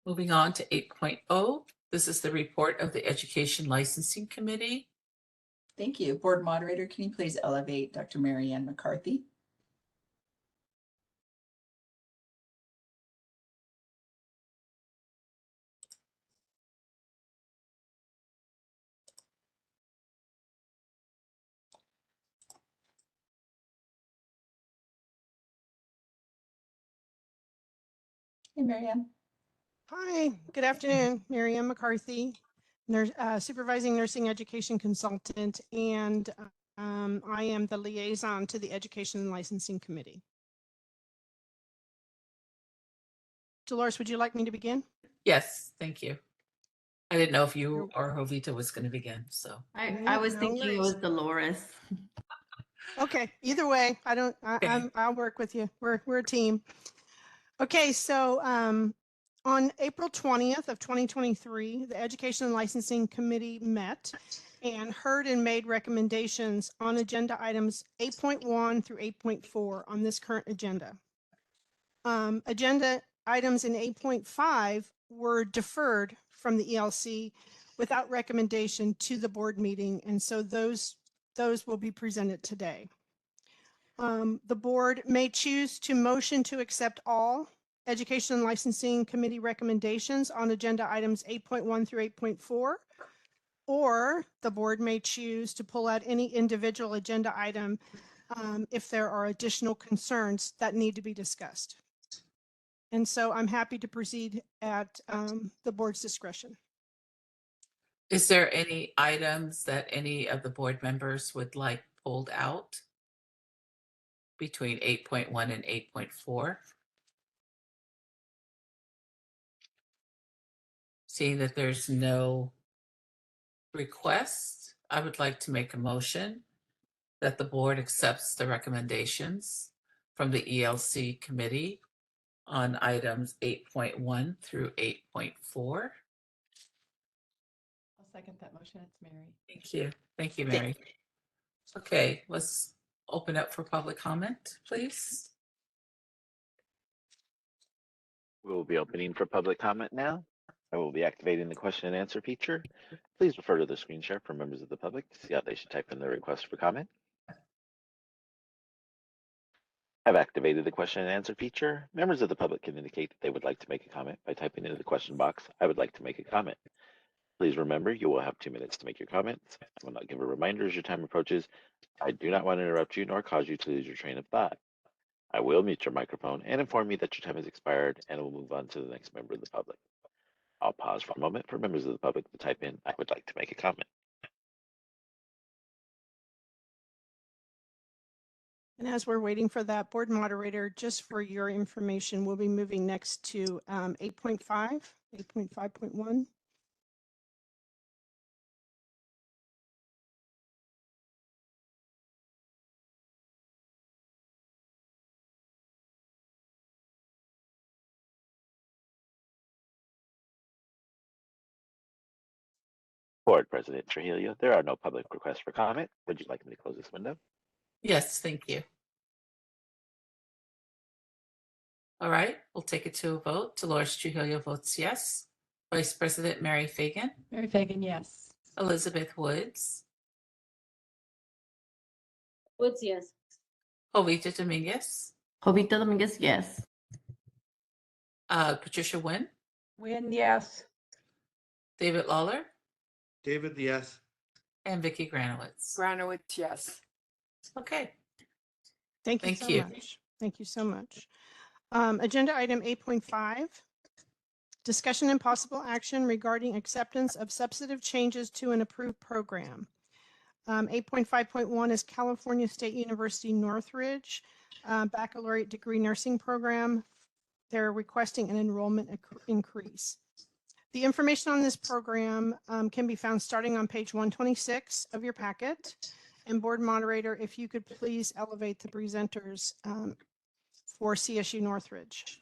Moving on to 8.0, this is the report of the Education Licensing Committee. Thank you. Board Moderator, can you please elevate Dr. Mary Ann McCarthy? Hey, Mary Ann. Hi, good afternoon. Mary Ann McCarthy, supervising nursing education consultant, and I am the liaison to the Education and Licensing Committee. Dolores, would you like me to begin? Yes, thank you. I didn't know if you or Jovita was going to begin, so. I was No thinking it worries. was Dolores. Okay, either way, I'll work with you. We're a team. Okay, so on April 20th of 2023, the Education and Licensing Committee met and heard and made recommendations on agenda items 8.1 through 8.4 on this current agenda. Agenda items in 8.5 were deferred from the ELC without recommendation to the board meeting, and so those will be presented today. The board may choose to motion to accept all Education and Licensing Committee recommendations on agenda items 8.1 through 8.4, or the board may choose to pull out any individual agenda item if there are additional concerns that need to be discussed. And so I'm happy to proceed at the board's discretion. Is there any items that any of the board members would like pulled out between 8.1 and 8.4? Seeing that there's no request, I would like to make a motion that the board accepts the recommendations from the ELC committee on items 8.1 through 8.4. I'll second that motion. It's Mary. Thank you. Thank you, Mary. Okay, let's open up for public comment, please. We will be opening for public comment now. I will be activating the question and answer feature. Please refer to the screen share for members of the public to see how they should type in their request for comment. I've activated the question and answer feature. Members of the public can indicate that they would like to make a comment by typing into the question box, "I would like to make a comment." Please remember, you will have 2 minutes to make your comments. I will not give a reminder as your time approaches. I do not want to interrupt you nor cause you to lose your train of thought. I will mute your microphone and inform you that your time has expired, and we'll move on to the next member of the public. I'll pause for a moment for members of the public to type in, "I would like to make a comment." And as we're waiting for that, board moderator, just for your information, we'll be moving next to 8.5, 8.5.1. Board President Trujillo, there are no public requests for comment. Would you like me to close this window? Yes, thank you. All right, we'll take it to a vote. Dolores Trujillo votes yes. Vice President Mary Fagan, Mary Fagan, yes. Elizabeth Woods, Woods, yes. Jovita Dominguez, Jovita Dominguez, yes. Patricia Nguyen, Win, yes. David Lawler, David, yes. and Vicki Granowitz. Granowitz, yes. Okay, Thank you Thank so you. much. Thank you so much. Agenda item 8.5, discussion and possible action regarding acceptance of substantive changes to an approved program. 8.5.1 is California State University Northridge baccalaureate degree nursing program. They're requesting an enrollment increase. The information on this program can be found starting on page 126 of your packet. And board moderator, if you could please elevate the presenters for CSU Northridge.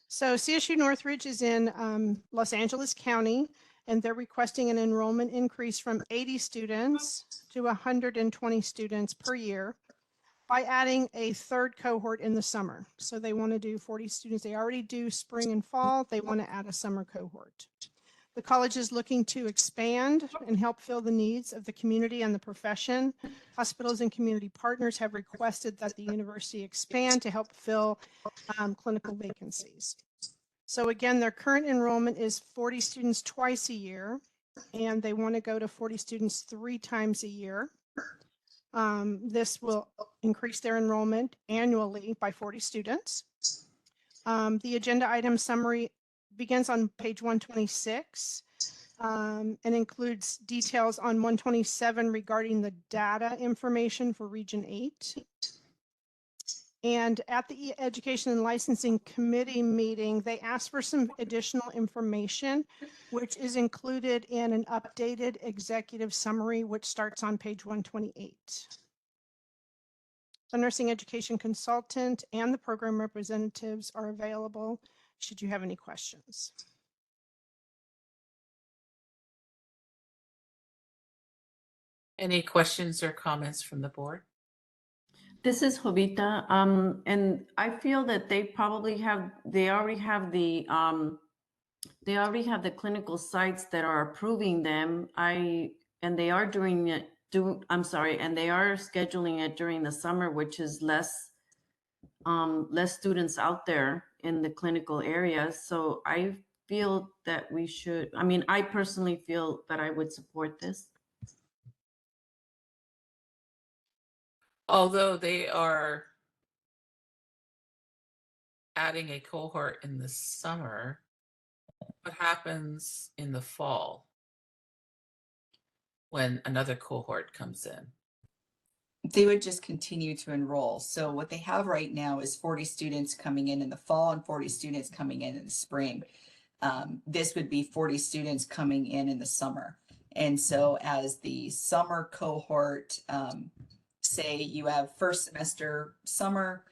So CSU Northridge is in Los Angeles County, and they're requesting an enrollment increase from 80 students to 120 students per year. by adding a third cohort in the summer. So they want to do 40 students. They already do spring and fall. They want to add a summer cohort. The college is looking to expand and help fill the needs of the community and the profession. Hospitals and community partners have requested that the university expand to help fill clinical vacancies. So again, their current enrollment is 40 students twice a year, and they want to go to 40 students 3 times a year. This will increase their enrollment annually by 40 students. The agenda item summary begins on page 126 and includes details on 127 regarding the data information for Region 8. And at the Education and Licensing Committee meeting, they asked for some additional information, which is included in an updated executive summary, which starts on page 128. The nursing education consultant and the program representatives are available should you have any questions. Any questions or comments from the board? This is Jovita, and I feel that they already have the clinical sites that are approving them. And they are doing it. And they are scheduling it during the summer, which is less students out there in the clinical areas. So I feel that we should. I mean, I personally feel that I would support this. Although they are adding a cohort in the summer, what happens in the fall when another cohort comes in? They would just continue to enroll. So what they have right now is 40 students coming in the fall and 40 students coming in the spring. This would be 40 students coming in the summer. And so as the summer cohort, say you have first semester summer,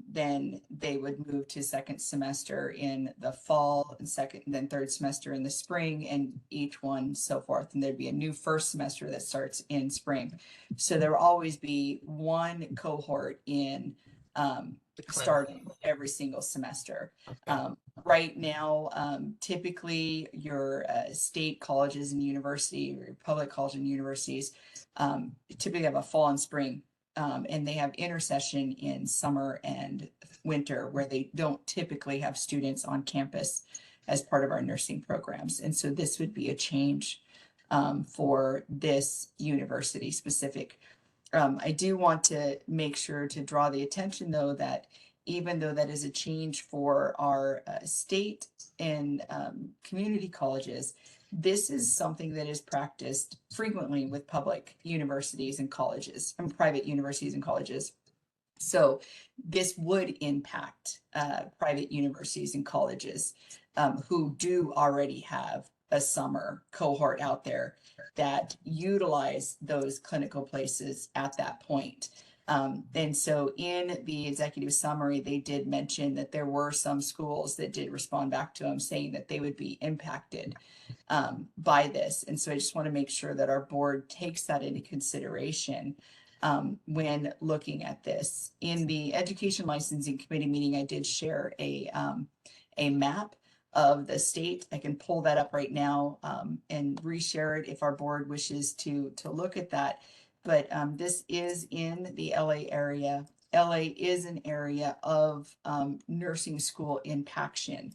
then they would move to second semester in the fall and then third semester in the spring, and each one so forth. And there'd be a new first semester that starts in spring. So there will always be one cohort in starting every single semester. Okay. Right now, typically your state colleges and university, or public colleges and universities, typically have a fall and spring, and they have intersession in summer and winter, where they don't typically have students on campus as part of our nursing programs. And so this would be a change for this university specific. I do want to make sure to draw the attention, though, that even though that is a change for our state and community colleges, this is something that is practiced frequently with public universities and colleges and private universities and colleges. So this would impact private universities and colleges who do already have a summer cohort out there that utilize those clinical places at that point. And so in the executive summary, they did mention that there were some schools that did respond back to them saying that they would be impacted by this. And so I just want to make sure that our board takes that into consideration when looking at this. In the Education Licensing Committee meeting, I did share a map of the state. I can pull that up right now and reshare it if our board wishes to look at that. But this is in the LA area. LA is an area of nursing school impaction.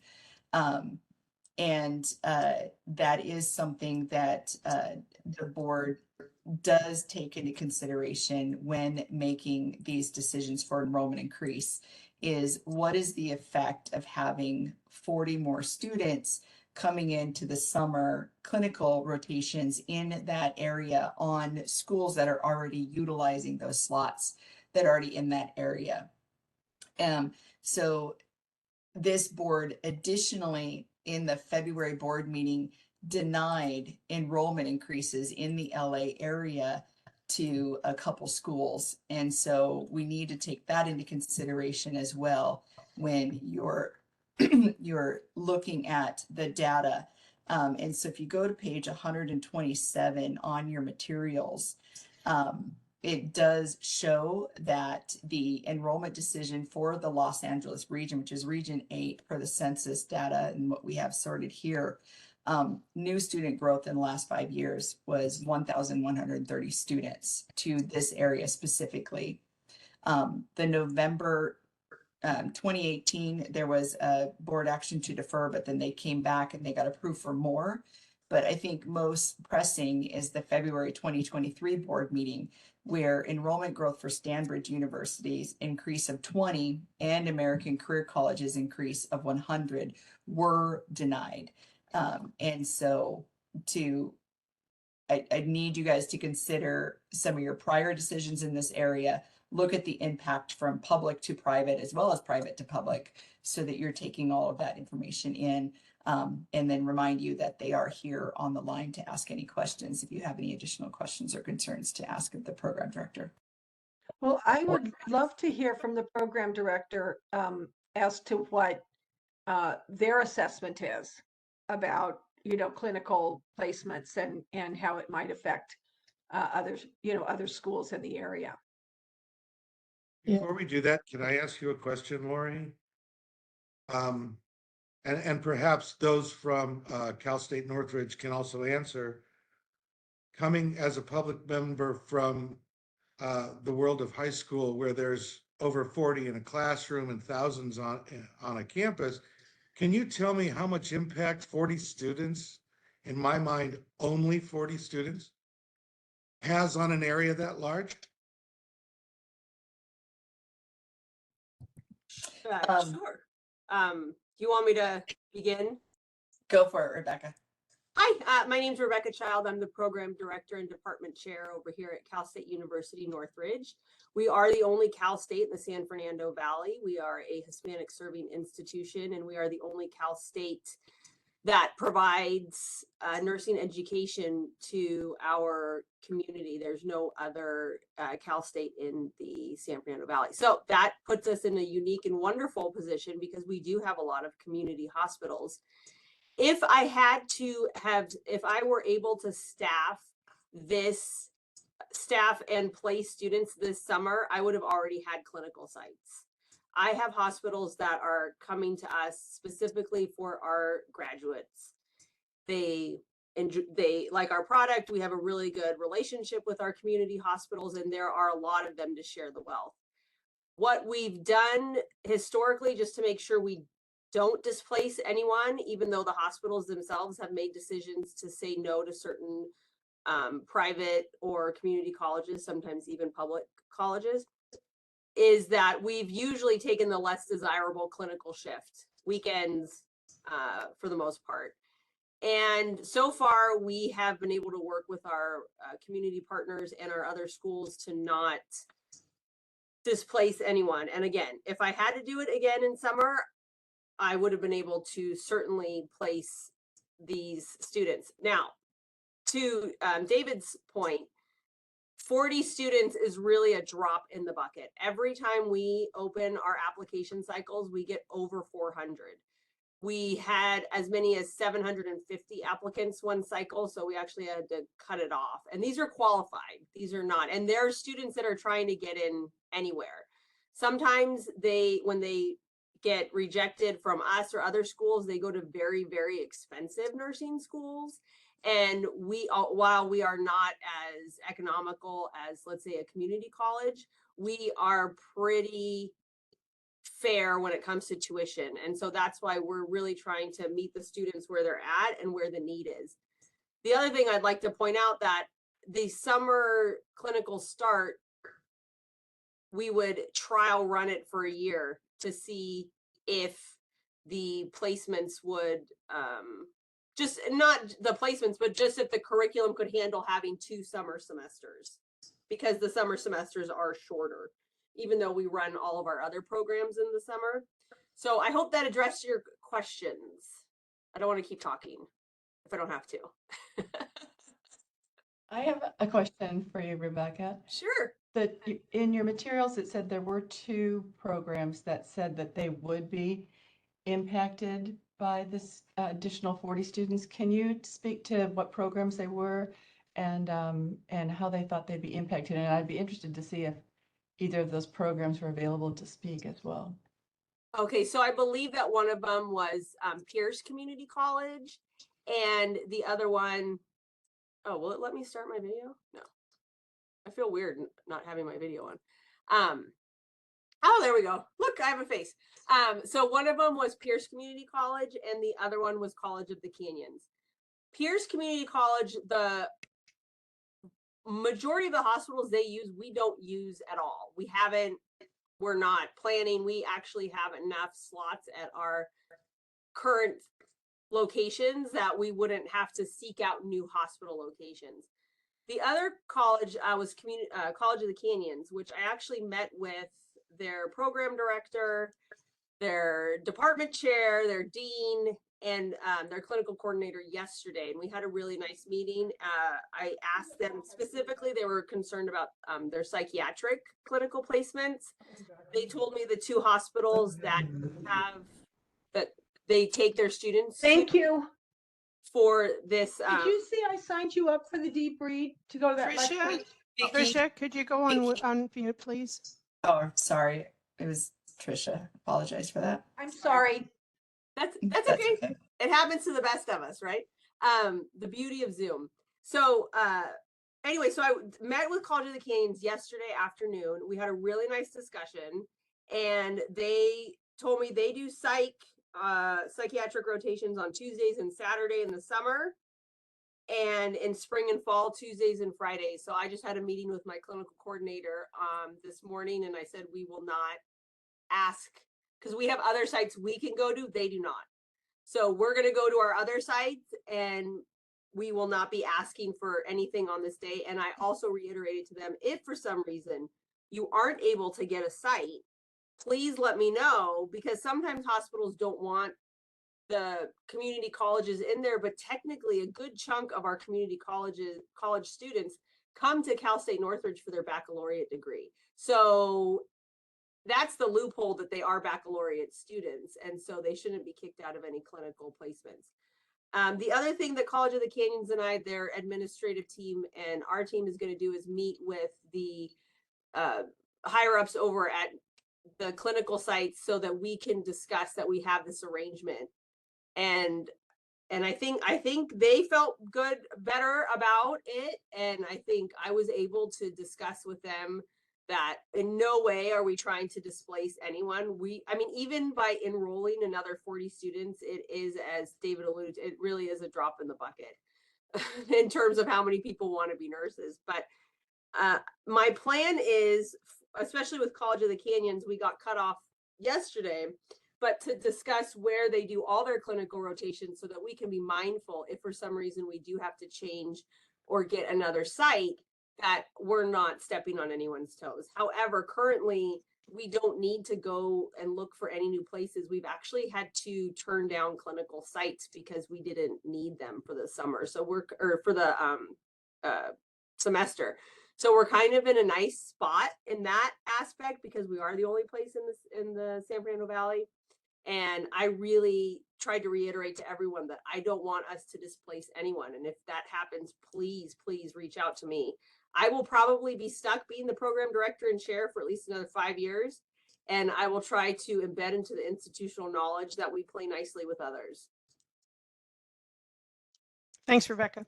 And that is something that the board does take into consideration when making these decisions for enrollment increase, is what is the effect of having 40 more students coming into the summer clinical rotations in that area on schools that are already utilizing those slots that are already in that area. So this board additionally in the February board meeting denied enrollment increases in the LA area to a couple schools. And so we need to take that into consideration as well when you're looking at the data. And so if you go to page 127 on your materials, it does show that the enrollment decision for the Los Angeles region, which is Region 8 per the census data and what we have sorted here, new student growth in the last 5 years was 1,130 students to this area specifically. The November 2018, there was a board action to defer, but then they came back and they got approved for more. But I think most pressing is the February 2023 board meeting, where enrollment growth for Stanbridge University's increase of 20 and American Career College's increase of 100 were denied. And so I need you guys to consider some of your prior decisions in this area. Look at the impact from public to private as well as private to public so that you're taking all of that information in. And then remind you that they are here on the line to ask any questions if you have any additional questions or concerns to ask of the program director. Well, I would love to hear from the program director as to what their assessment is about, clinical placements and how it might affect other schools in the area. Before we do that, can I ask you a question, Lori? And perhaps those from Cal State Northridge can also answer. Coming as a public member from the world of high school, where there's over 40 in a classroom and thousands on a campus, can you tell me how much impact 40 students, in my mind, only 40 students, has on an area that large? Sure. You want me to begin? Go for it, Rebecca. Hi, my name's Rebecca Child. I'm the program director and department chair over here at Cal State University Northridge. We are the only Cal State in the San Fernando Valley. We are a Hispanic serving institution, and we are the only Cal State that provides nursing education to our community. There's no other Cal State in the San Fernando Valley. So that puts us in a unique and wonderful position because we do have a lot of community hospitals. If I were able to staff and place students this summer, I would have already had clinical sites. I have hospitals that are coming to us specifically for our graduates. They like our product. We have a really good relationship with our community hospitals, and there are a lot of them to share the wealth. What we've done historically, just to make sure we don't displace anyone, even though the hospitals themselves have made decisions to say no to certain private or community colleges, sometimes even public colleges, is that we've usually taken the less desirable clinical shift, weekends for the most part. And so far, we have been able to work with our community partners and our other schools to not displace anyone. And again, if I had to do it again in summer, I would have been able to certainly place these students. Now, to David's point, 40 students is really a drop in the bucket. Every time we open our application cycles, we get over 400. We had as many as 750 applicants one cycle, so we actually had to cut it off. And these are qualified, these are not. And there are students that are trying to get in anywhere. Sometimes when they get rejected from us or other schools, they go to very, very expensive nursing schools. And while we are not as economical as, let's say, a community college, we are pretty fair when it comes to tuition. And so that's why we're really trying to meet the students where they're at and where the need is. The other thing I'd like to point out that the summer clinical start, we would trial run it for a year to see if the placements would, just not the placements, but just if the curriculum could handle having 2 summer semesters, because the summer semesters are shorter, even though we run all of our other programs in the summer. So I hope that addressed your questions. I don't want to keep talking if I don't have to. I have a question for you, Rebecca. Sure. In your materials, it said there were 2 programs that said that they would be impacted by this additional 40 students. Can you speak to what programs they were and how they thought they'd be impacted. And I'd be interested to see if either of those programs were available to speak as well. Okay, so I believe that one of them was Pierce Community College, and the other one, oh, will it let me start my video? No. I feel weird not having my video on. Oh, there we go. Look, I have a face. So one of them was Pierce Community College, and the other one was College of the Canyons. Pierce Community College, the majority of the hospitals they use, we don't use at all. We're not planning. We actually have enough slots at our current locations that we wouldn't have to seek out new hospital locations. The other college was College of the Canyons, which I actually met with their program director, their department chair, their dean, and their clinical coordinator yesterday. And we had a really nice meeting. I asked them specifically, they were concerned about their psychiatric clinical placements. They told me the two hospitals that they take their students Thank you. for this. Did you see I signed you up for the deep read to go to that Tricia, lecture? Tricia, could you go on mute, please? Oh, sorry. It was Tricia. Apologize for that. I'm sorry. That's okay. It happens to the best of us, right? The beauty of Zoom. So anyway, so I met with College of the Canyons yesterday afternoon. We had a really nice discussion, and they told me they do psychiatric rotations on Tuesdays and Saturday in the summer, and in spring and fall, Tuesdays and Fridays. So I just had a meeting with my clinical coordinator this morning, and I said we will not ask, because we have other sites we can go to, they do not. So we're going to go to our other sites, and we will not be asking for anything on this day. And I also reiterated to them, if for some reason you aren't able to get a site, please let me know, because sometimes hospitals don't want the community colleges in there, but technically a good chunk of our community college students come to Cal State Northridge for their baccalaureate degree. So that's the loophole, that they are baccalaureate students, and so they shouldn't be kicked out of any clinical placements. The other thing that College of the Canyons and their administrative team and our team is going to do is meet with the higher ups over at the clinical sites so that we can discuss that we have this arrangement. And I think they felt better about it. And I think I was able to discuss with them that in no way are we trying to displace anyone. I mean, even by enrolling another 40 students, it is, as David alluded to, it really is a drop in the bucket in terms of how many people want to be nurses. But my plan is, especially with College of the Canyons, we got cut off yesterday, but to discuss where they do all their clinical rotations so that we can be mindful if for some reason we do have to change or get another site, that we're not stepping on anyone's toes. However, currently we don't need to go and look for any new places. We've actually had to turn down clinical sites because we didn't need them for the summer. So for the semester. So we're kind of in a nice spot in that aspect because we are the only place in the San Fernando Valley. And I really tried to reiterate to everyone that I don't want us to displace anyone. And if that happens, please, please reach out to me. I will probably be stuck being the program director and chair for at least another 5 years. And I will try to embed into the institutional knowledge that we play nicely with others. Thanks, Rebecca.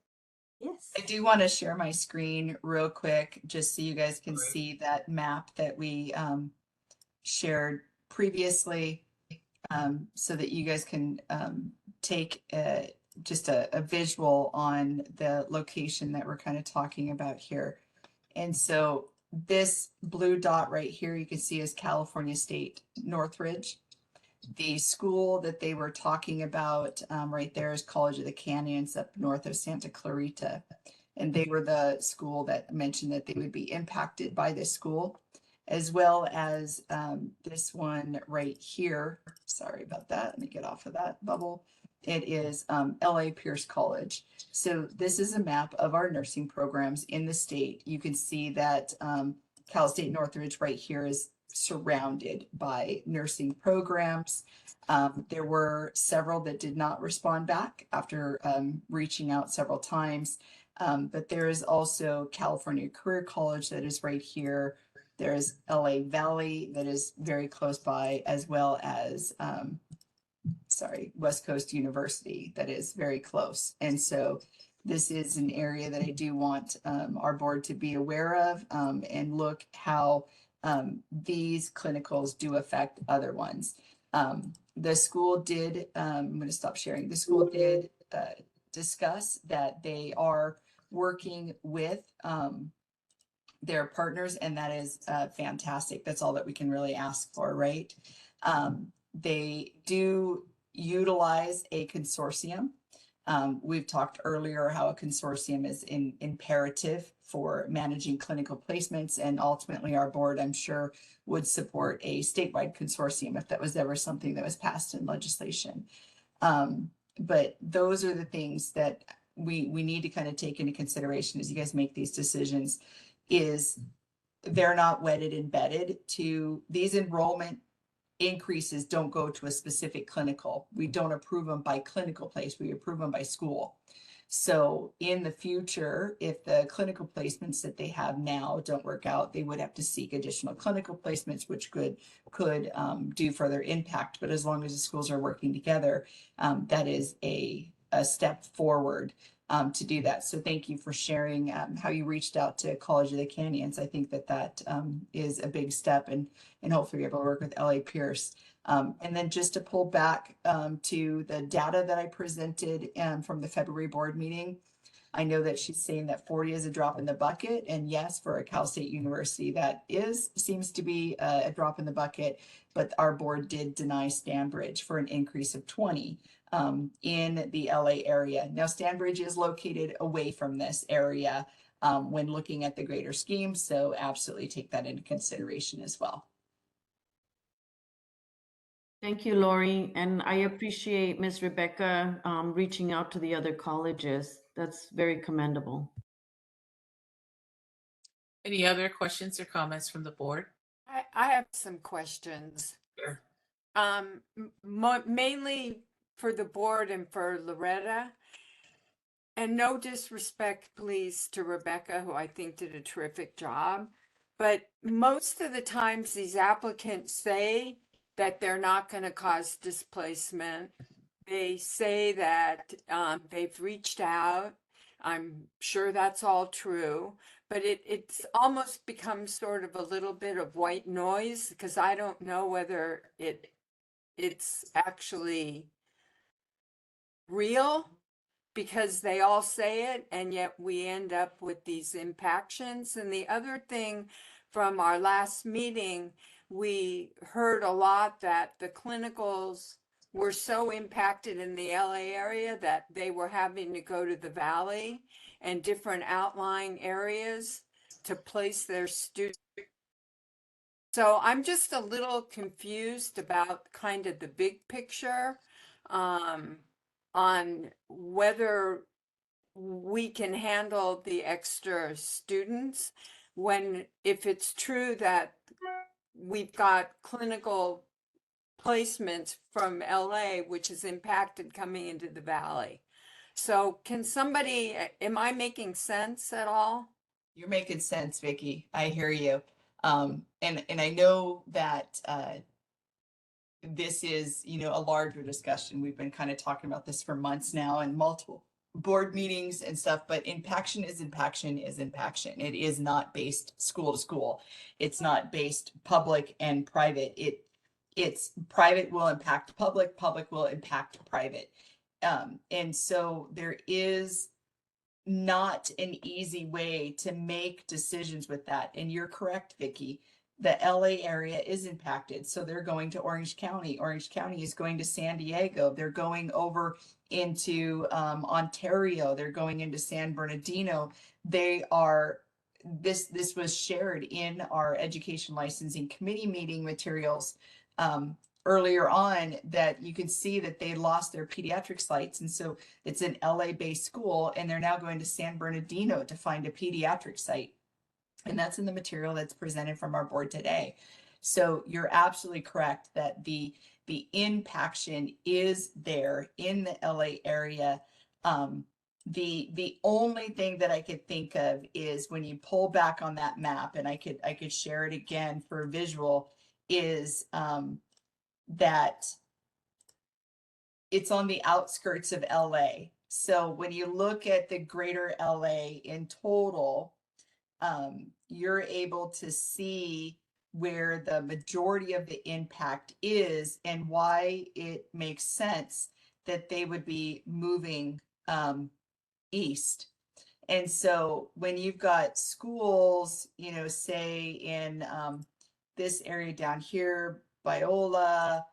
Yes. I do want to share my screen real quick, just so you guys can see that map that we shared previously, so that you guys can take just a visual on the location that we're kind of talking about here. And so this blue dot right here, you can see is California State Northridge. The school that they were talking about right there is College of the Canyons up north of Santa Clarita. And they were the school that mentioned that they would be impacted by this school, as well as this one right here. Sorry about that. Let me get off of that bubble. It is LA Pierce College. So this is a map of our nursing programs in the state. You can see that Cal State Northridge right here is surrounded by nursing programs. There were several that did not respond back after reaching out several times. But there is also California Career College that is right here. There's LA Valley that is very close by, as well as, West Coast University that is very close. And so this is an area that I do want our board to be aware of and look how these clinicals do affect other ones. The school did, I'm going to stop sharing. The school did discuss that they are working with their partners, and that is fantastic. That's all that we can really ask for, right? They do utilize a consortium. We've talked earlier how a consortium is imperative for managing clinical placements, and ultimately our board, I'm sure, would support a statewide consortium if that was ever something that was passed in legislation. But those are the things that we need to kind of take into consideration as you guys make these decisions, is they're not wedded and bedded to these enrollment increases. Don't go to a specific clinical. We don't approve them by clinical place. We approve them by school. So in the future, if the clinical placements that they have now don't work out, they would have to seek additional clinical placements, which could do further impact. But as long as the schools are working together, that is a step forward to do that. So thank you for sharing how you reached out to College of the Canyons. I think that is a big step, and hopefully you're able to work with LA Pierce. And then just to pull back to the data that I presented from the February board meeting, I know that she's saying that 40 is a drop in the bucket. And yes, for a Cal State University, that seems to be a drop in the bucket, but our board did deny Stanbridge for an increase of 20 in the LA area. Now, Stanbridge is located away from this area when looking at the greater scheme. So absolutely take that into consideration as well. Thank you, Lori. And I appreciate Ms. Rebecca reaching out to the other colleges. That's very commendable. Any other questions or comments from the board? I have some questions. Sure. Mainly for the board and for Loretta. And no disrespect, please, to Rebecca, who I think did a terrific job. But most of the times these applicants say that they're not going to cause displacement. They say that they've reached out. I'm sure that's all true, but it's almost become sort of a little bit of white noise, because I don't know whether it's actually real, because they all say it, and yet we end up with these impactions. And the other thing from our last meeting, we heard a lot that the clinicals were so impacted in the LA area that they were having to go to the Valley and different outlying areas to place their students. So I'm just a little confused about kind of the big picture on whether we can handle the extra students when, if it's true that we've got clinical placements from LA, which is impacted coming into the Valley. So can somebody, am I making sense at all? You're making sense, Vicki. I hear you. And I know that this is, a larger discussion. We've been kind of talking about this for months now and multiple board meetings and stuff, but impaction is impaction is impaction. It is not based school to school. It's not based public and private. It's private will impact public, public will impact private. And so there is not an easy way to make decisions with that. And you're correct, Vicki. The LA area is impacted. So they're going to Orange County. Orange County is going to San Diego. They're going over into Ontario. They're going into San Bernardino. They are, this was shared in our education licensing committee meeting materials earlier on, that you can see that they lost their pediatric sites. And so it's an LA based school, and they're now going to San Bernardino to find a pediatric site. And that's in the material that's presented from our board today. So you're absolutely correct that the impaction is there in the LA area. The only thing that I could think of is when you pull back on that map, and I could share it again for visual, is that it's on the outskirts of LA. So when you look at the greater LA in total, you're able to see where the majority of the impact is and why it makes sense that they would be moving east. And so when you've got schools, you know, say in this area down here, Biola,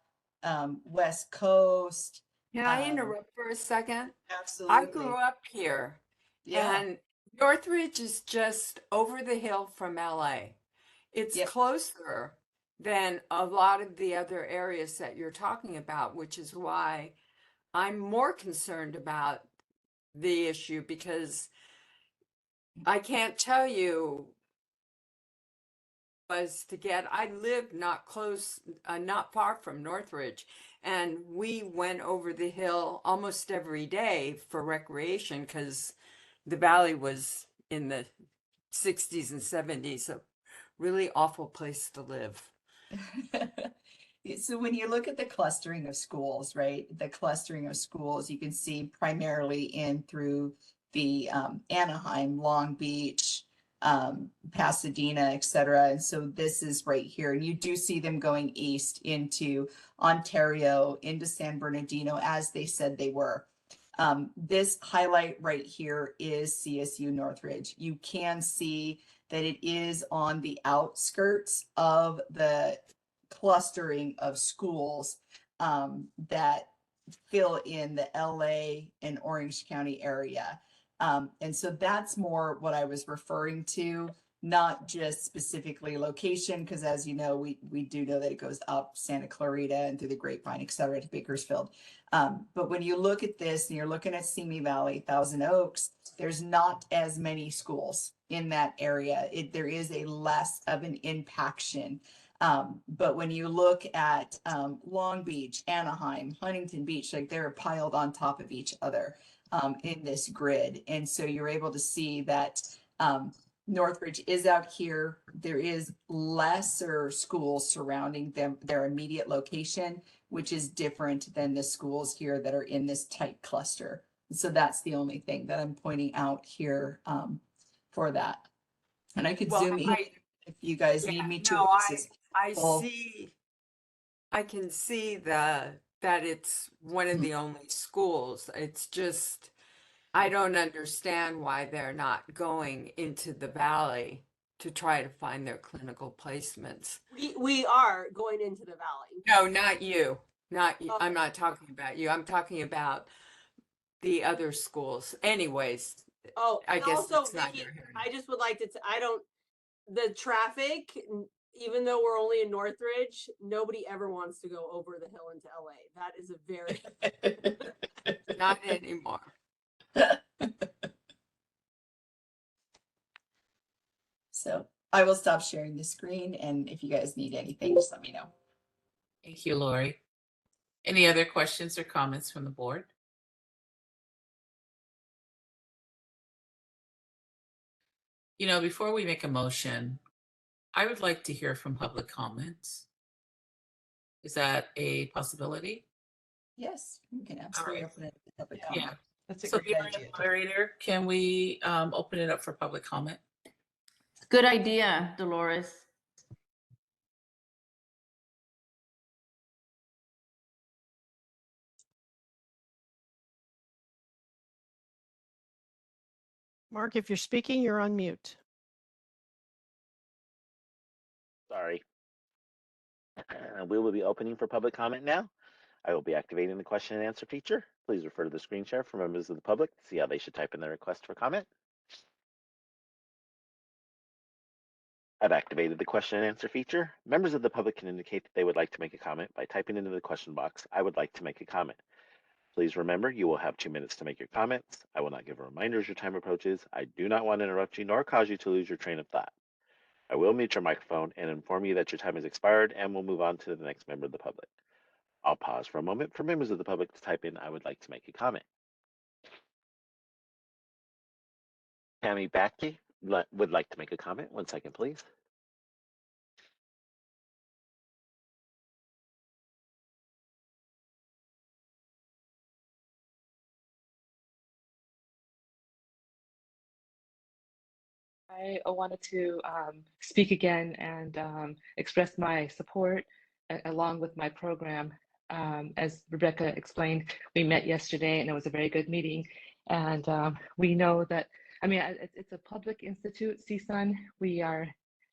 West Coast. Can I interrupt for a second? I Absolutely. grew up here, Yeah. and Northridge is just over the hill from LA. It's Yep. closer than a lot of the other areas that you're talking about, which is why I'm more concerned about the issue, because I can't tell you I live not close, not far from Northridge, and we went over the hill almost every day for recreation because the valley was in the 60s and 70s, a really awful place to live. So when you look at the clustering of schools, right? The clustering of schools, you can see primarily in through the Anaheim, Long Beach, Pasadena, et cetera. And so this is right here. And you do see them going east into Ontario, into San Bernardino, as they said they were. This highlight right here is CSU Northridge. You can see that it is on the outskirts of the clustering of schools that fill in the LA and Orange County area. And so that's more what I was referring to, not just specifically location, because as you know, we do know that it goes up Santa Clarita and through the Grapevine, et cetera, to Bakersfield. But when you look at this and you're looking at Simi Valley, Thousand Oaks, there's not as many schools in that area. There is a less of an impaction. But when you look at Long Beach, Anaheim, Huntington Beach, like they're piled on top of each other in this grid. And so you're able to see that Northridge is out here. There is lesser schools surrounding them, their immediate location, which is different than the schools here that are in this tight cluster. So that's the only thing that I'm pointing out here for that. And I could Well, zoom in if you guys need me to. no, This is I full. see, I can see that it's one of the only schools. It's just, I don't understand why they're not going into the valley to try to find their clinical placements. We are going into the valley. No, not you. Not you. Oh. I'm not talking about you. I'm talking about the other schools. Anyways, Oh, I and guess also, it's not Vicky, your hearing. I just would like to, the traffic, even though we're only in Northridge, nobody ever wants to go over the hill into LA. That is a very, Not anymore. So I will stop sharing the screen, and if you guys need anything, just let me know. Thank you, Lori. Any other questions or comments from the board? You know, before we make a motion, I would like to hear from public comments. Is that a possibility? Yes, we can absolutely right. open it to public Yeah. comment. That's a So, great Fiona, idea. moderator, can we open it up for public comment? Good idea, Dolores. Mark, if you're speaking, you're on mute. Sorry. We will be opening for public comment now. I will be activating the question and answer feature. Please refer to the screen share for members of the public to see how they should type in their request for comment. I've activated the question and answer feature. Members of the public can indicate that they would like to make a comment by typing into the question box, "I would like to make a comment." Please remember, you will have 2 minutes to make your comments. I will not give a reminder as your time approaches. I do not want to interrupt you nor cause you to lose your train of thought. I will mute your microphone and inform you that your time has expired and will move on to the next member of the public. I'll pause for a moment for members of the public to type in, "I would like to make a comment." Tammy Backey would like to make a comment. 1 second, please. I wanted to speak again and express my support along with my program. As Rebecca explained, we met yesterday and it was a very good meeting. And we know that, I mean, it's a public institute, CSUN. We are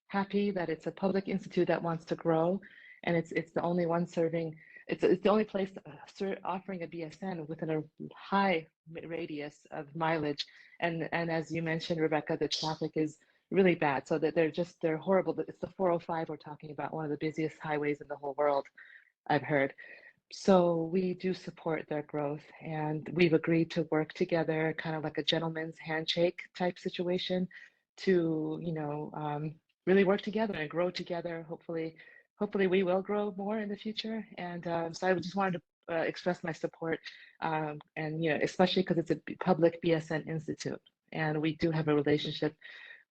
happy that it's a public institute that wants to grow. And it's the only one serving, it's the only place offering a BSN within a high radius of mileage. And as you mentioned, Rebecca, the traffic is really bad. So that they're horrible. It's the 405 we're talking about, one of the busiest highways in the whole world, I've heard. So we do support their growth, and we've agreed to work together, kind of like a gentleman's handshake type situation, to really work together and grow together. Hopefully we will grow more in the future. And so I just wanted to express my support, and especially because it's a public BSN institute, and we do have a relationship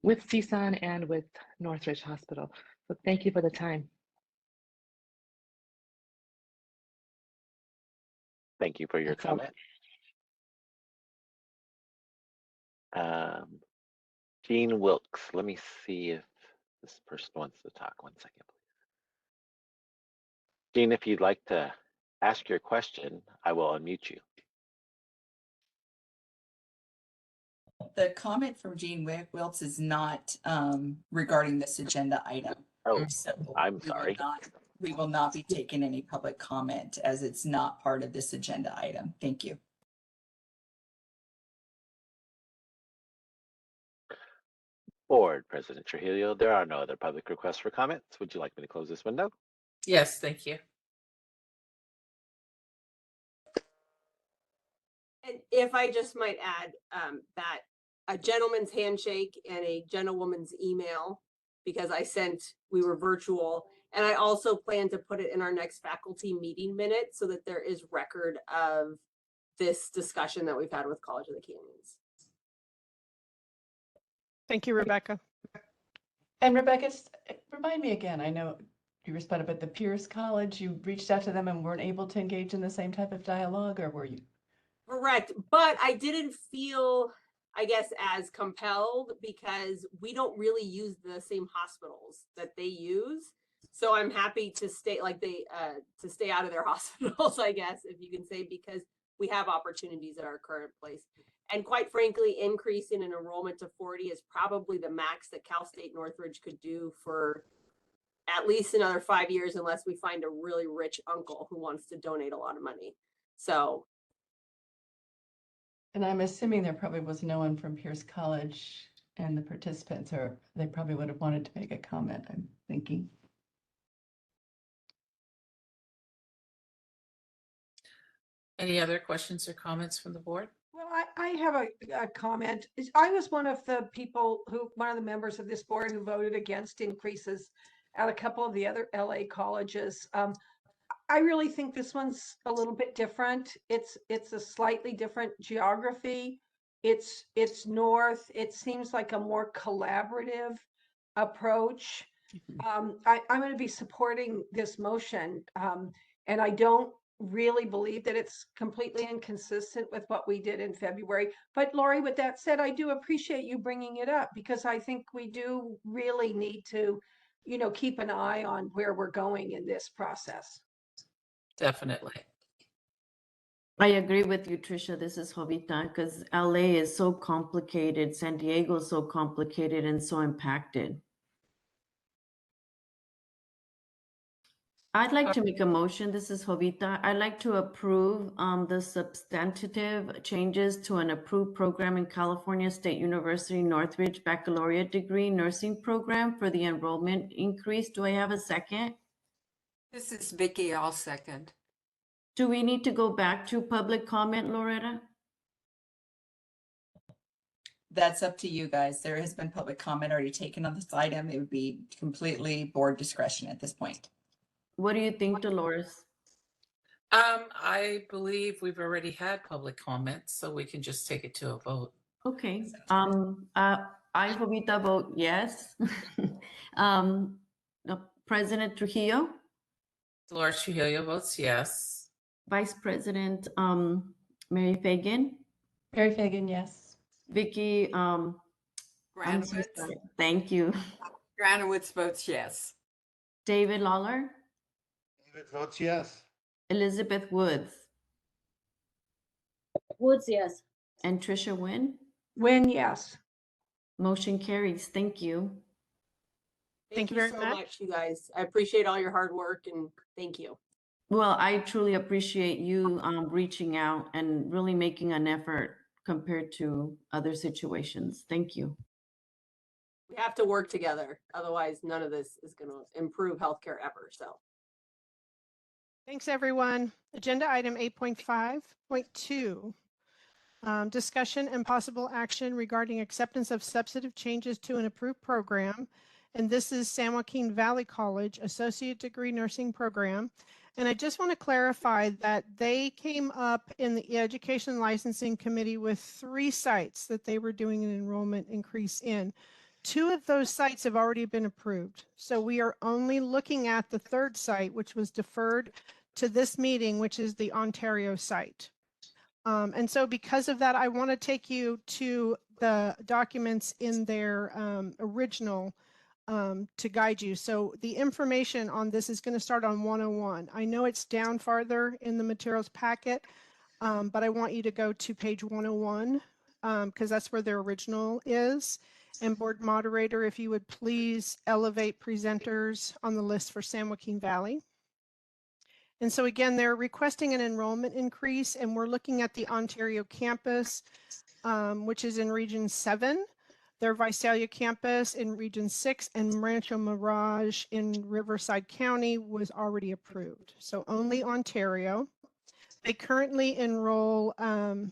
with CSUN and with Northridge Hospital. So thank you for the time. Thank you for your That's all. comment. Jean Wilkes, let me see if this person wants to talk. 1 second, please. Jean, if you'd like to ask your question, I will unmute you. The comment from Jean Wiltz is not regarding this agenda item. Oh, So I'm sorry. We will not be taking any public comment as it's not part of this agenda item. Thank you. Board President Trujillo, there are no other public requests for comments. Would you like me to close this window? Yes, thank you. And if I just might add, that a gentleman's handshake and a gentlewoman's email, because we were virtual, and I also plan to put it in our next faculty meeting minute so that there is record of this discussion that we've had with College of the Canyons. Thank you, Rebecca. And Rebecca, remind me again, I know you responded, but the Pierce College, you reached out to them and weren't able to engage in the same type of dialogue, or were you? Correct, but I didn't feel, I guess, as compelled because we don't really use the same hospitals that they use. So I'm happy to stay to stay out of their hospitals, I guess, if you can say, because we have opportunities at our current place. And quite frankly, increasing an enrollment to 40 is probably the max that Cal State Northridge could do for at least another 5 years, unless we find a really rich uncle who wants to donate a lot of money. So. And I'm assuming there probably was no one from Pierce College and the participants, or they probably would have wanted to make a comment, I'm thinking. Any other questions or comments from the board? Well, I have a comment. I was one of the members of this board who voted against increases at a couple of the other LA colleges. I really think this one's a little bit different. It's a slightly different geography. It's north. It seems like a more collaborative approach. I'm going to be supporting this motion, and I don't really believe that it's completely inconsistent with what we did in February. But Lori, with that said, I do appreciate you bringing it up, because I think we do really need to, keep an eye on where we're going in this process. Definitely. I agree with you, Tricia. This is Jovita, because LA is so complicated. San Diego is so complicated and so impacted. I'd like to make a motion. This is Jovita. I'd like to approve the substantive changes to an approved program in California State University Northridge Baccalaureate Degree Nursing Program for the enrollment increase. Do I have a second? This is Vicky. I'll second. Do we need to go back to public comment, Loretta? That's up to you guys. There has been public comment already taken on this item. It would be completely board discretion at this point. What do you think, Dolores? I believe we've already had public comments, so we can just take it to a vote. Okay, I, Jovita, vote yes. President Trujillo, Dolores Trujillo votes yes. Vice President, Mary Fagan, Mary Fagan, yes. Vicky, I'm so Granowitz, sorry. Thank you. Granowitz votes yes. David Lawler, David votes yes. Elizabeth Woods, Woods, yes. and Trisha Wynn. Win, yes. Motion carries. Thank you. Thank you very so much. much, you guys. I appreciate all your hard work and thank you. Well, I truly appreciate you reaching out and really making an effort compared to other situations. Thank you. We have to work together. Otherwise, none of this is going to improve healthcare ever. So. Thanks, everyone. Agenda item 8.5.2. Discussion and possible action regarding acceptance of substantive changes to an approved program. And this is San Joaquin Valley College Associate Degree Nursing Program. And I just want to clarify that they came up in the Education Licensing Committee with 3 sites that they were doing an enrollment increase in. 2 of those sites have already been approved. So we are only looking at the 3rd site, which was deferred to this meeting, which is the Ontario site. And so because of that, I want to take you to the documents in their original to guide you. So the information on this is going to start on 101. I know it's down farther in the materials packet, but I want you to go to page 101 because that's where their original is. And board moderator, if you would please elevate presenters on the list for San Joaquin Valley. And so again, they're requesting an enrollment increase, and we're looking at the Ontario campus, which is in Region 7, their Visalia campus in Region 6, and Rancho Mirage in Riverside County was already approved. So only Ontario. They currently enroll, their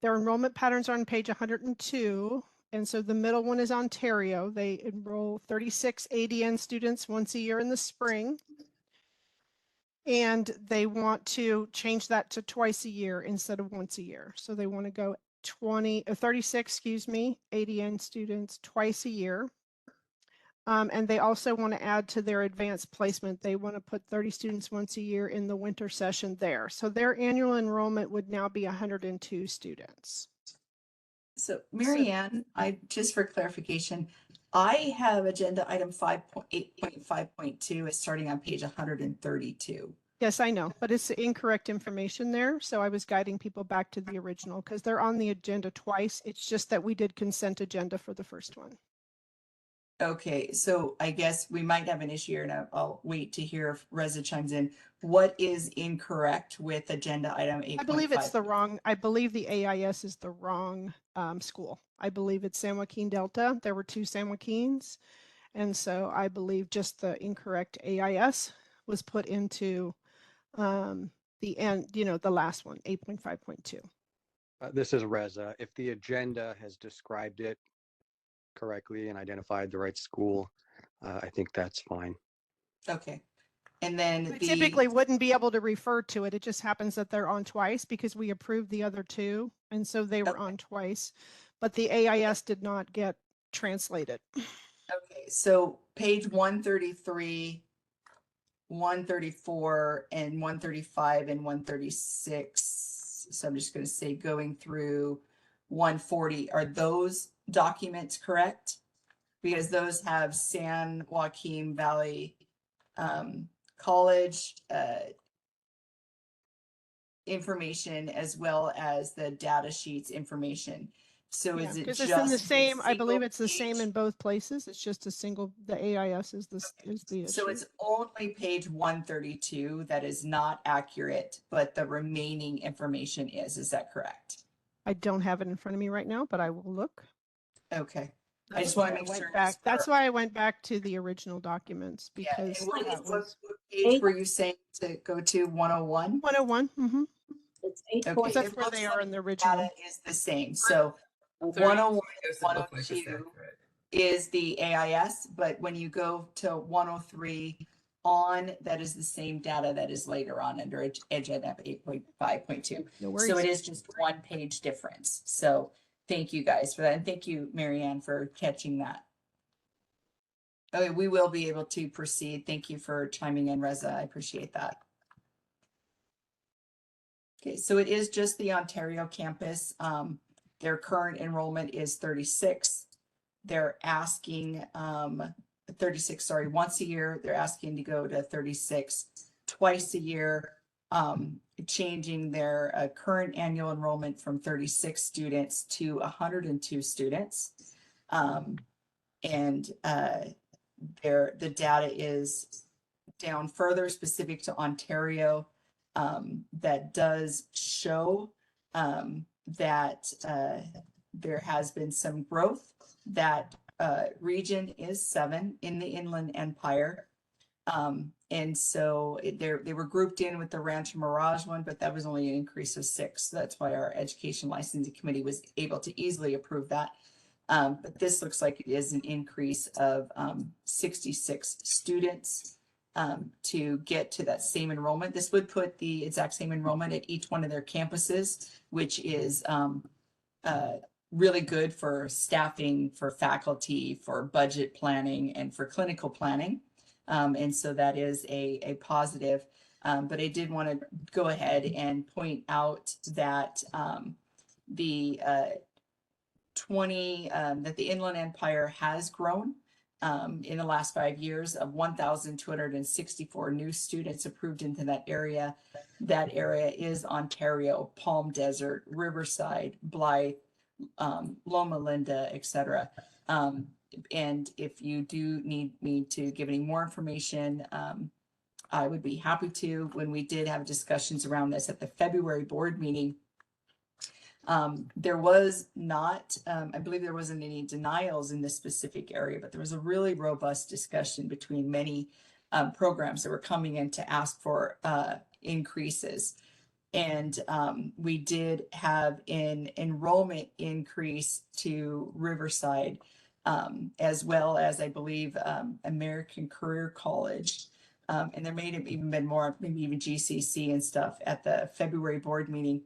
enrollment patterns are on page 102. And so the middle one is Ontario. They enroll 36 ADN students once a year in the spring. And they want to change that to twice a year instead of once a year. So they want to go 36, ADN students twice a year. And they also want to add to their advanced placement. They want to put 30 students once a year in the winter session there. So their annual enrollment would now be 102 students. So Mary Ann, just for clarification, I have agenda item 5.8.5.2 is starting on page 132. Yes, I know, but it's incorrect information there. So I was guiding people back to the original because they're on the agenda twice. It's just that we did consent agenda for the first one. Okay, so I guess we might have an issue here, and I'll wait to hear if Reza chimes in. What is incorrect with agenda item 8.5? I believe it's the wrong, I believe the AIS is the wrong school. I believe it's San Joaquin Delta. There were 2 San Joaquins. And so I believe just the incorrect AIS was put into the end, the last one, 8.5.2. This is Reza. If the agenda has described it correctly and identified the right school, I think that's fine. Okay. And then We typically wouldn't be able to refer to it. It just happens that they're on twice because we approved the other 2. And so they were on twice, but the AIS did not get translated. Okay, so page 133, 134, and 135 and 136. So I'm just going to say going through 140. Are those documents correct? Because those have San Joaquin Valley College information as well as the data sheets information. So is it Because just it's in the same, I believe single it's the same page? in both places. It's just a single, the AIS is the issue. So it's only page 132 that is not accurate, but the remaining information is that correct? I don't have it in front of me right now, but I will look. Okay. I just want to make went sure. back. That's why I went back to the original documents because And what that was page were you saying to go to 101? 101. Mm-hmm. It's Okay, That's it where looks they are like in the original. data is the same. So 32 101, doesn't look like it's 102 accurate. is the AIS, but when you go to 103 on, that is the same data that is later on under agenda 8.5.2. No So worries. it is just one page difference. So thank you guys for that. And thank you, Marianne, for catching that. Okay, we will be able to proceed. Thank you for chiming in, Reza. I appreciate that. Okay, so it is just the Ontario campus. Their current enrollment is 36. They're asking 36, sorry, once a year. They're asking to go to 36 twice a year, changing their current annual enrollment from 36 students to 102 students. And the data is down further specific to Ontario. That does show that there has been some growth. That region is 7 in the Inland Empire. And so they were grouped in with the Rancho Mirage one, but that was only an increase of 6. So that's why our Education Licensing Committee was able to easily approve that. But this looks like it is an increase of 66 students to get to that same enrollment. This would put the exact same enrollment at each one of their campuses, which is really good for staffing, for faculty, for budget planning, and for clinical planning. And so that is a positive. But I did want to go ahead and point out that that the Inland Empire has grown in the last 5 years of 1,264 new students approved into that area. That area is Ontario, Palm Desert, Riverside, Blythe, Loma Linda, etc. And if you do need me to give any more information, I would be happy to. When we did have discussions around this at the February board meeting, there was not, I believe there wasn't any denials in this specific area, but there was a really robust discussion between many programs that were coming in to ask for increases. And we did have an enrollment increase to Riverside, as well as, I believe, American Career College. And there may have even been more, maybe even GCC and stuff at the February board meeting.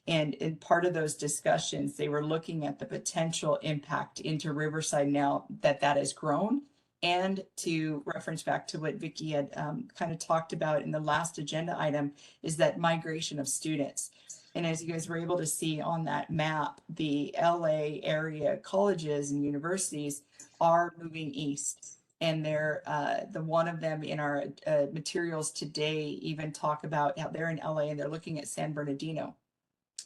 And in part of those discussions, they were looking at the potential impact into Riverside now that has grown. And to reference back to what Vicki had kind of talked about in the last agenda item, is that migration of students. And as you guys were able to see on that map, the LA area colleges and universities are moving east. And they're the one of them in our materials today even talk about how they're in LA and they're looking at San Bernardino.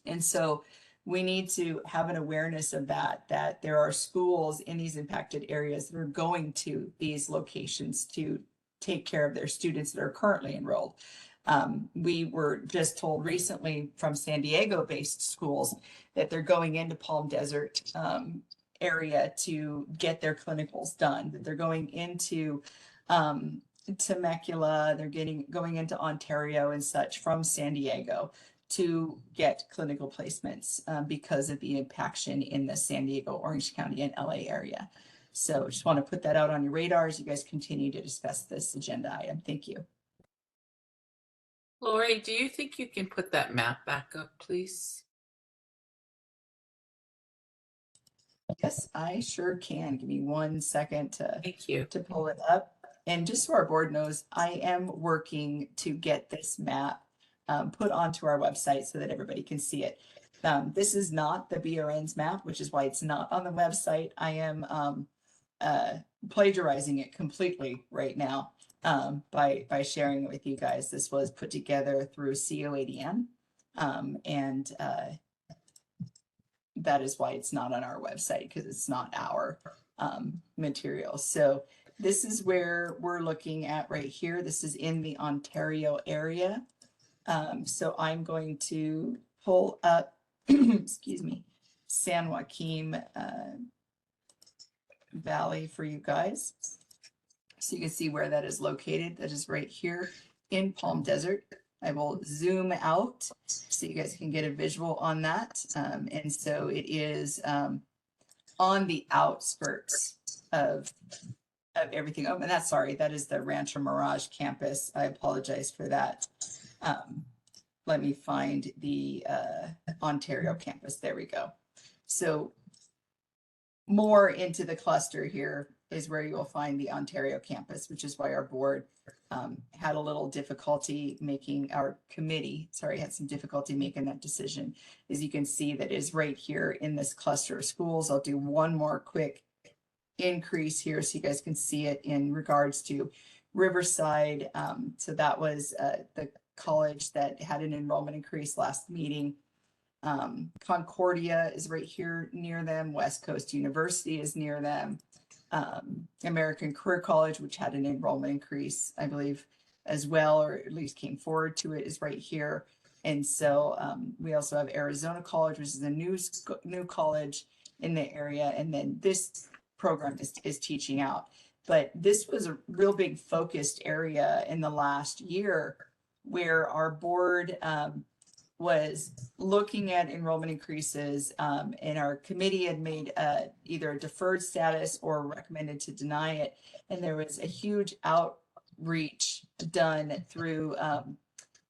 And so we need to have an awareness of that there are schools in these impacted areas that are going to these locations to take care of their students that are currently enrolled. We were just told recently from San Diego based schools that they're going into Palm Desert area to get their clinicals done, that they're going into Temecula, they're going into Ontario and such from San Diego to get clinical placements because of the impaction in the San Diego, Orange County, and LA area. So just want to put that out on your radar as you guys continue to discuss this agenda item. Thank you. Lori, do you think you can put that map back up, please? Yes, I sure can. Give me 1 second Thank you. to pull it up. And just so our board knows, I am working to get this map put onto our website so that everybody can see it. This is not the BRN's map, which is why it's not on the website. I am plagiarizing it completely right now by sharing it with you guys. This was put together through CO80N, and that is why it's not on our website, because it's not our material. So this is where we're looking at right here. This is in the Ontario area. So I'm going to pull up, excuse me, San Joaquin Valley for you guys. So you can see where that is located. That is right here in Palm Desert. I will zoom out so you guys can get a visual on that. And so it is on the outskirts of everything. Oh, and that's, sorry, that is the Rancho Mirage campus. I apologize for that. Let me find the Ontario campus. There we go. So more into the cluster here is where you will find the Ontario campus, which is why our board had a little difficulty making, our committee, sorry, had some difficulty making that decision. As you can see, that is right here in this cluster of schools. I'll do one more quick increase here so you guys can see it in regards to Riverside. So that was the college that had an enrollment increase last meeting. Concordia is right here near them. West Coast University is near them. American Career College, which had an enrollment increase, I believe, as well, or at least came forward to it, is right here. And so we also have Arizona College, which is a new college in the area. And then this program is teaching out. But this was a real big focused area in the last year where our board was looking at enrollment increases, and our committee had made either a deferred status or recommended to deny it. And there was a huge outreach done through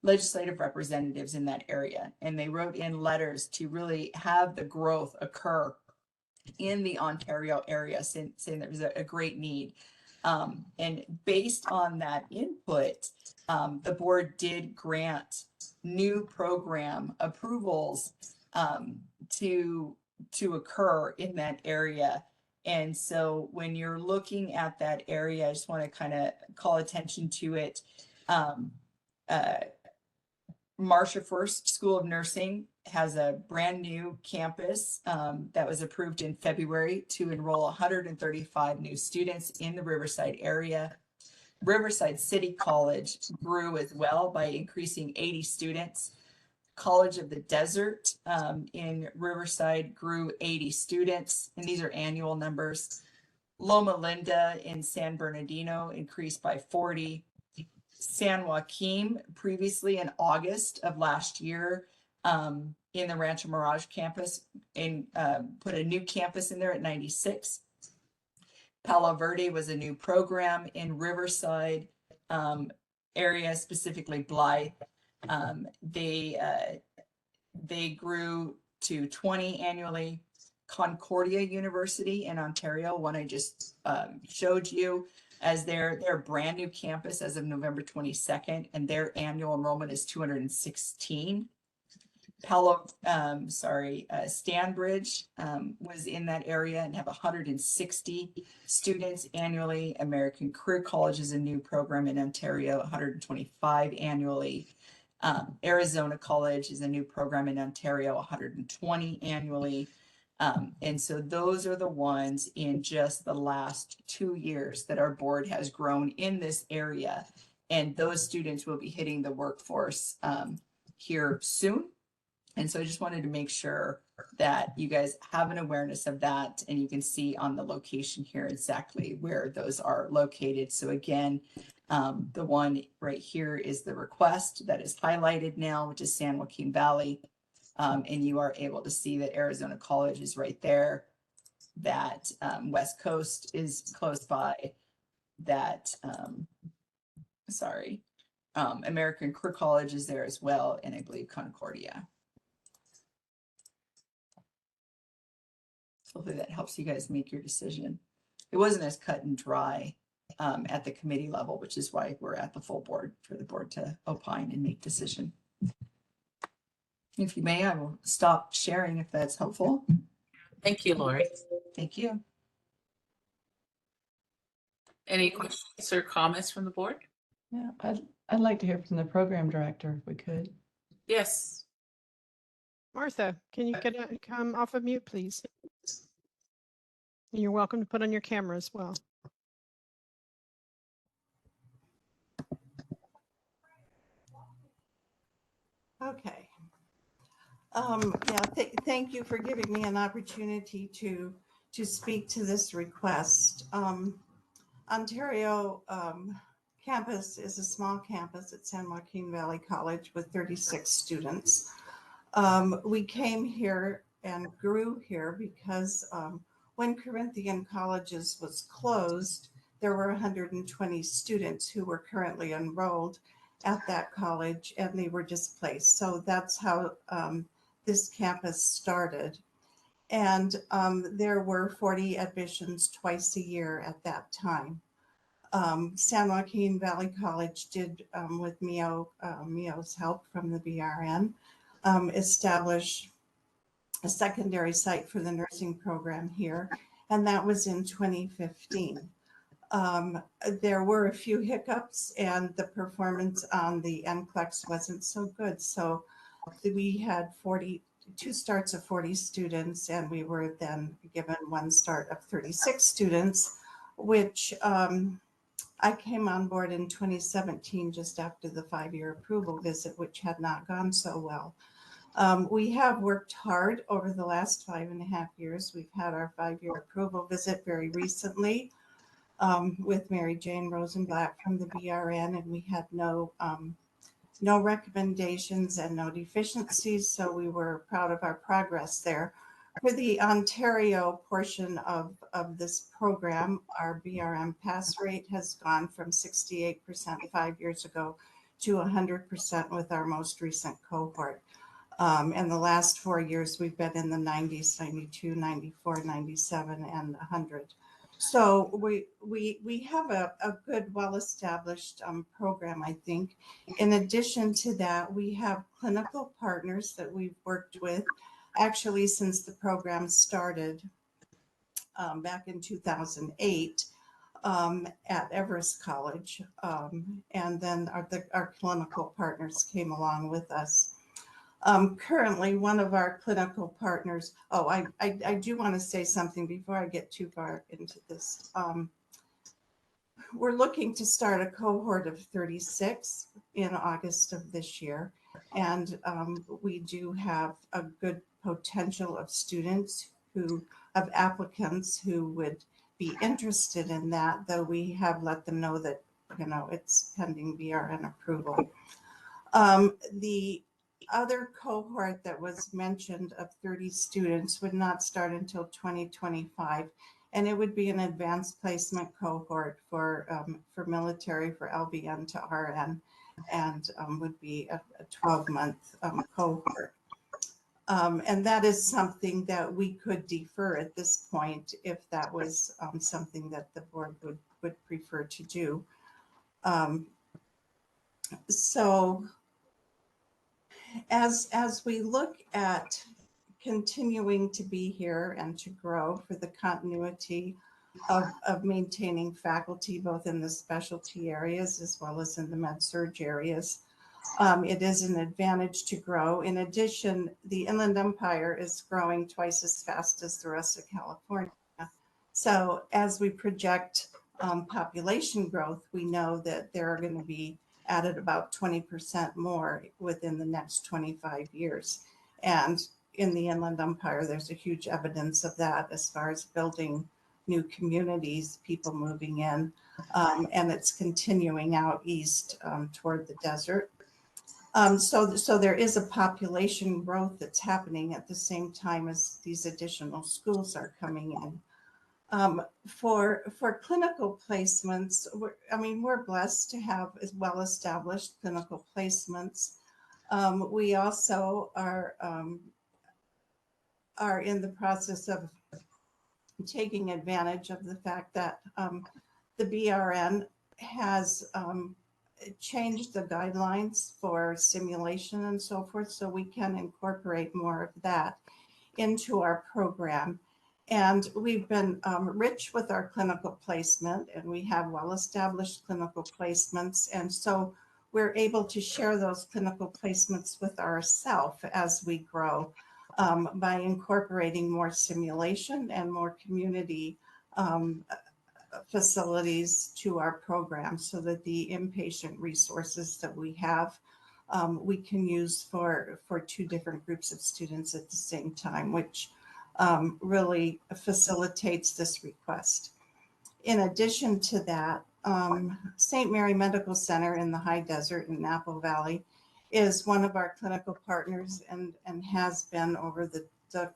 legislative representatives in that area. And they wrote in letters to really have the growth occur in the Ontario area, saying there was a great need. And based on that input, the board did grant new program approvals to occur in that area. And so when you're looking at that area, I just want to kind of call attention to it. Marcia First School of Nursing has a brand new campus that was approved in February to enroll 135 new students in the Riverside area. Riverside City College grew as well by increasing 80 students. College of the Desert in Riverside grew 80 students, and these are annual numbers. Loma Linda in San Bernardino increased by 40. San Joaquin previously in August of last year in the Rancho Mirage campus and put a new campus in there at 96. Palo Verde was a new program in Riverside area, specifically Blythe. They grew to 20 annually. Concordia University in Ontario, one I just showed you, as their brand new campus as of November 22nd, and their annual enrollment is 216. Stanbridge was in that area and have 160 students annually. American Career College is a new program in Ontario, 125 annually. Arizona College is a new program in Ontario, 120 annually. And so those are the ones in just the last 2 years that our board has grown in this area. And those students will be hitting the workforce here soon. And so I just wanted to make sure that you guys have an awareness of that, and you can see on the location here exactly where those are located. So again, the one right here is the request that is highlighted now, which is San Joaquin Valley. And you are able to see that Arizona College is right there, that West Coast is close by, that, American Career College is there as well, and I believe Concordia. Hopefully that helps you guys make your decision. It wasn't as cut and dry at the committee level, which is why we're at the full board, for the board to opine and make decision. If you may, I will stop sharing if that's helpful. Thank you, Lori. Thank you. Any questions or comments from the board? Yeah, I'd like to hear from the program director if we could. Yes. Martha, can you come off of mute, please? And you're welcome to put on your camera as well. Okay. Thank you for giving me an opportunity to speak to this request. Ontario campus is a small campus at San Joaquin Valley College with 36 students. We came here and grew here because when Corinthian Colleges was closed, there were 120 students who were currently enrolled at that college, and they were displaced. So that's how this campus started. And there were 40 admissions twice a year at that time. San Joaquin Valley College did, with Mio's help from the BRN, establish a secondary site for the nursing program here, and that was in 2015. There were a few hiccups, and the performance on the NCLEX wasn't so good. So we had 42 starts of 40 students, and we were then given one start of 36 students, which I came on board in 2017, just after the 5-year approval visit, which had not gone so well. We have worked hard over the last 5.5 years. We've had our 5-year approval visit very recently with Mary Jane Rosenblatt from the BRN, and we had no recommendations and no deficiencies, so we were proud of our progress there. For the Ontario portion of this program, our BRM pass rate has gone from 68% 5 years ago to 100% with our most recent cohort. And the last 4 years, we've been in the 90s, 92, 94, 97, and 100. So we have a good, well-established program, I think. In addition to that, we have clinical partners that we've worked with actually since the program started back in 2008 at Everest College. And then our clinical partners came along with us. Currently, one of our clinical partners, I do want to say something before I get too far into this. We're looking to start a cohort of 36 in August of this year. And we do have a good potential of students of applicants who would be interested in that, though we have let them know that, it's pending BRN approval. The other cohort that was mentioned of 30 students would not start until 2025, and it would be an advanced placement cohort for military, for LVN to RN, and would be a 12-month cohort. And that is something that we could defer at this point if that was something that the board would prefer to do. So as we look at continuing to be here and to grow for the continuity of maintaining faculty, both in the specialty areas as well as in the med-surg areas, it is an advantage to grow. In addition, the Inland Empire is growing twice as fast as the rest of California. So as we project population growth, we know that there are going to be added about 20% more within the next 25 years. And in the Inland Empire, there's a huge evidence of that as far as building new communities, people moving in, and it's continuing out east toward the desert. So there is a population growth that's happening at the same time as these additional schools are coming in. For clinical placements, we're blessed to have well-established clinical placements. We also are in the process of taking advantage of the fact that the BRN has changed the guidelines for simulation and so forth, so we can incorporate more of that into our program. And we've been rich with our clinical placement, and we have well-established clinical placements. And so we're able to share those clinical placements with ourselves as we grow by incorporating more simulation and more community facilities to our program, so that the inpatient resources that we have, we can use for 2 different groups of students at the same time, which really facilitates this request. In addition to that, St. Mary Medical Center in the High Desert in Apple Valley is one of our clinical partners and has been over the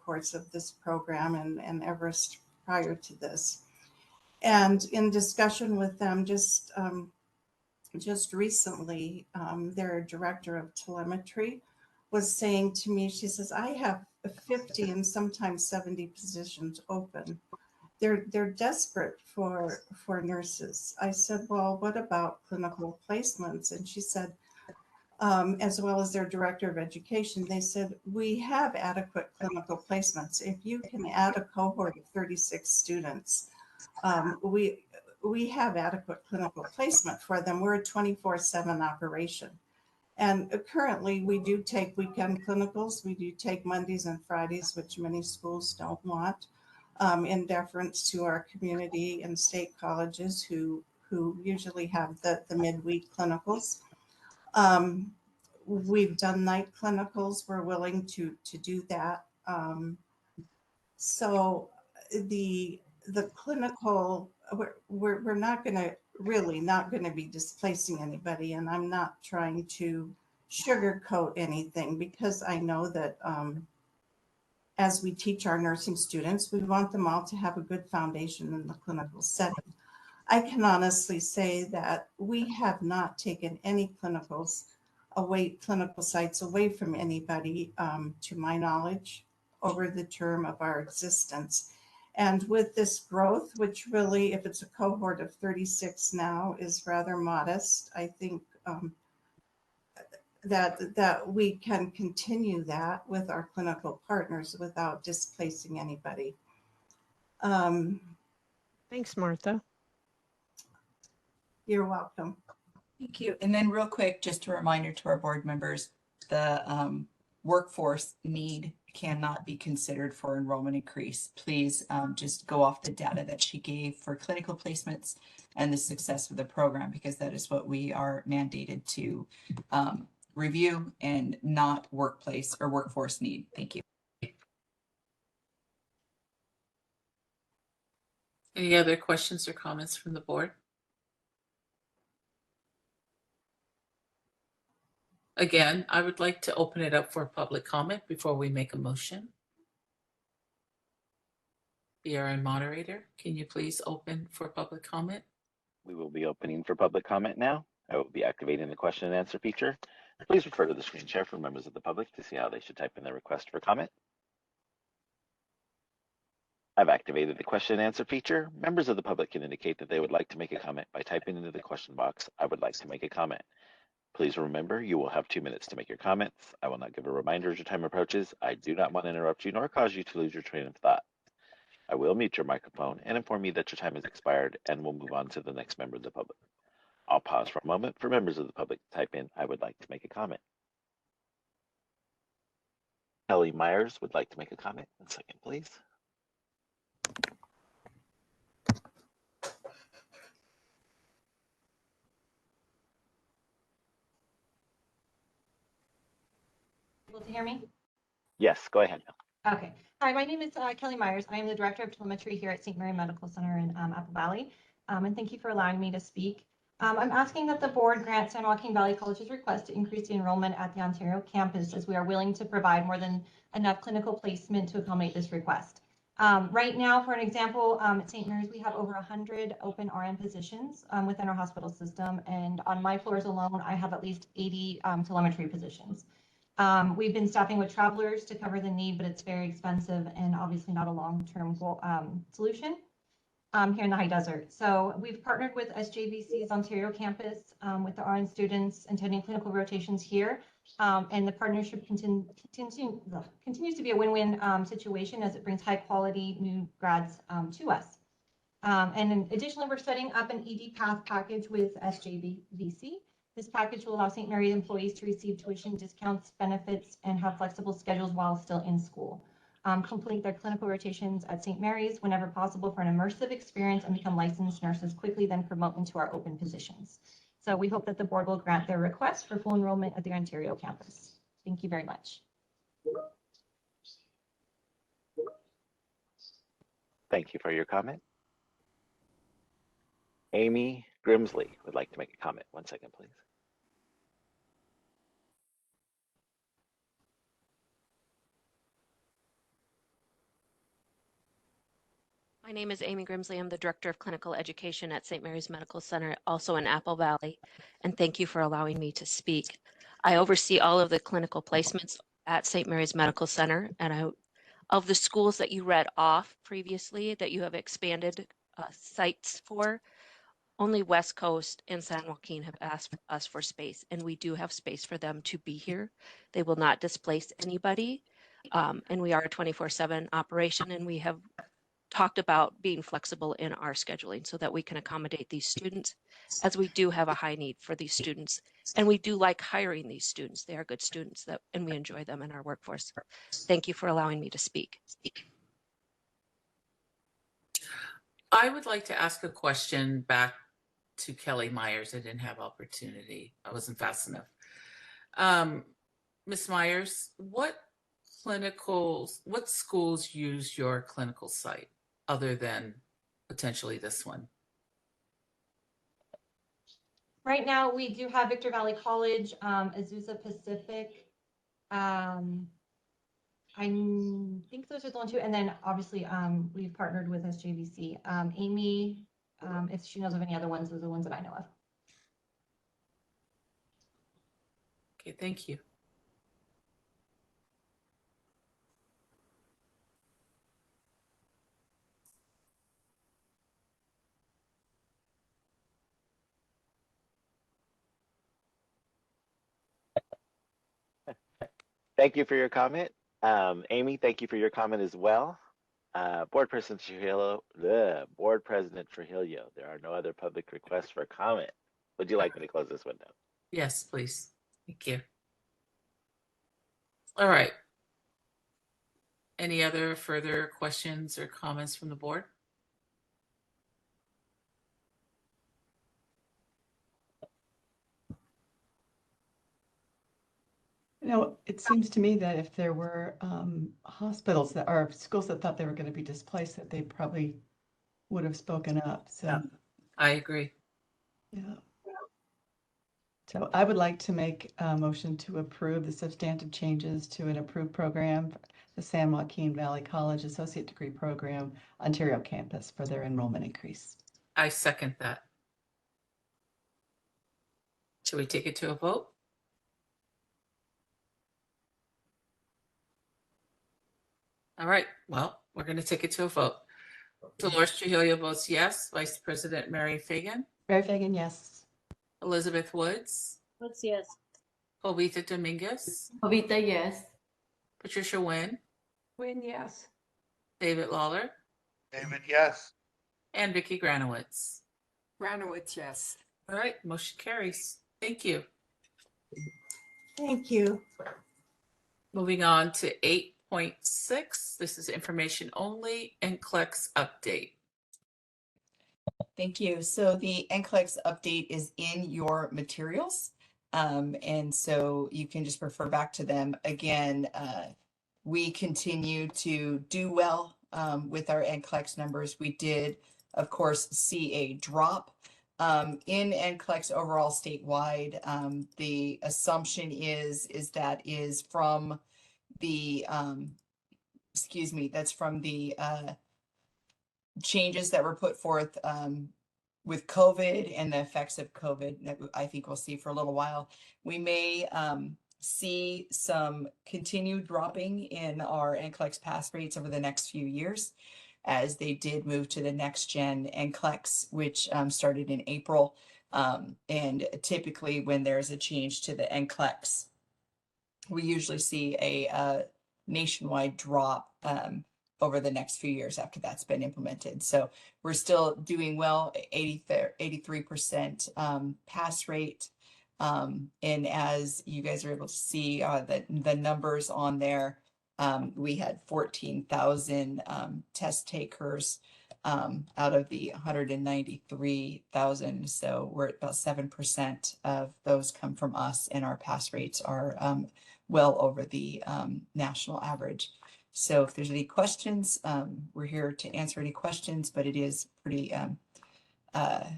course of this program and Everest prior to this. And in discussion with them just recently, their director of telemetry was saying to me, she says, I have 50 and sometimes 70 positions open. They're desperate for nurses. I said, well, what about clinical placements? And she said, as well as their director of education, they said, we have adequate clinical placements. If you can add a cohort of 36 students, we have adequate clinical placement for them. We're a 24/7 operation. And currently we do take weekend clinicals. We do take Mondays and Fridays, which many schools don't want, in deference to our community and state colleges who usually have the midweek clinicals. We've done night clinicals. We're willing to do that. So the clinical, we're not going to really not going to be displacing anybody. And I'm not trying to sugarcoat anything, because I know that as we teach our nursing students, we want them all to have a good foundation in the clinical setting. I can honestly say that we have not taken any clinical sites away from anybody, to my knowledge, over the term of our existence. And with this growth, which really, if it's a cohort of 36 now, is rather modest, I think that we can continue that with our clinical partners without displacing anybody. Thanks, Martha. You're welcome. Thank you. And then real quick, just a reminder to our board members, the workforce need cannot be considered for enrollment increase. Please just go off the data that she gave for clinical placements and the success of the program, because that is what we are mandated to review, and not workplace or workforce need. Thank you. Any other questions or comments from the board? Again, I would like to open it up for public comment before we make a motion. BRN moderator, can you please open for public comment? We will be opening for public comment now. I will be activating the question and answer feature. Please refer to the screen share for members of the public to see how they should type in their request for comment. I've activated the question and answer feature. Members of the public can indicate that they would like to make a comment by typing into the question box, "I would like to make a comment." Please remember, you will have 2 minutes to make your comments. I will not give a reminder as your time approaches. I do not want to interrupt you nor cause you to lose your train of thought. I will mute your microphone and inform you that your time has expired, and we'll move on to the next member of the public. I'll pause for a moment for members of the public to type in, "I would like to make a comment." Kelly Myers would like to make a comment. 1 second, please. Able to hear me? Yes, go ahead. Okay. Hi, my name is Kelly Myers. I am the Director of Telemetry here at St. Mary Medical Center in Apple Valley. And thank you for allowing me to speak. I'm asking that the board grant San Joaquin Valley College's request to increase the enrollment at the Ontario campus, as we are willing to provide more than enough clinical placement to accommodate this request. Right now, for an example, at St. Mary's, we have over 100 open RN positions within our hospital system. And on my floors alone, I have at least 80 telemetry positions. We've been staffing with travelers to cover the need, but it's very expensive and obviously not a long-term solution here in the high desert. So we've partnered with SJVC's Ontario campus with the RN students attending clinical rotations here. And the partnership continues to be a win-win situation, as it brings high quality new grads to us. And additionally, we're setting up an ED Path package with SJVC. This package will allow St. Mary's employees to receive tuition discounts, benefits, and have flexible schedules while still in school. Complete their clinical rotations at St. Mary's whenever possible for an immersive experience, and become licensed nurses quickly, then promote into our open positions. So we hope that the board will grant their request for full enrollment at the Ontario campus. Thank you very much. Thank you for your comment. Amy Grimsley would like to make a comment. 1 second, please. My name is Amy Grimsley. I'm the Director of Clinical Education at St. Mary's Medical Center, also in Apple Valley, and thank you for allowing me to speak. I oversee all of the clinical placements at St. Mary's Medical Center. And of the schools that you read off previously that you have expanded sites for, only West Coast and San Joaquin have asked us for space, and we do have space for them to be here. They will not displace anybody. And we are a 24/7 operation, and we have talked about being flexible in our scheduling so that we can accommodate these students, as we do have a high need for these students. And we do like hiring these students. They are good students and we enjoy them in our workforce. Thank you for allowing me to speak. I would like to ask a question back to Kelly Myers. I didn't have opportunity. I wasn't fast enough. Ms. Myers, what schools use your clinical site other than potentially this one? Right now, we do have Victor Valley College, Azusa Pacific. I think those are the only two. And then obviously, we've partnered with SJVC. Amy, if she knows of any other ones, those are the ones that I know of. Okay, thank you. Thank you for your comment. Amy, thank you for your comment as well. Board President Trujillo, there are no other public requests for comment. Would you like me to close this window? Yes, please. Thank you. All right. Any other further questions or comments from the board? You know, it seems to me that if there were hospitals that are schools that thought they were going to be displaced, that they probably would have spoken up. So, yeah, I agree. Yeah. So I would like to make a motion to approve the substantive changes to an approved program, the San Joaquin Valley College Associate Degree Program, Ontario campus, for their enrollment increase. I second that. Should we take it to a vote? All right, well, we're going to take it to a vote. Dolores Trujillo votes yes. Vice President Mary Fagan? Mary Fagan, yes. Elizabeth Woods? Woods, yes. Jovita Dominguez? Jovita, yes. Patricia Nguyen? Nguyen, yes. David Lawler? David, yes. And Vicki Granowitz? Granowitz, yes. All right, motion carries. Thank you. Thank you. Moving on to 8.6. This is information only, NCLEX update. Thank you. So the NCLEX update is in your materials. And so you can just refer back to them. Again, we continue to do well with our NCLEX numbers. We did, of course, see a drop in NCLEX overall statewide. The assumption is that is from the, that's from the changes that were put forth with COVID and the effects of COVID that I think we'll see for a little while. We may see some continued dropping in our NCLEX pass rates over the next few years, as they did move to the next gen NCLEX, which started in April. And typically when there's a change to the NCLEX, we usually see a nationwide drop over the next few years after that's been implemented. So we're still doing well, 83% pass rate. And as you guys are able to see the numbers on there, we had 14,000 test takers out of the 193,000. So we're at about 7% of those come from us, and our pass rates are well over the national average. So if there's any questions, we're here to answer any questions, but it is pretty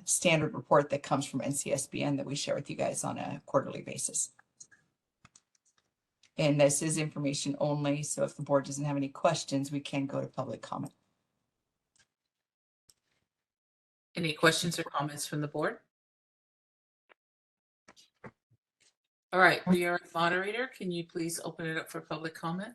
standard report that comes from NCSBN that we share with you guys on a quarterly basis. And this is information only, so if the board doesn't have any questions, we can go to public comment. Any questions or comments from the board? All right, VR moderator, can you please open it up for public comment?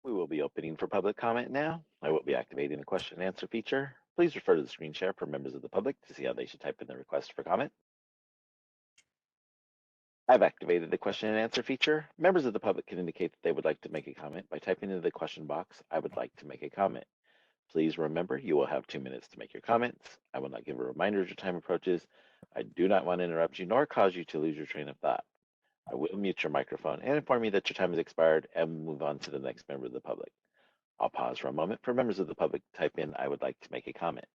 We will be opening for public comment now. I will be activating the question and answer feature. Please refer to the screen share for members of the public to see how they should type in their request for comment. I've activated the question and answer feature. Members of the public can indicate that they would like to make a comment by typing into the question box, "I would like to make a comment." Please remember, you will have 2 minutes to make your comments. I will not give a reminder as your time approaches. I do not want to interrupt you nor cause you to lose your train of thought. I will mute your microphone and inform you that your time has expired and move on to the next member of the public. I'll pause for a moment for members of the public to type in, "I would like to make a comment."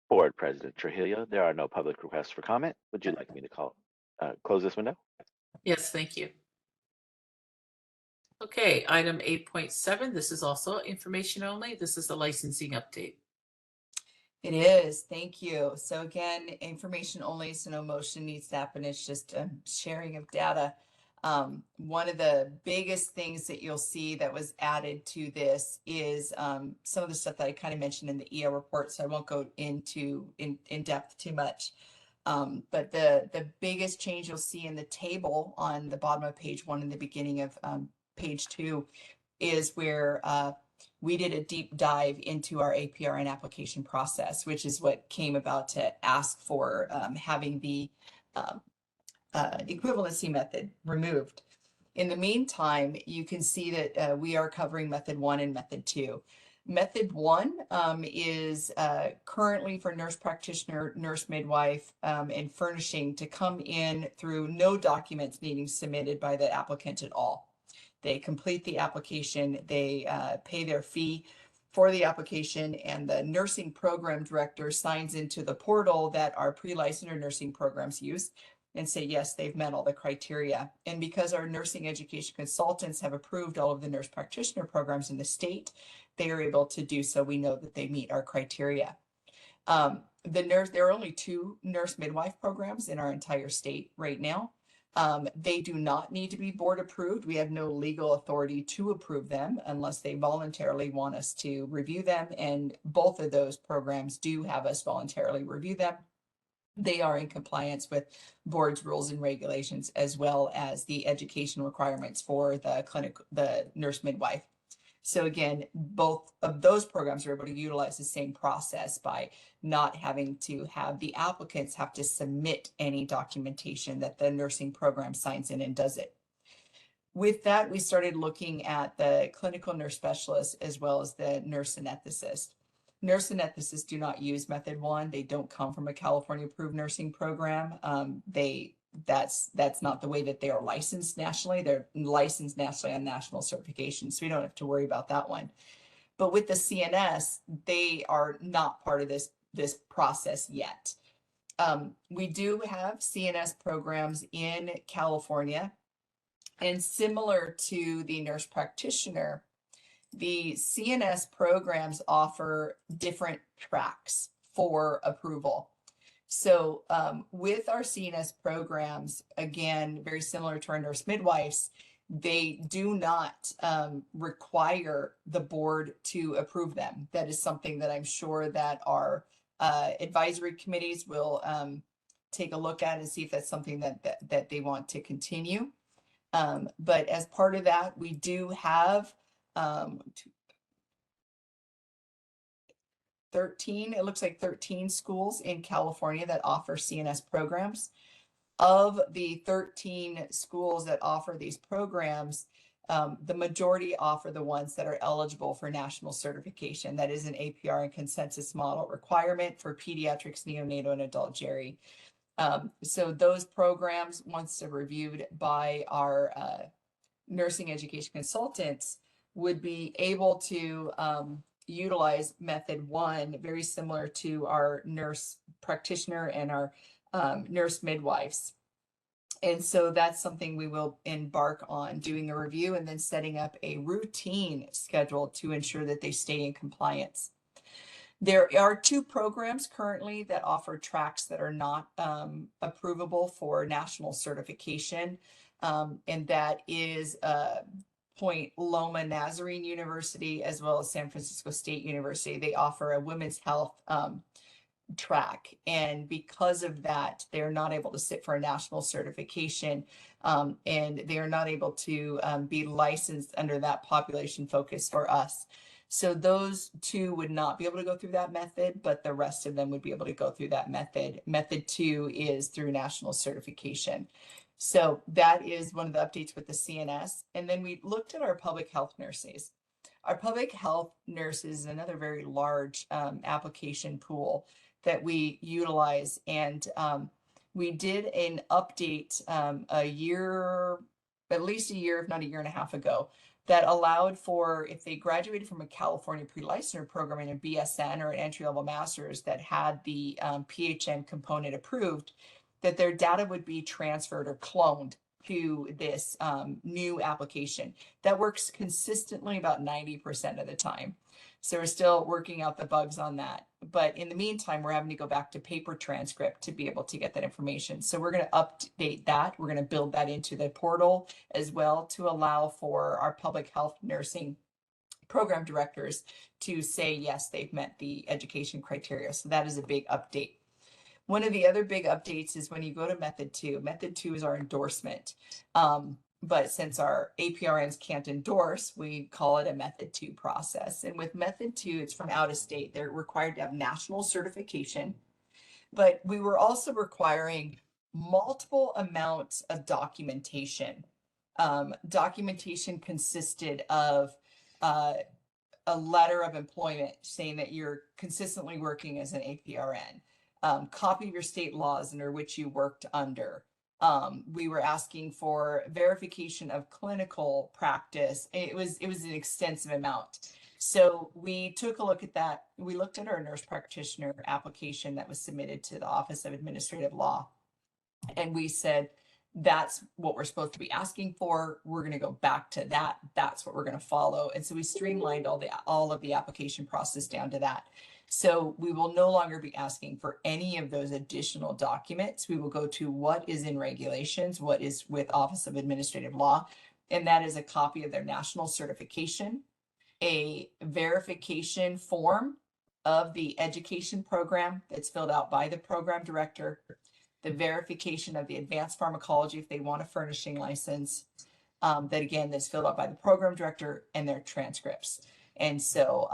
Board President Trujillo, there are no public requests for comment. Would you like me to close this window? Yes, thank you. Okay, item 8.7, this is also information only. This is the licensing update. It is, thank you. So again, information only, so no motion needs to happen. It's just a sharing of data. One of the biggest things that you'll see that was added to this is some of the stuff that I kind of mentioned in the EO report, so I won't go into in depth too much. But the biggest change you'll see in the table on the bottom of page 1 and the beginning of page 2 is where we did a deep dive into our APRN application process, which is what came about to ask for having the equivalency method removed. In the meantime, you can see that we are covering method 1 and method 2. Method 1 is currently for nurse practitioner, nurse midwife, and furnishing to come in through no documents needing submitted by the applicant at all. They complete the application, they pay their fee for the application, and the nursing program director signs into the portal that our pre-licensure nursing programs use and say, yes, they've met all the criteria. And because our nursing education consultants have approved all of the nurse practitioner programs in the state, they are able to do so. We know that they meet our criteria. There are only 2 nurse midwife programs in our entire state right now. They do not need to be board approved. We have no legal authority to approve them unless they voluntarily want us to review them. And both of those programs do have us voluntarily review them. They are in compliance with board's rules and regulations, as well as the education requirements for the nurse midwife. So again, both of those programs are able to utilize the same process by not having to have the applicants have to submit any documentation that the nursing program signs in and does it. With that, we started looking at the clinical nurse specialist as well as the nurse anesthetist. Nurse anesthetists do not use method 1. They don't come from a California approved nursing program. That's not the way that they are licensed nationally. They're licensed nationally on national certification, so we don't have to worry about that one. But with the CNS, they are not part of this process yet. We do have CNS programs in California, and similar to the nurse practitioner, the CNS programs offer different tracks for approval. So with our CNS programs, again, very similar to our nurse midwives, they do not require the board to approve them. That is something that I'm sure that our advisory committees will take a look at and see if that's something that they want to continue. But as part of that, we do have 13, it looks like 13 schools in California that offer CNS programs. Of the 13 schools that offer these programs, the majority offer the ones that are eligible for national certification. That is an APR and consensus model requirement for pediatrics, neonatal, and adult geri. So those programs, once they're reviewed by our nursing education consultants, would be able to utilize method 1, very similar to our nurse practitioner and our nurse midwives. And so that's something we will embark on, doing a review and then setting up a routine schedule to ensure that they stay in compliance. There are 2 programs currently that offer tracks that are not approvable for national certification. And that is Point Loma Nazarene University as well as San Francisco State University. They offer a women's health track. And because of that, they're not able to sit for a national certification, and they are not able to be licensed under that population focus for us. So those 2 would not be able to go through that method, but the rest of them would be able to go through that method. Method 2 is through national certification. So that is one of the updates with the CNS. And then we looked at our public health nurses. Our public health nurses is another very large application pool that we utilize. And we did an update at least a year, if not a year and a half ago, that allowed for, if they graduated from a California pre-licensure program in a BSN or an entry-level master's that had the PHN component approved, that their data would be transferred or cloned to this new application. That works consistently about 90% of the time. So we're still working out the bugs on that. But in the meantime, we're having to go back to paper transcript to be able to get that information. So we're going to update that. We're going to build that into the portal as well to allow for our public health nursing program directors to say, yes, they've met the education criteria. So that is a big update. One of the other big updates is when you go to method 2. Method 2 is our endorsement. But since our APRNs can't endorse, we call it a method 2 process. And with method 2, it's from out of state. They're required to have national certification. But we were also requiring multiple amounts of documentation. Documentation consisted of a letter of employment saying that you're consistently working as an APRN. Copy of your state laws under which you worked under. We were asking for verification of clinical practice. It was an extensive amount. So we took a look at that. We looked at our nurse practitioner application that was submitted to the Office of Administrative Law. And we said, that's what we're supposed to be asking for. We're going to go back to that. That's what we're going to follow. And so we streamlined all of the application process down to that. So we will no longer be asking for any of those additional documents. We will go to what is in regulations, what is with Office of Administrative Law, and that is a copy of their national certification, a verification form of the education program that's filled out by the program director, the verification of the advanced pharmacology if they want a furnishing license, that again, that's filled out by the program director, and their transcripts. And so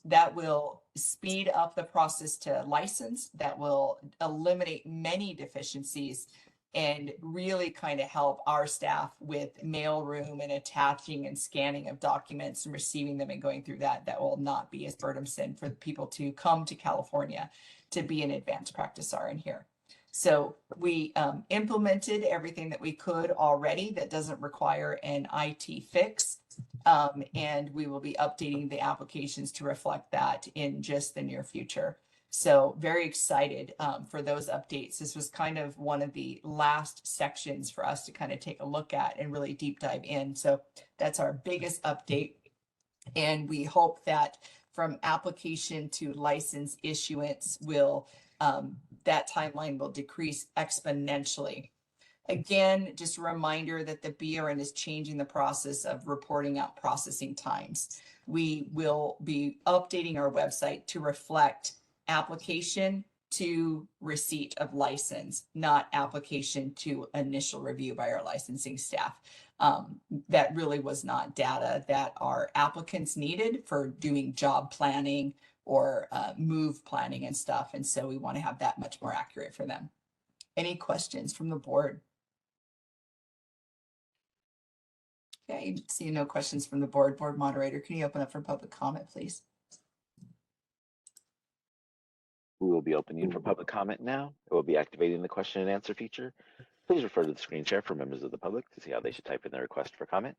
that will speed up the process to license, that will eliminate many deficiencies and really kind of help our staff with mailroom and attaching and scanning of documents and receiving them and going through that. That will not be as burdensome for people to come to California to be an advanced practice RN here. So we implemented everything that we could already that doesn't require an IT fix. And we will be updating the applications to reflect that in just the near future. So very excited for those updates. This was kind of one of the last sections for us to kind of take a look at and really deep dive in. So that's our biggest update. And we hope that from application to license issuance will that timeline will decrease exponentially. Again, just a reminder that the BRN is changing the process of reporting out processing times. We will be updating our website to reflect application to receipt of license, not application to initial review by our licensing staff. That really was not data that our applicants needed for doing job planning or move planning and stuff. And so we want to have that much more accurate for them. Any questions from the board? Okay, see no questions from the board. Board moderator, can you open up for public comment, please? We will be opening for public comment now. It will be activating the question and answer feature. Please refer to the screen share for members of the public to see how they should type in their request for comment.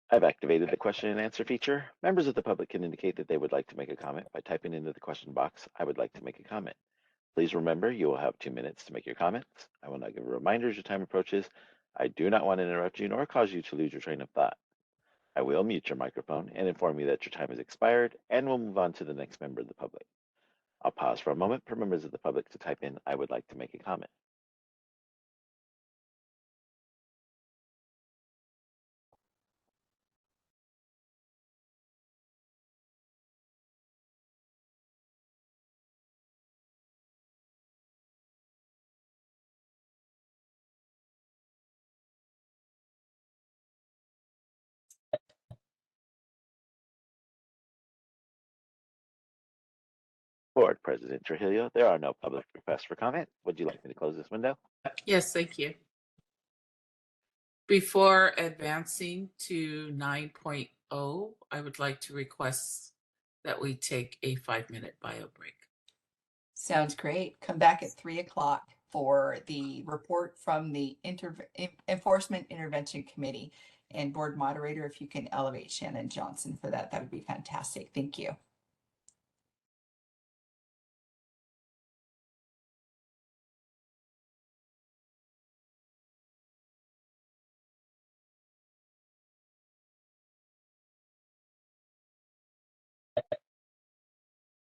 I've activated the question and answer feature. Members of the public can indicate that they would like to make a comment by typing into the question box, "I would like to make a comment." Please remember, you will have 2 minutes to make your comments. I will not give a reminder as your time approaches. I do not want to interrupt you nor cause you to lose your train of thought. I will mute your microphone and inform you that your time has expired, and we'll move on to the next member of the public. I'll pause for a moment for members of the public to type in, I would like to make a comment. Board President Trujillo, there are no public requests for comment. Would you like me to close this window? Yes, thank you. Before advancing to 9.0, I would like to request that we take a 5-minute bio break. Sounds great. Come back at 3 o'clock for the report from the Enforcement Intervention Committee. And board moderator, if you can elevate Shannon Johnson for that, that would be fantastic. Thank you.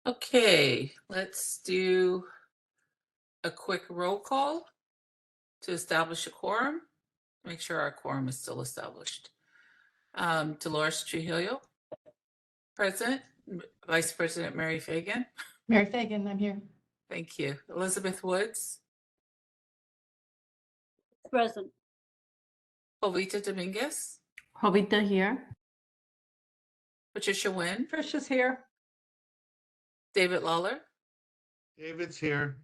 Okay, let's do a quick roll call to establish a quorum. Make sure our quorum is still established. Dolores Trujillo, present. Vice President Mary Fagan. Mary Fagan, I'm here. Thank you. Elizabeth Woods. Present. Jovita Dominguez. Jovita here. Patricia Nguyen. Tricia's here. David Lawler. David's here.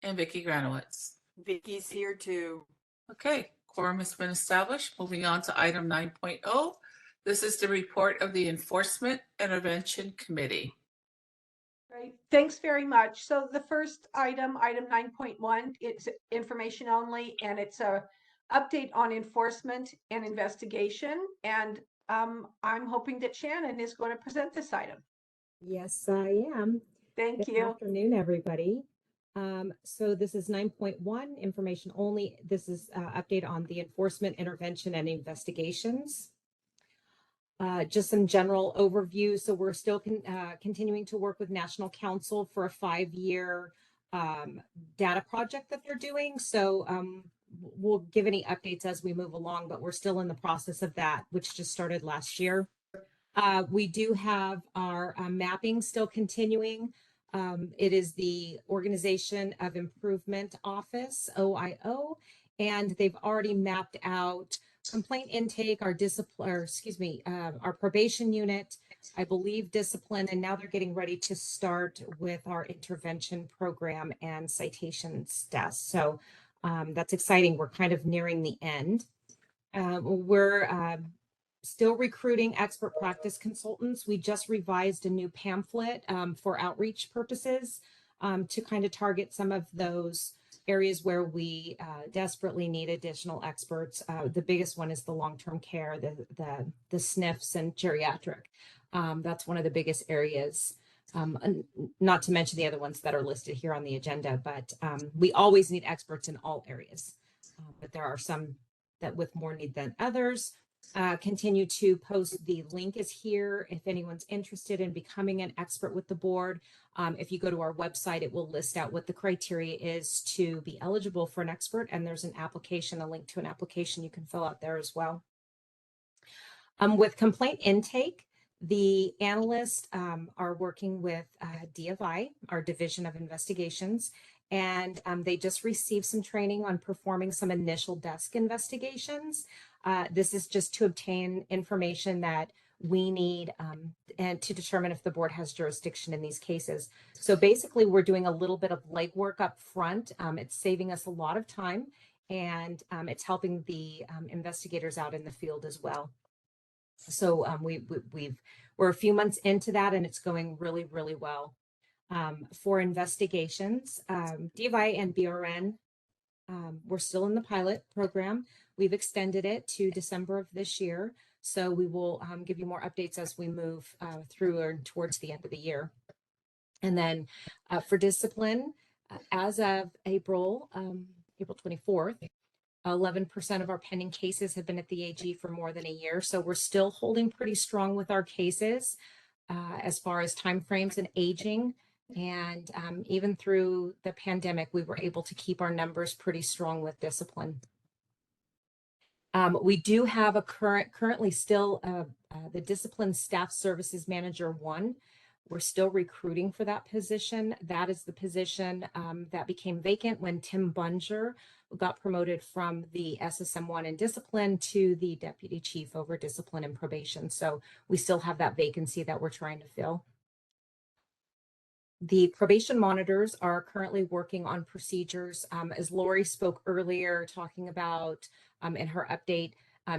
And Vicki Granowitz. Vicky's here too. Okay, quorum has been established. Moving on to item 9.0. This is the report of the Enforcement Intervention Committee. Great, thanks very much. So the first item, item 9.1, it's information only, and it's a update on enforcement and investigation. And I'm hoping that Shannon is going to present this item. Yes, I am. Thank Good you. afternoon, everybody. So this is 9.1, information only. This is update on the enforcement, intervention, and investigations. Just some general overview. So we're still continuing to work with National Council for a 5-year data project that they're doing. So we'll give any updates as we move along, but we're still in the process of that, which just started last year. We do have our mapping still continuing. It is the Organization of Improvement Office, OIO, and they've already mapped out complaint intake, our our probation unit, I believe discipline, and now they're getting ready to start with our intervention program and citations desk. So that's exciting. We're kind of nearing the end. We're still recruiting expert practice consultants. We just revised a new pamphlet for outreach purposes to kind of target some of those areas where we desperately need additional experts. The biggest one is the long-term care, the SNFs and geriatric. That's one of the biggest areas. Not to mention the other ones that are listed here on the agenda, but we always need experts in all areas. But there are some that with more need than others. Continue to post. The link is here if anyone's interested in becoming an expert with the board. If you go to our website, it will list out what the criteria is to be eligible for an expert, and there's an application, a link to an application you can fill out there as well. With complaint intake, the analysts are working with DFI, our Division of Investigations, and they just received some training on performing some initial desk investigations. This is just to obtain information that we need and to determine if the board has jurisdiction in these cases. So basically, we're doing a little bit of legwork up front. It's saving us a lot of time, and it's helping the investigators out in the field as well. So we're a few months into that, and it's going really, really well. For investigations, DFI and BRN, we're still in the pilot program. We've extended it to December of this year. So we will give you more updates as we move through or towards the end of the year. And then for discipline, As of April 24th, 11% of our pending cases have been at the AG for more than a year. So we're still holding pretty strong with our cases as far as timeframes and aging. And even through the pandemic, we were able to keep our numbers pretty strong with discipline. We do have a currently still the Discipline Staff Services Manager 1. We're still recruiting for that position. That is the position that became vacant when Tim Bunger got promoted from the SSM1 in discipline to the Deputy Chief over Discipline and Probation. So we still have that vacancy that we're trying to fill. The probation monitors are currently working on procedures. As Lori spoke earlier, talking about in her update,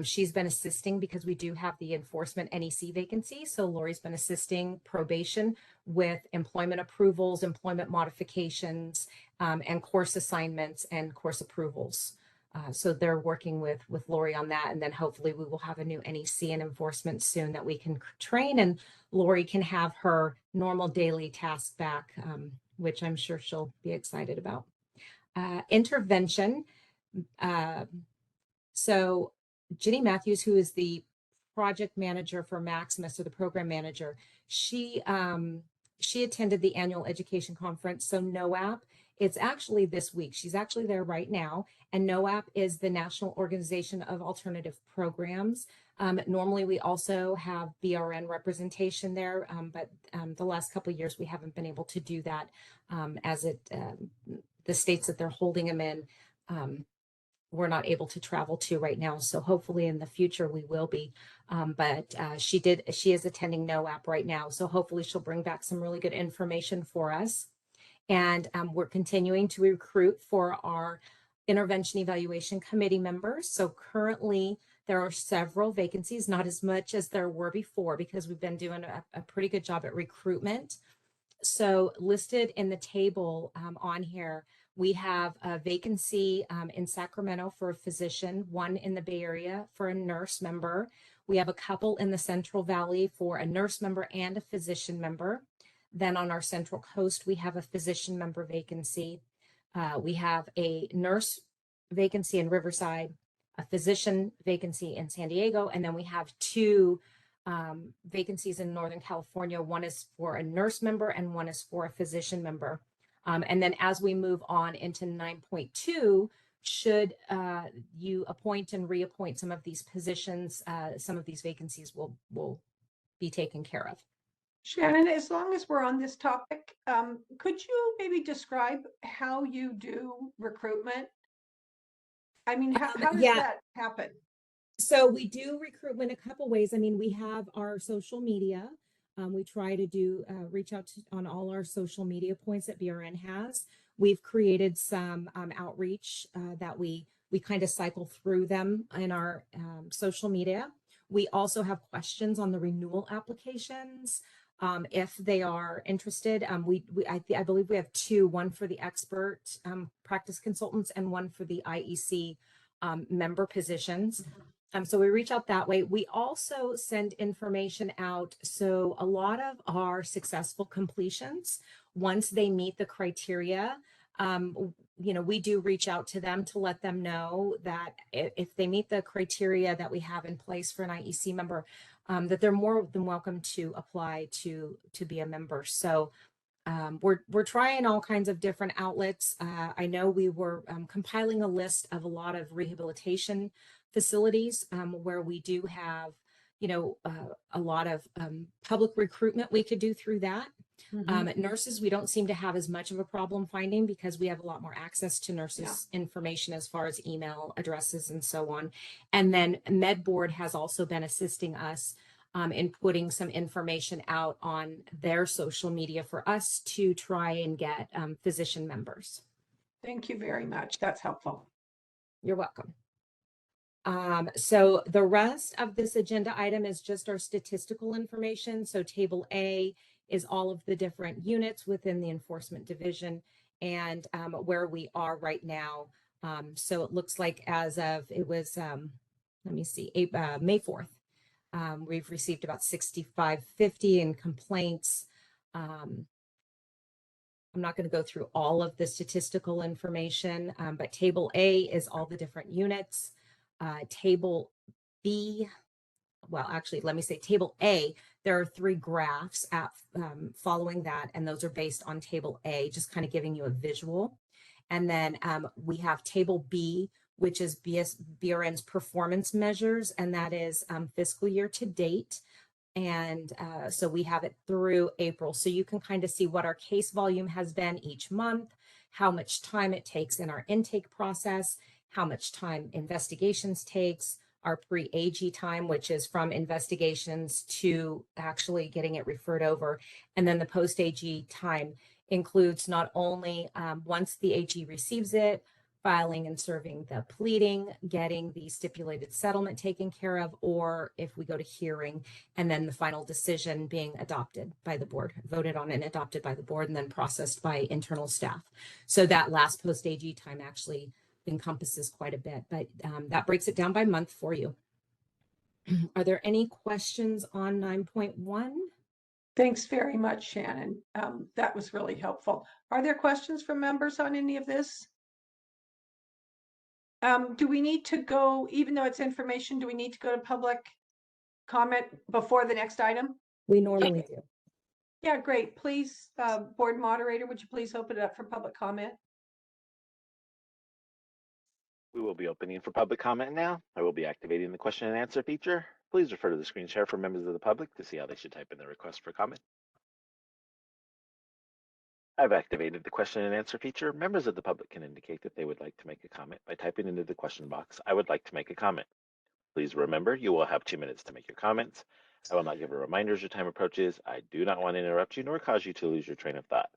she's been assisting because we do have the enforcement NEC vacancy. So Lori's been assisting probation with employment approvals, employment modifications, and course assignments and course approvals. So they're working with Lori on that. And then hopefully we will have a new NEC and enforcement soon that we can train, and Lori can have her normal daily task back, which I'm sure she'll be excited about. Intervention. So Jenny Matthews, who is the project manager for Maximus, or the program manager, she attended the annual education conference. So NOAP, it's actually this week. She's actually there right now. And NOAP is the National Organization of Alternative Programs. Normally, we also have BRN representation there, but the last couple of years, we haven't been able to do that as the states that they're holding them in, we're not able to travel to right now. So hopefully in the future we will be. But she is attending NOAP right now. So hopefully she'll bring back some really good information for us. And we're continuing to recruit for our intervention evaluation committee members. So currently there are several vacancies, not as much as there were before, because we've been doing a pretty good job at recruitment. So listed in the table on here, we have a vacancy in Sacramento for a physician, one in the Bay Area for a nurse member. We have a couple in the Central Valley for a nurse member and a physician member. Then on our Central Coast, we have a physician member vacancy. We have a nurse vacancy in Riverside, a physician vacancy in San Diego, and then we have two vacancies in Northern California. One is for a nurse member and one is for a physician member. And then as we move on into 9.2, should you appoint and reappoint some of these positions, some of these vacancies will be taken care of. Shannon, as long as we're on this topic, could you maybe describe how you do recruitment? I mean, how does that happen? So we do recruitment a couple ways. I mean, we have our social media. We try to do reach out on all our social media points that BRN has. We've created some outreach that we kind of cycle through them in our social media. We also have questions on the renewal applications. If they are interested, I believe we have two, one for the expert practice consultants and one for the IEC member positions. So we reach out that way. We also send information out. So a lot of our successful completions, once they meet the criteria, we do reach out to them to let them know that if they meet the criteria that we have in place for an IEC member, that they're more than welcome to apply to be a member. So we're trying all kinds of different outlets. I know we were compiling a list of a lot of rehabilitation facilities where we do have, a lot of public recruitment we could do through that. Nurses, we don't seem to have as much of a problem finding because we have a lot more access to nurses' information as far as email addresses and so on. And then MedBoard has also been assisting us in putting some information out on their social media for us to try and get physician members. Thank you very much. That's helpful. You're welcome. So the rest of this agenda item is just our statistical information. So table A is all of the different units within the enforcement division and where we are right now. So it looks like as of, it was, let me see, May 4th, we've received about 6,550 in complaints. I'm not going to go through all of the statistical information, but table A is all the different units. Table B, well, actually, let me say table A, there are 3 graphs following that, and those are based on table A, just kind of giving you a visual. And then we have table B, which is BRN's performance measures, and that is fiscal year to date. And so we have it through April. So you can kind of see what our case volume has been each month, how much time it takes in our intake process, how much time investigations takes, our pre-AG time, which is from investigations to actually getting it referred over. And then the post-AG time includes not only once the AG receives it, filing and serving the pleading, getting the stipulated settlement taken care of, or if we go to hearing, and then the final decision being adopted by the board, voted on and adopted by the board, and then processed by internal staff. So that last post-AG time actually encompasses quite a bit, but that breaks it down by month for you. Are there any questions on 9.1? Thanks very much, Shannon. That was really helpful. Are there questions from members on any of this? Do we need to go, even though it's information, do we need to go to public comment before the next item? We normally do. Yeah, great. Please, board moderator, would you please open it up for public comment? We will be opening for public comment now. I will be activating the question and answer feature. Please refer to the screen share for members of the public to see how they should type in their request for comment. I've activated the question and answer feature. Members of the public can indicate that they would like to make a comment by typing into the question box, "I would like to make a comment." Please remember, you will have 2 minutes to make your comments. I will not give a reminder as your time approaches. I do not want to interrupt you nor cause you to lose your train of thought.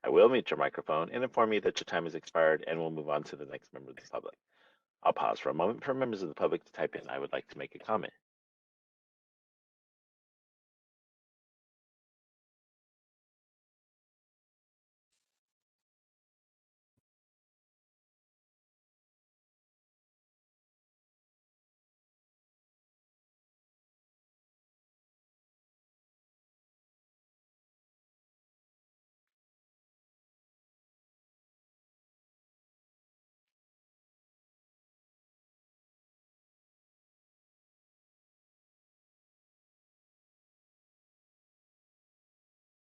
I will mute your microphone and inform you that your time has expired, and we'll move on to the next member of the public. I'll pause for a moment for members of the public to type in, "I would like to make a comment."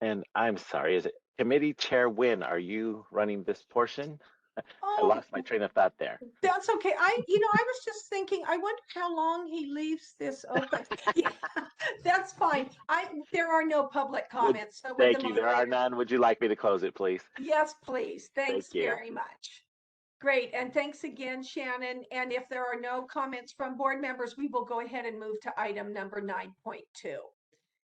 And I'm sorry, is it Committee Chair Wynn? Are you running this portion? I lost my train of thought there. That's okay. I was just thinking, I wonder how long he leaves this open. Yeah, that's fine. There are no public comments. So Thank you. There are none. Would you like me to close it, please? Yes, please. Thanks Thank you. very much. Great. And thanks again, Shannon. And if there are no comments from board members, we will go ahead and move to item number 9.2,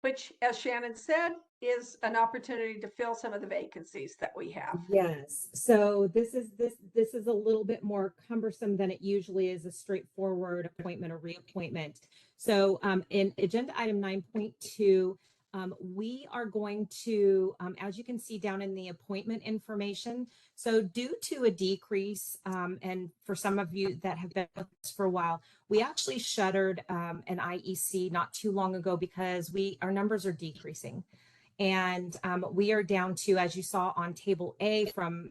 which, as Shannon said, is an opportunity to fill some of the vacancies that we have. Yes. So this is a little bit more cumbersome than it usually is, a straightforward appointment or reappointment. So in agenda item 9.2, we are going to, as you can see down in the appointment information, so due to a decrease, and for some of you that have been with us for a while, we actually shuttered an IEC not too long ago because our numbers are decreasing. And we are down to, as you saw on table A from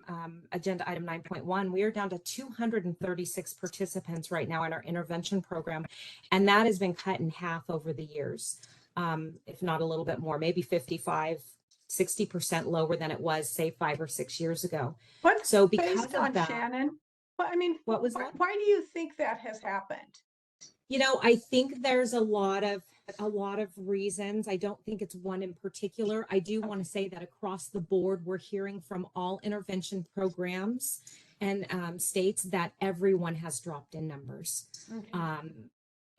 agenda item 9.1, we are down to 236 participants right now in our intervention program. And that has been cut in half over the years, if not a little bit more, maybe 55, 60% lower than it was, say, 5 or 6 years ago. What's so because based of on that, Shannon? Well, I mean, what was that? Why do you think that has happened? You know, I think there's a lot of reasons. I don't think it's one in particular. I do want to say that across the board, we're hearing from all intervention programs and states that everyone has dropped in numbers,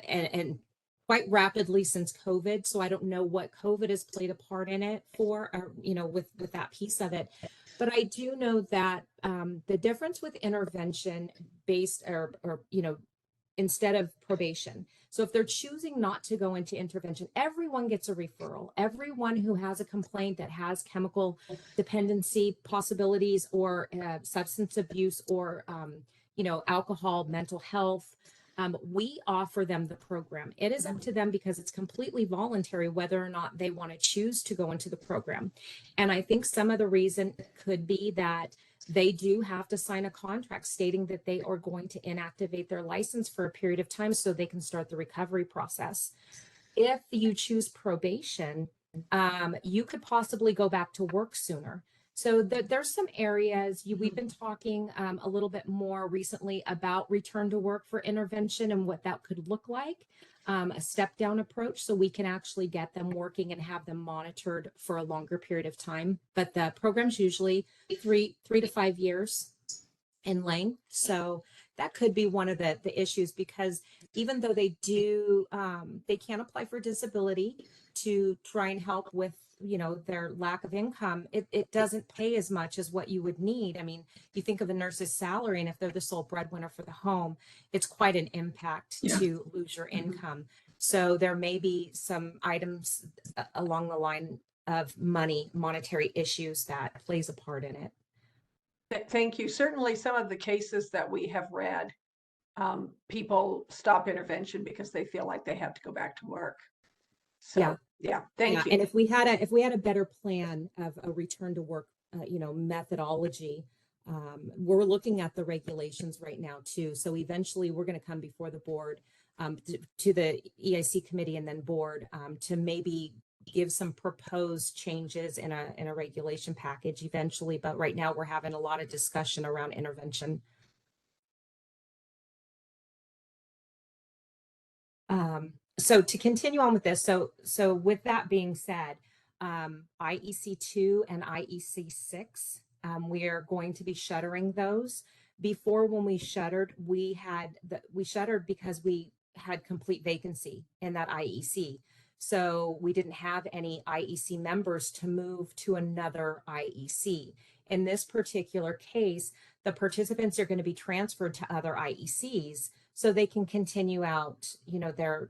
and quite rapidly since COVID. So I don't know what COVID has played a part in it for, or, you know, with that piece of it. But I do know that the difference with intervention based or you know, instead of probation. So if they're choosing not to go into intervention, everyone gets a referral. Everyone who has a complaint that has chemical dependency possibilities or substance abuse or, you know, alcohol, mental health, We offer them the program. It is up to them because it's completely voluntary whether or not they want to choose to go into the program. And I think some of the reason could be that they do have to sign a contract stating that they are going to inactivate their license for a period of time so they can start the recovery process. If you choose probation, you could possibly go back to work sooner. So there's some areas we've been talking a little bit more recently about return to work for intervention and what that could look like, a step down approach, so we can actually get them working and have them monitored for a longer period of time. But the program's usually three to 5 years in length. So that could be one of the issues, because even though they do, they can apply for disability to try and help with, their lack of income, it doesn't pay as much as what you would need. I mean, you think of a nurse's salary, and if they're the sole breadwinner for the home, it's quite an impact to lose your income. So there may be some items along the line of monetary issues that plays a part in it. Thank you. Certainly some of the cases that we have read, people stop intervention because they feel like they have to go back to work. So, thank you. And if we had a better plan of a return to work, methodology, we're looking at the regulations right now too. So eventually we're going to come before the board, to the EIC committee and then board, to maybe give some proposed changes in a regulation package eventually. But right now we're having a lot of discussion around intervention. So to continue on with this, so with that being said, IEC 2 and IEC 6, we are going to be shuttering those. Before, when we shuttered, we shuttered because we had complete vacancy in that IEC. So we didn't have any IEC members to move to another IEC. In this particular case, the participants are going to be transferred to other IECs so they can continue out, their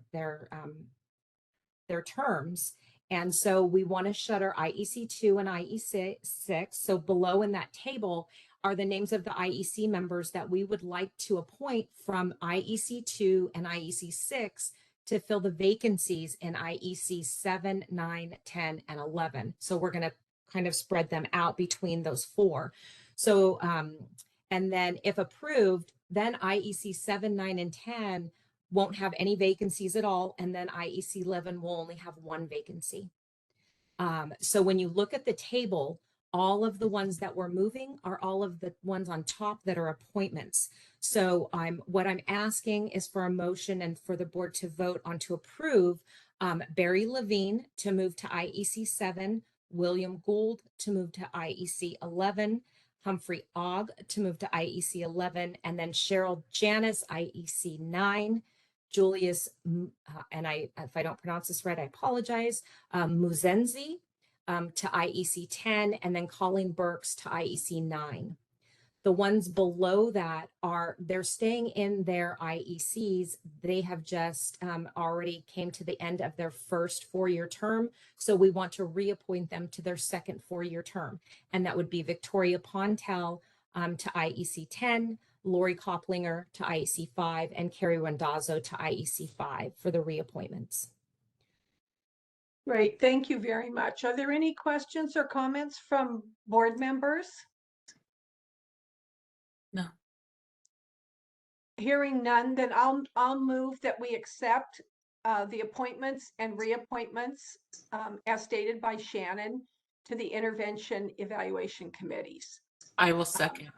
terms. And so we want to shutter IEC 2 and IEC 6. So below in that table are the names of the IEC members that we would like to appoint from IEC 2 and IEC 6 to fill the vacancies in IEC 7, 9, 10, and 11. So we're going to kind of spread them out between those four. So, and then if approved, then IEC 7, 9, and 10 won't have any vacancies at all. And then IEC 11 will only have one vacancy. So when you look at the table, all of the ones that we're moving are all of the ones on top that are appointments. So what I'm asking is for a motion and for the board to vote on to approve Barry Levine to move to IEC 7, William Gould to move to IEC 11, Humphrey Ogg to move to IEC 11, and then Cheryl Janis, IEC 9, Julius, and if I don't pronounce this right, I apologize, Muzenzi to IEC 10, and then Colleen Burks to IEC 9. The ones below that they're staying in their IECs. They have just already came to the end of their first 4-year term. So we want to reappoint them to their second 4-year term. And that would be Victoria Pontel to IEC 10, Lori Koplinger to IEC 5, and Carrie Randazzo to IEC 5 for the reappointments. Great, thank you very much. Are there any questions or comments from board members? No. Hearing none, then I'll move that we accept the appointments and reappointments as stated by Shannon to the intervention evaluation committees. I will second.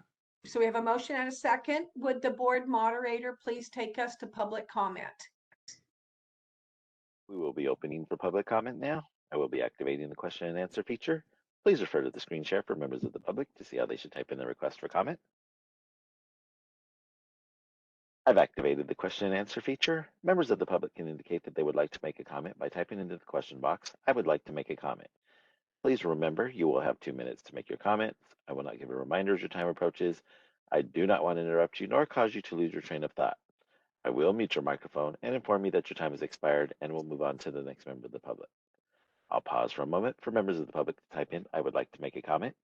So we have a motion and a second. Would the board moderator please take us to public comment? We will be opening for public comment now. I will be activating the question and answer feature. Please refer to the screen share for members of the public to see how they should type in their request for comment. I've activated the question and answer feature. Members of the public can indicate that they would like to make a comment by typing into the question box, "I would like to make a comment." Please remember, you will have 2 minutes to make your comments. I will not give a reminder as your time approaches. I do not want to interrupt you nor cause you to lose your train of thought. I will mute your microphone and inform you that your time has expired, and we'll move on to the next member of the public. I'll pause for a moment for members of the public to type in, "I would like to make a comment."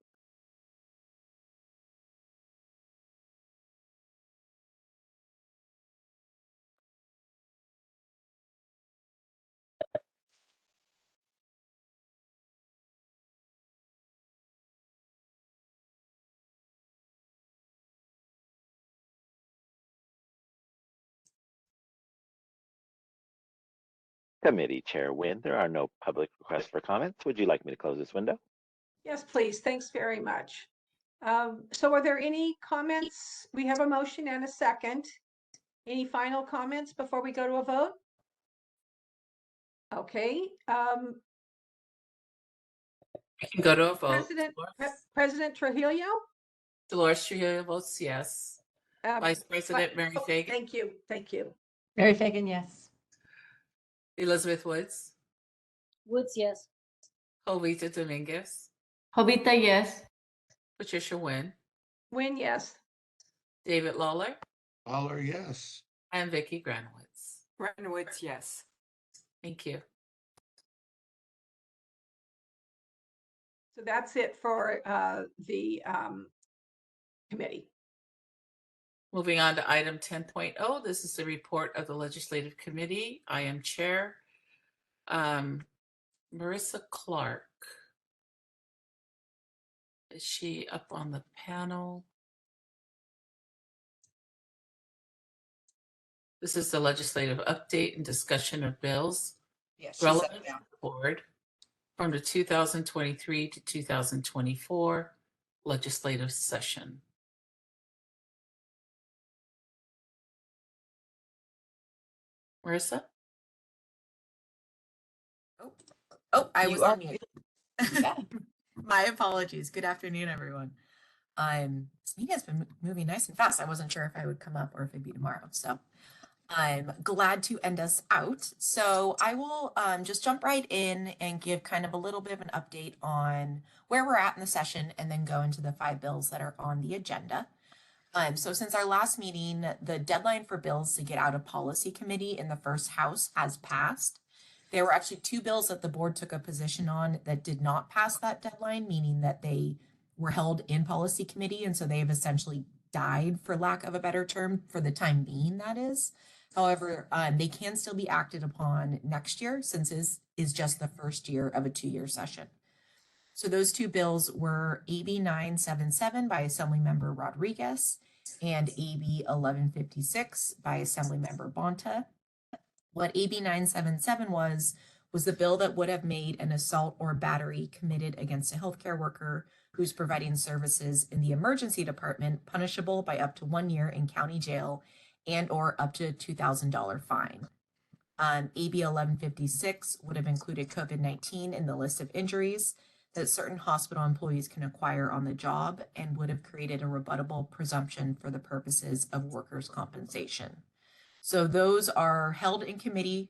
Committee Chair Nguyen, there are no public requests for comments. Would you like me to close this window? Yes, please. Thanks very much. So are there any comments? We have a motion and a second. Any final comments before we go to a vote? Okay. We can go to a vote. President Trujillo? Dolores Trujillo votes yes. Vice President Mary Fagan. Thank you. Thank you. Mary Fagan, yes. Elizabeth Woods. Woods, yes. Jovita Dominguez. Jovita, yes. Patricia Nguyen. Nguyen, yes. David Lawler. Lawler, yes. And Vicki Granowitz. Granowitz, yes. Thank you. So that's it for the committee. Moving on to item 10.0. This is the report of the Legislative Committee. I am Chair. Marissa Clark. Is she up on the panel? This is the legislative update and discussion of bills relevant to the board from the 2023 to 2024 legislative session. Marissa? I was on You mute. My apologies. Good afternoon, everyone. This meeting has been moving nice and fast. I wasn't sure if I would come up or if it'd be tomorrow. So I'm glad to end us out. So I will just jump right in and give kind of a little bit of an update on where we're at in the session and then go into the 5 bills that are on the agenda. So since our last meeting, the deadline for bills to get out of policy committee in the first house has passed. There were actually 2 bills that the board took a position on that did not pass that deadline, meaning that they were held in policy committee. And so they have essentially died, for lack of a better term, for the time being, that is. However, they can still be acted upon next year since this is just the first year of a 2-year session. So those 2 bills were AB 977 by Assemblymember Rodriguez and AB 1156 by Assemblymember Bonta. What AB 977 was the bill that would have made an assault or battery committed against a healthcare worker who's providing services in the emergency department punishable by up to 1 year in county jail and or up to a $2,000 fine. AB 1156 would have included COVID-19 in the list of injuries that certain hospital employees can acquire on the job and would have created a rebuttable presumption for the purposes of workers' compensation. So those are held in committee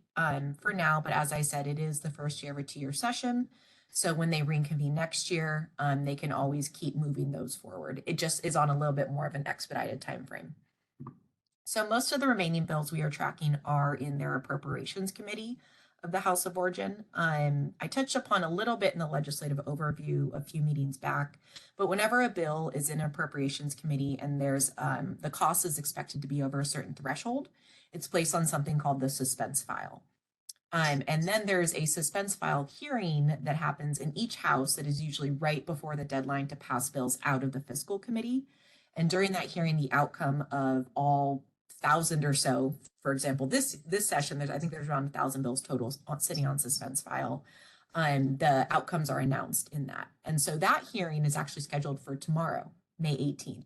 for now, but as I said, it is the first year of a 2-year session. So when they reconvene next year, they can always keep moving those forward. It just is on a little bit more of an expedited time frame. So most of the remaining bills we are tracking are in their appropriations committee of the House of Origin. I touched upon a little bit in the legislative overview a few meetings back, but whenever a bill is in appropriations committee and there's the cost is expected to be over a certain threshold, it's placed on something called the suspense file. And then there's a suspense file hearing that happens in each house that is usually right before the deadline to pass bills out of the fiscal committee. And during that hearing, the outcome of all 1,000 or so, for example, this session, I think there's around 1,000 bills total sitting on suspense file. The outcomes are announced in that. And so that hearing is actually scheduled for tomorrow, May 18th.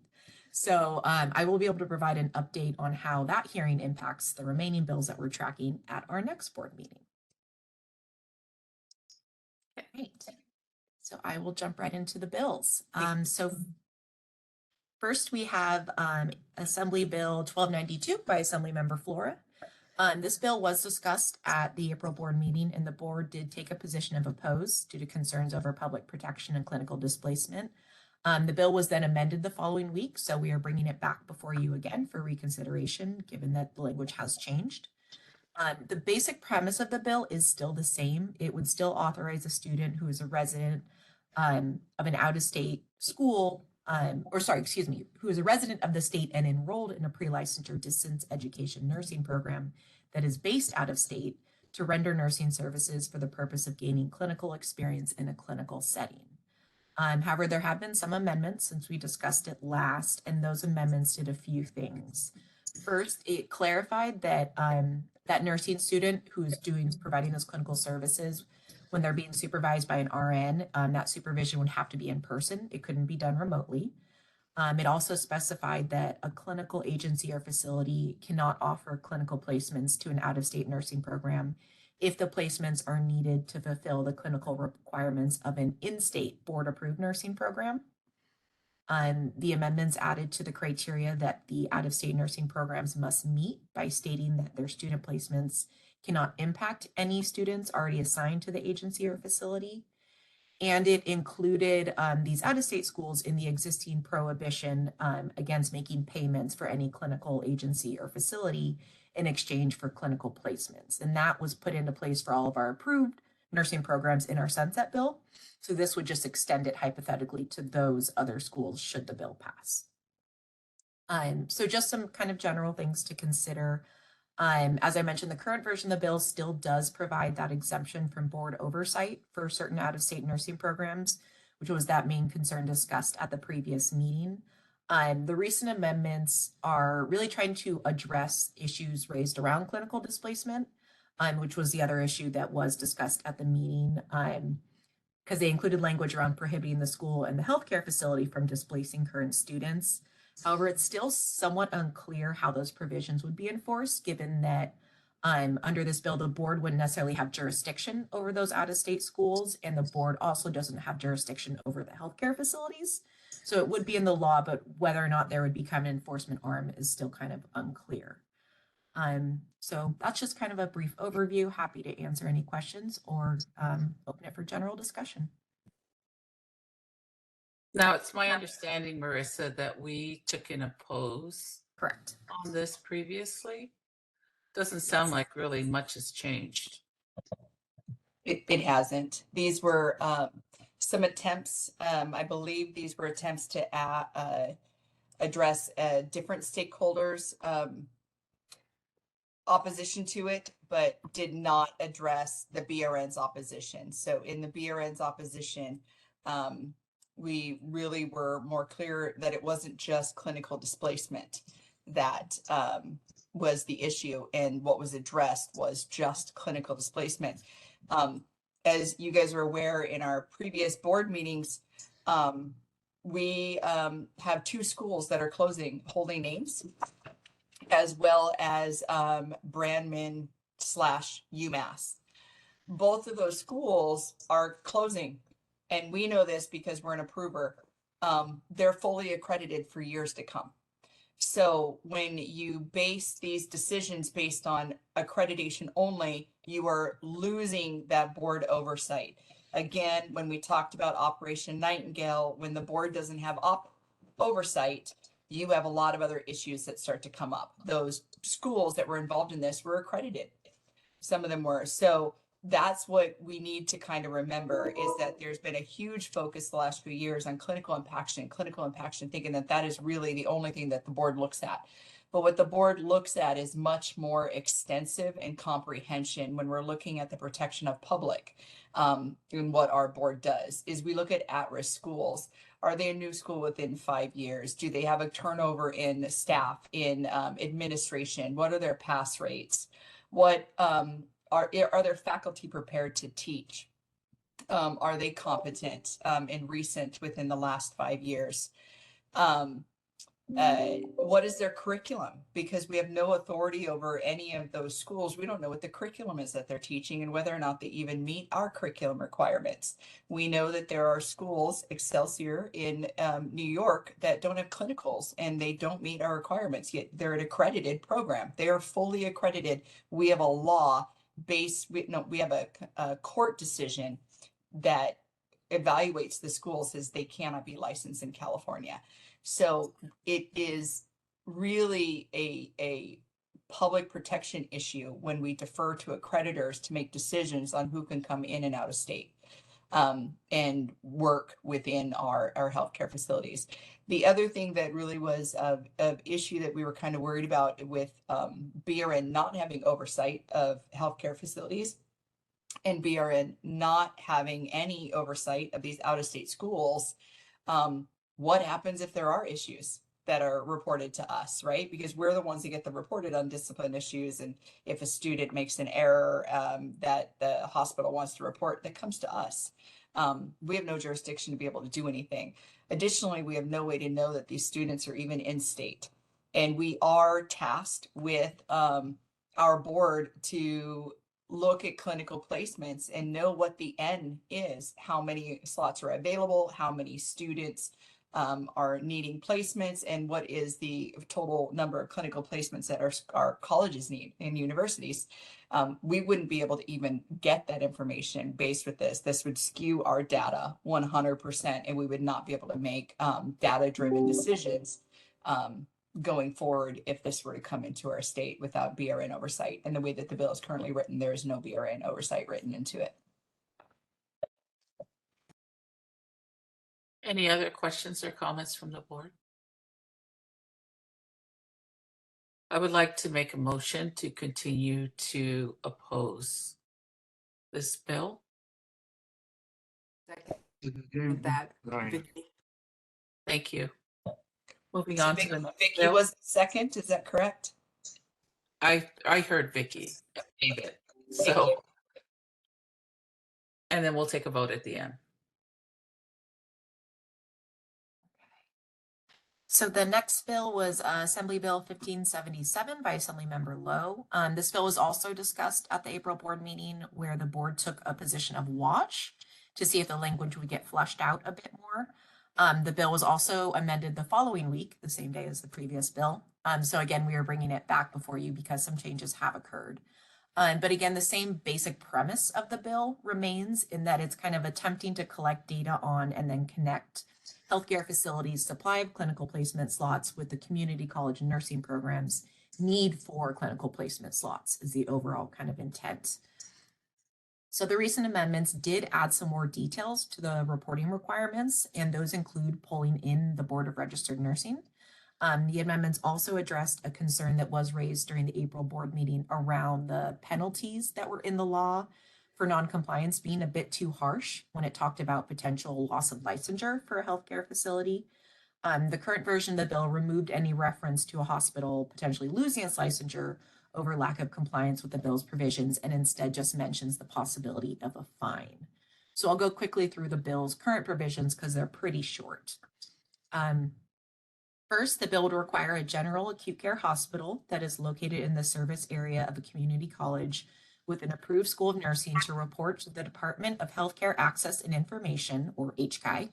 So I will be able to provide an update on how that hearing impacts the remaining bills that we're tracking at our next board meeting. Great. So I will jump right into the bills. So first we have Assembly Bill 1292 by Assemblymember Flora. This bill was discussed at the April board meeting and the board did take a position of oppose due to concerns over public protection and clinical displacement. The bill was then amended the following week, so we are bringing it back before you again for reconsideration, given that the language has changed. The basic premise of the bill is still the same. It would still authorize a student who is a resident of an out-of-state school, who is a resident of the state and enrolled in a pre-licensure distance education nursing program that is based out of state to render nursing services for the purpose of gaining clinical experience in a clinical setting. However, there have been some amendments since we discussed it last, and those amendments did a few things. First, it clarified that that nursing student who's providing those clinical services, when they're being supervised by an RN, that supervision would have to be in person. It couldn't be done remotely. It also specified that a clinical agency or facility cannot offer clinical placements to an out-of-state nursing program if the placements are needed to fulfill the clinical requirements of an in-state board-approved nursing program. The amendments added to the criteria that the out-of-state nursing programs must meet by stating that their student placements cannot impact any students already assigned to the agency or facility. And it included these out-of-state schools in the existing prohibition against making payments for any clinical agency or facility in exchange for clinical placements. And that was put into place for all of our approved nursing programs in our sunset bill. So this would just extend it hypothetically to those other schools should the bill pass. So just some kind of general things to consider. As I mentioned, the current version of the bill still does provide that exemption from board oversight for certain out-of-state nursing programs, which was that main concern discussed at the previous meeting. The recent amendments are really trying to address issues raised around clinical displacement, which was the other issue that was discussed at the meeting, because they included language around prohibiting the school and the healthcare facility from displacing current students. However, it's still somewhat unclear how those provisions would be enforced, given that under this bill, the board wouldn't necessarily have jurisdiction over those out-of-state schools, and the board also doesn't have jurisdiction over the healthcare facilities. So it would be in the law, but whether or not there would become an enforcement arm is still kind of unclear. So that's just kind of a brief overview. Happy to answer any questions or open it for general discussion. Now, it's my understanding, Marissa, that we took an oppose Correct. on this previously. Doesn't sound like really much has changed. It hasn't. These were some attempts. I believe these were attempts to address different stakeholders' opposition to it, but did not address the BRN's opposition. So in the BRN's opposition, we really were more clear that it wasn't just clinical displacement that was the issue, and what was addressed was just clinical displacement. As you guys are aware, in our previous board meetings, we have 2 schools that are closing, Holy Names, as well as Brandman / UMass. Both of those schools are closing, and we know this because we're an approver. They're fully accredited for years to come. So when you base these decisions based on accreditation only, you are losing that board oversight. Again, when we talked about Operation Nightingale, when the board doesn't have oversight, you have a lot of other issues that start to come up. Those schools that were involved in this were accredited. Some of them were. So that's what we need to kind of remember, is that there's been a huge focus the last few years on clinical impaction, thinking that that is really the only thing that the board looks at. But what the board looks at is much more extensive and comprehension when we're looking at the protection of public. And what our board does is we look at risk schools. Are they a new school within 5 years? Do they have a turnover in staff, in administration? What are their pass rates? What are their faculty prepared to teach? Are they competent and recent within the last 5 years? What is their curriculum? Because we have no authority over any of those schools. We don't know what the curriculum is that they're teaching and whether or not they even meet our curriculum requirements. We know that there are schools, Excelsior in New York, that don't have clinicals and they don't meet our requirements, yet they're an accredited program. They are fully accredited. We have a law based, we have a court decision that evaluates the schools as they cannot be licensed in California. So it is really a public protection issue when we defer to accreditors to make decisions on who can come in and out of state and work within our healthcare facilities. The other thing that really was of issue that we were kind of worried about with BRN not having oversight of healthcare facilities and BRN not having any oversight of these out-of-state schools, what happens if there are issues? that are reported to us, right? Because we're the ones that get the reported undisciplined issues. And if a student makes an error that the hospital wants to report, that comes to us. We have no jurisdiction to be able to do anything. Additionally, we have no way to know that these students are even in state. And we are tasked with our board to look at clinical placements and know what the N is, how many slots are available, how many students are needing placements, and what is the total number of clinical placements that our colleges need and universities. We wouldn't be able to even get that information based with this. This would skew our data 100%, and we would not be able to make data-driven decisions going forward if this were to come into our state without BRN oversight. And the way that the bill is currently written, there is no BRN oversight written into it. Any other questions or comments from the board? I would like to make a motion to continue to oppose this bill. With that, Vicky. Thank you. Moving So on to the Vicky bill. was the second, is that correct? I heard Vicky, David. Thank you. So, and then we'll take a vote at the end. So the next bill was Assembly Bill 1577 by Assemblymember Lowe. This bill was also discussed at the April board meeting where the board took a position of watch to see if the language would get fleshed out a bit more. The bill was also amended the following week, the same day as the previous bill. So again, we are bringing it back before you because some changes have occurred. But again, the same basic premise of the bill remains in that it's kind of attempting to collect data on and then connect healthcare facilities' supply of clinical placement slots with the community college nursing programs' need for clinical placement slots is the overall kind of intent. So the recent amendments did add some more details to the reporting requirements, and those include pulling in the Board of Registered Nursing. The amendments also addressed a concern that was raised during the April board meeting around the penalties that were in the law for noncompliance being a bit too harsh when it talked about potential loss of licensure for a healthcare facility. The current version of the bill removed any reference to a hospital potentially losing its licensure over lack of compliance with the bill's provisions and instead just mentions the possibility of a fine. So I'll go quickly through the bill's current provisions because they're pretty short. First, the bill would require a general acute care hospital that is located in the service area of a community college with an approved school of nursing to report to the Department of Healthcare Access and Information, or HCI,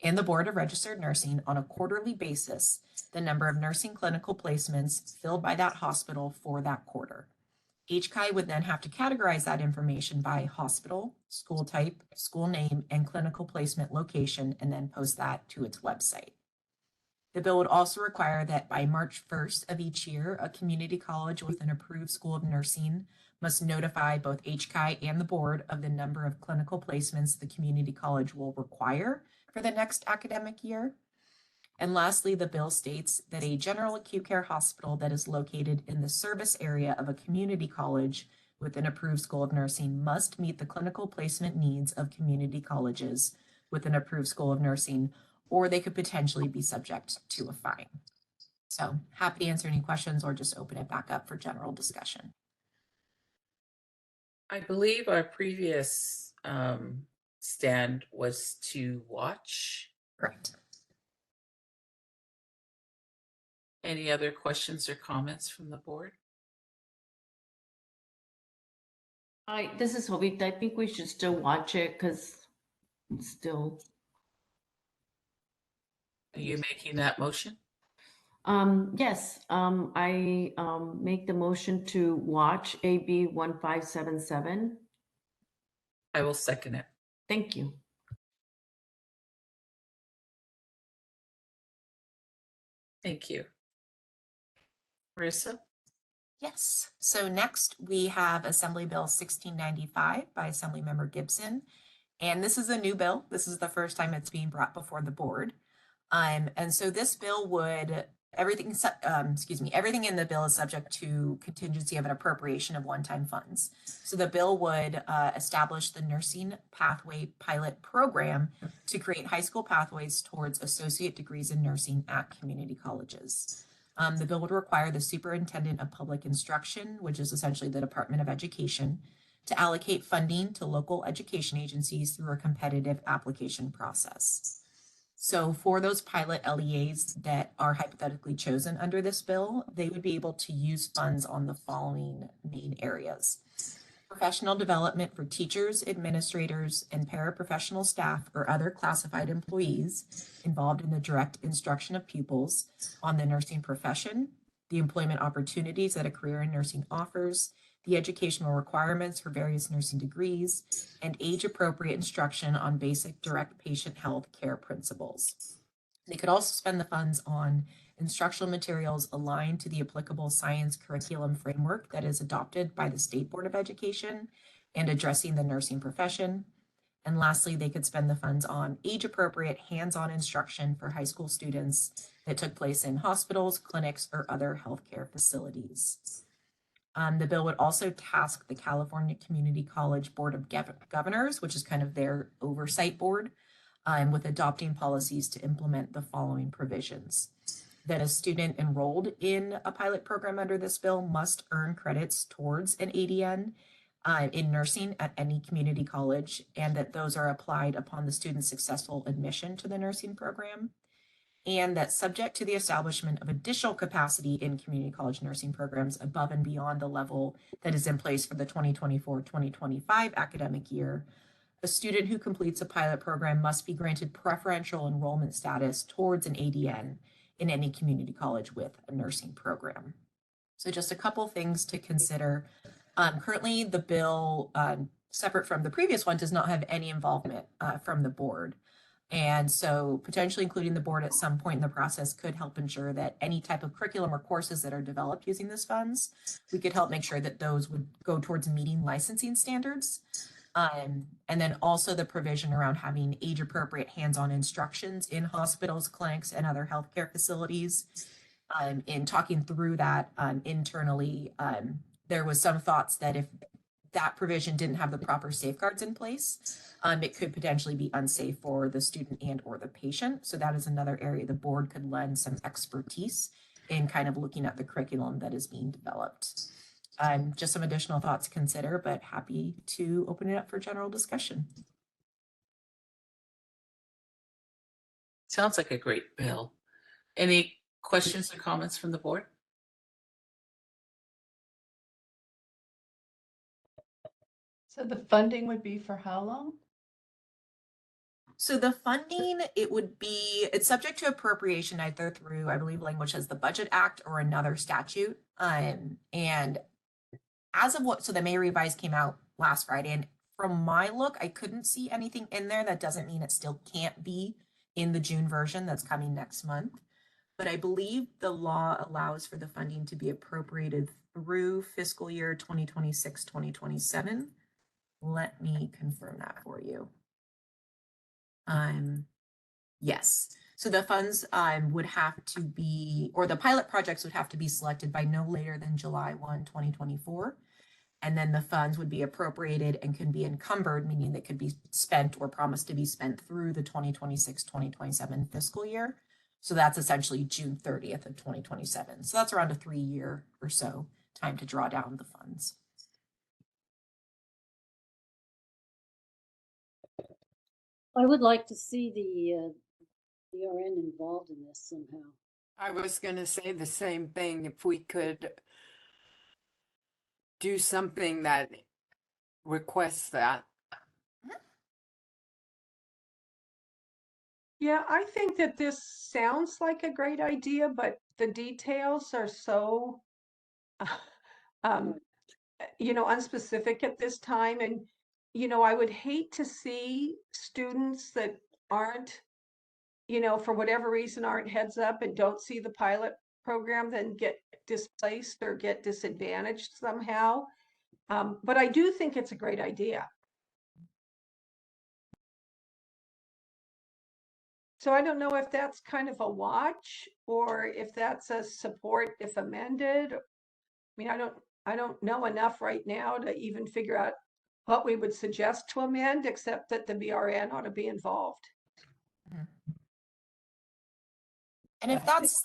and the Board of Registered Nursing on a quarterly basis the number of nursing clinical placements filled by that hospital for that quarter. HCI would then have to categorize that information by hospital, school type, school name, and clinical placement location, and then post that to its website. The bill would also require that by March 1st of each year, a community college with an approved school of nursing must notify both HCI and the board of the number of clinical placements the community college will require for the next academic year. And lastly, the bill states that a general acute care hospital that is located in the service area of a community college with an approved school of nursing must meet the clinical placement needs of community colleges with an approved school of nursing, or they could potentially be subject to a fine. So happy to answer any questions or just open it back up for general discussion. I believe our previous stand was to watch. Correct. Any other questions or comments from the board? This is Jovita. I think we should still watch it because it's still. Are you making that motion? Yes, I make the motion to watch AB 1577. I will second it. Thank you. Thank you. Marissa? Yes. So next we have Assembly Bill 1695 by Assemblymember Gibson. And this is a new bill. This is the first time it's being brought before the board. And so this bill would everything in the bill is subject to contingency of an appropriation of one-time funds. So the bill would establish the Nursing Pathway Pilot Program to create high school pathways towards associate degrees in nursing at community colleges. The bill would require the Superintendent of Public Instruction, which is essentially the Department of Education, to allocate funding to local education agencies through a competitive application process. So for those pilot LEAs that are hypothetically chosen under this bill, they would be able to use funds on the following main areas: professional development for teachers, administrators, and paraprofessional staff or other classified employees involved in the direct instruction of pupils on the nursing profession, the employment opportunities that a career in nursing offers, the educational requirements for various nursing degrees, and age-appropriate instruction on basic direct patient health care principles. They could also spend the funds on instructional materials aligned to the applicable science curriculum framework that is adopted by the State Board of Education and addressing the nursing profession. And lastly, they could spend the funds on age-appropriate hands-on instruction for high school students that took place in hospitals, clinics, or other healthcare facilities. The bill would also task the California Community College Board of Governors, which is kind of their oversight board, with adopting policies to implement the following provisions: that a student enrolled in a pilot program under this bill must earn credits towards an ADN in nursing at any community college, and that those are applied upon the student's successful admission to the nursing program. And that subject to the establishment of additional capacity in community college nursing programs above and beyond the level that is in place for the 2024-2025 academic year, a student who completes a pilot program must be granted preferential enrollment status towards an ADN in any community college with a nursing program. So just a couple things to consider. Currently, the bill, separate from the previous one, does not have any involvement from the board. And so potentially including the board at some point in the process could help ensure that any type of curriculum or courses that are developed using these funds, we could help make sure that those would go towards meeting licensing standards. And then also the provision around having age-appropriate hands-on instructions in hospitals, clinics, and other healthcare facilities. In talking through that internally, there was some thoughts that if that provision didn't have the proper safeguards in place, it could potentially be unsafe for the student and or the patient. So that is another area the board could lend some expertise in kind of looking at the curriculum that is being developed. Just some additional thoughts to consider, but happy to open it up for general discussion. Sounds like a great bill. Any questions or comments from the board? So the funding would be for how long? So the funding, it's subject to appropriation either through, I believe language as the Budget Act or another statute. And as of so the May revise came out last Friday, and from my look, I couldn't see anything in there. That doesn't mean it still can't be in the June version that's coming next month. But I believe the law allows for the funding to be appropriated through fiscal year 2026-2027. Let me confirm that for you. Yes. So the funds would have to be, or the pilot projects would have to be selected by no later than July 1, 2024. And then the funds would be appropriated and can be encumbered, meaning they could be spent or promised to be spent through the 2026-2027 fiscal year. So that's essentially June 30th of 2027. So that's around a 3-year or so time to draw down the funds. I would like to see the RN involved in this somehow. I was going to say the same thing. If we could do something that requests that. Yeah, I think that this sounds like a great idea, but the details are so, unspecific at this time. And, I would hate to see students that aren't, for whatever reason, aren't heads up and don't see the pilot program, then get displaced or get disadvantaged somehow. But I do think it's a great idea. So I don't know if that's kind of a watch or if that's a support if amended. I mean, I don't know enough right now to even figure out what we would suggest to amend, except that the BRN ought to be involved. And if that's,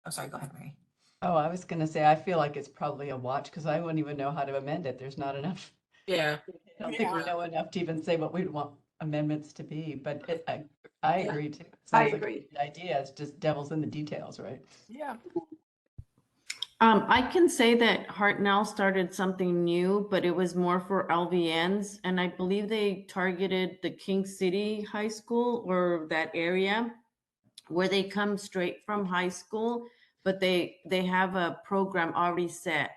oh, sorry, go ahead, Mary. Oh, I was going to say, I feel like it's probably a watch because I wouldn't even know how to amend it. There's not enough. Yeah. I don't think we know enough to even say what we'd want amendments to be, but I Yeah, agree too. It I sounds like a agree. good idea. It's just devil's in the details, right? Yeah. I can say that Hartnell started something new, but it was more for LVNs, and I believe they targeted the King City High School or that area where they come straight from high school, but they have a program already set,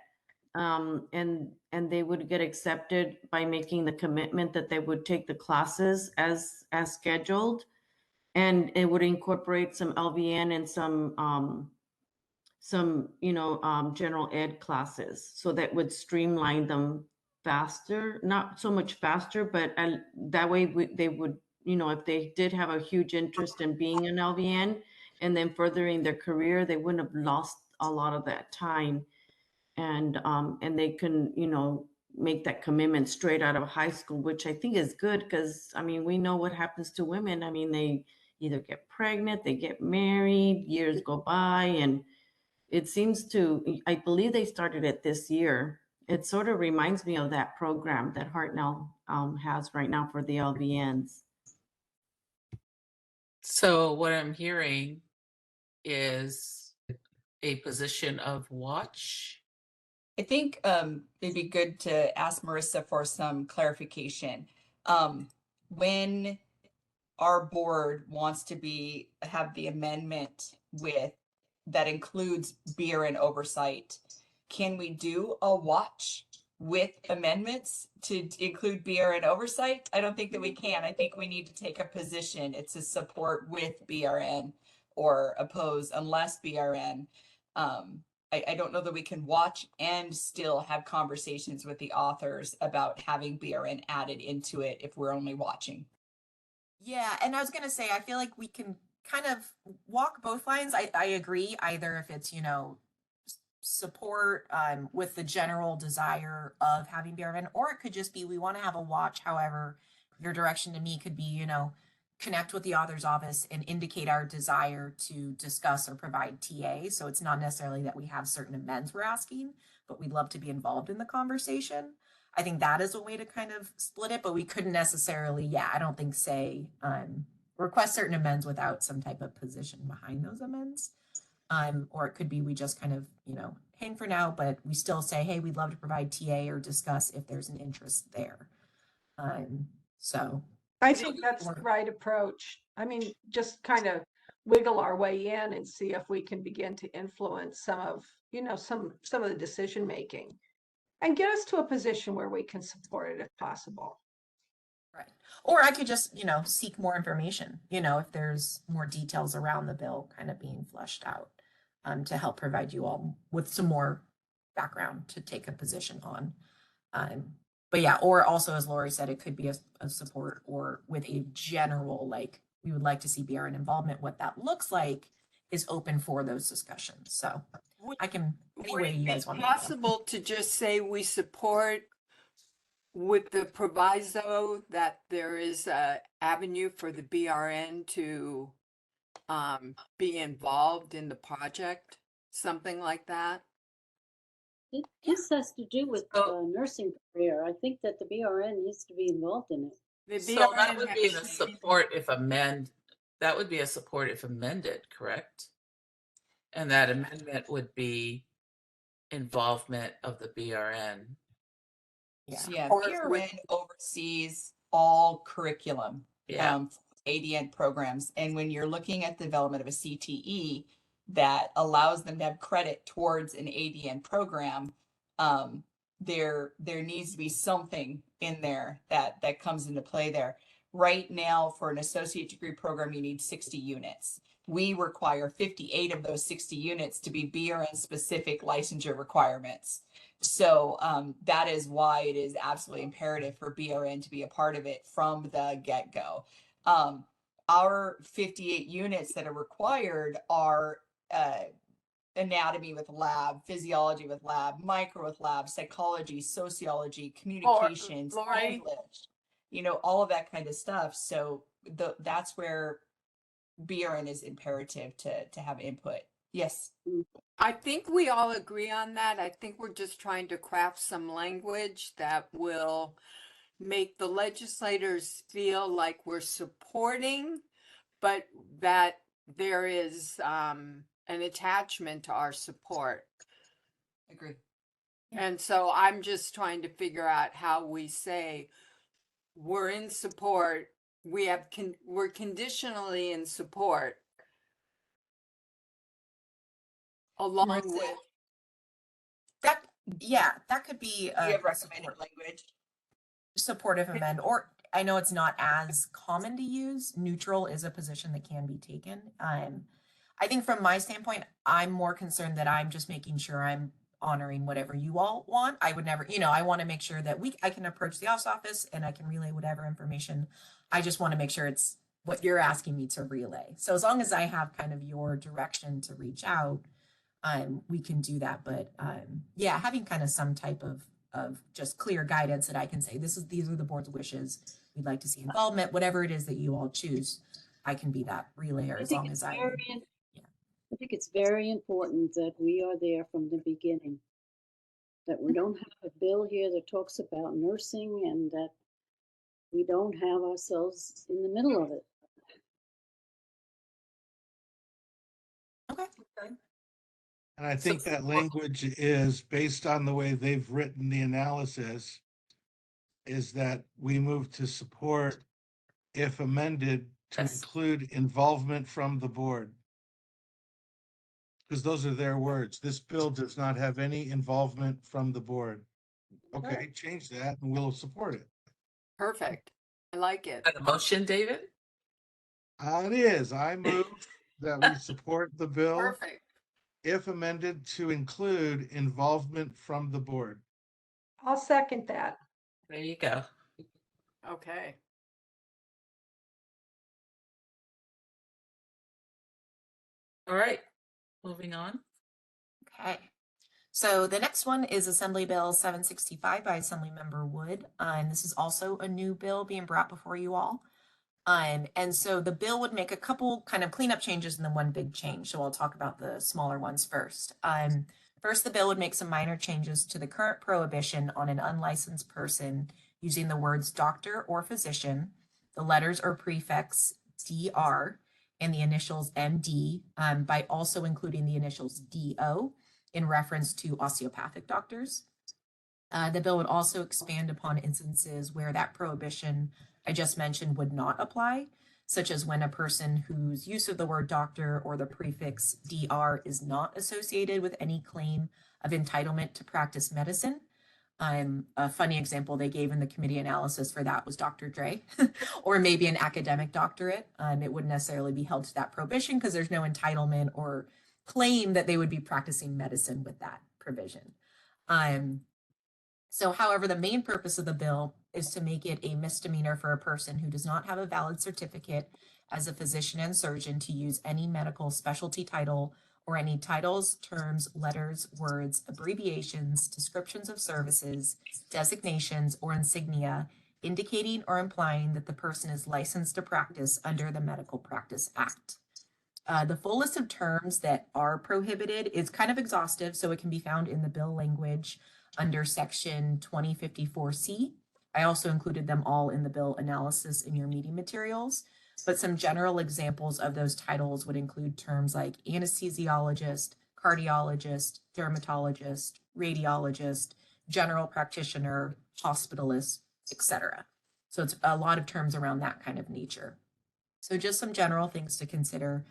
and they would get accepted by making the commitment that they would take the classes as scheduled, and it would incorporate some LVN and some general ed classes, so that would streamline them faster, not so much faster, but that way they would, if they did have a huge interest in being an LVN and then furthering their career, they wouldn't have lost a lot of that time, and they can make that commitment straight out of high school, which I think is good, because I mean, we know what happens to women. I mean, they either get pregnant, they get married, years go by, and it seems to, I believe they started it this year. It sort of reminds me of that program that Hartnell has right now for the LVNs. So what I'm hearing is a position of watch. I think it'd be good to ask Marissa for some clarification. When our board wants to have the amendment that includes BRN oversight, can we do a watch with amendments to include BRN oversight? I don't think that we can. I think we need to take a position. It's a support with BRN or oppose unless BRN. I don't know that we can watch and still have conversations with the authors about having BRN added into it if we're only watching. Yeah, and I was gonna say, I feel like we can kind of walk both lines. I agree, either if it's, support with the general desire of having BRN, or it could just be we want to have a watch. However, your direction to me could be, connect with the author's office and indicate our desire to discuss or provide TA. So it's not necessarily that we have certain amends we're asking, but we'd love to be involved in the conversation. I think that is a way to kind of split it, but we couldn't necessarily, I don't think say request certain amends without some type of position behind those amends. Or it could be we just kind of, hang for now, but we still say, hey, we'd love to provide TA or discuss if there's an interest there. So I think that's the right approach. I mean, just kind of wiggle our way in and see if we can begin to influence some of the decision making and get us to a position where we can support it if possible. Right. Or I could just, seek more information, if there's more details around the bill kind of being fleshed out, to help provide you all with some more background to take a position on. But yeah, or also, as Lori said, it could be a support or with a general, like, we would like to see BRN involvement. What that looks like is open for those discussions. So I can, any way you guys want to go. Possible to just say we support with the proviso that there is a avenue for the BRN to be involved in the project, something like that. This has to do with nursing career. I think that the BRN needs to be involved in it. So that would be a support if that would be a support if amended, correct? And that amendment would be involvement of the BRN. Yeah, BRN oversees all curriculum, Yeah. ADN programs. And when you're looking at the development of a CTE that allows them to have credit towards an ADN program, there needs to be something in there that comes into play there. Right now, for an associate degree program, you need 60 units. We require 58 of those 60 units to be BRN specific licensure requirements. So that is why it is absolutely imperative for BRN to be a part of it from the get-go. our 58 units that are required are anatomy with lab, physiology with lab, micro with lab, psychology, sociology, communications, Lori? English, you know, all of that kind of stuff. So that's where BRN is imperative to have input. Yes. I think we all agree on that. I think we're just trying to craft some language that will make the legislators feel like we're supporting, but that there is an attachment to our support. Agree. And so I'm just trying to figure out how we say we're in support. We're conditionally in support along Marissa, with. That, yeah, that could be you a have recommended language. supportive amend, or I know it's not as common to use. Neutral is a position that can be taken. I think from my standpoint, I'm more concerned that I'm just making sure I'm honoring whatever you all want. I would never, I want to make sure that I can approach the office and I can relay whatever information. I just want to make sure it's what you're asking me to relay. So as long as I have kind of your direction to reach out, we can do that. But yeah, having kind of some type of just clear guidance that I can say, these are the board's wishes. We'd like to see involvement, whatever it is that you all choose. I can be that relayer as long as I. I think it's very important that we are there from the beginning. That we don't have a bill here that talks about nursing and that we don't have ourselves in the middle of it. Okay. And I think that language is based on the way they've written the analysis, is that we move to support if amended to include involvement from the board. Because those are their words. This bill does not have any involvement from the board. Okay, change that and we'll support it. Perfect. I like it. The motion, David? It is. I move that we support the bill Perfect. if amended to include involvement from the board. I'll second that. There you go. Okay. All right, moving on. Okay. So the next one is Assembly Bill 765 by Assemblymember Wood. And this is also a new bill being brought before you all. And so the bill would make a couple kind of cleanup changes and then one big change. So I'll talk about the smaller ones first. First, the bill would make some minor changes to the current prohibition on an unlicensed person using the words doctor or physician, the letters or prefix DR, and the initials MD, by also including the initials DO in reference to osteopathic doctors. The bill would also expand upon instances where that prohibition I just mentioned would not apply, such as when a person whose use of the word doctor or the prefix DR is not associated with any claim of entitlement to practice medicine. A funny example they gave in the committee analysis for that was Dr. Dre, or maybe an academic doctorate. It wouldn't necessarily be held to that prohibition because there's no entitlement or claim that they would be practicing medicine with that provision. So, however, the main purpose of the bill is to make it a misdemeanor for a person who does not have a valid certificate as a physician and surgeon to use any medical specialty title or any titles, terms, letters, words, abbreviations, descriptions of services, designations, or insignia indicating or implying that the person is licensed to practice under the Medical Practice Act. The full list of terms that are prohibited is kind of exhaustive, so it can be found in the bill language under section 2054C. I also included them all in the bill analysis in your meeting materials, but some general examples of those titles would include terms like anesthesiologist, cardiologist, dermatologist, radiologist, general practitioner, hospitalist, etc. So it's a lot of terms around that kind of nature. So just some general things to consider.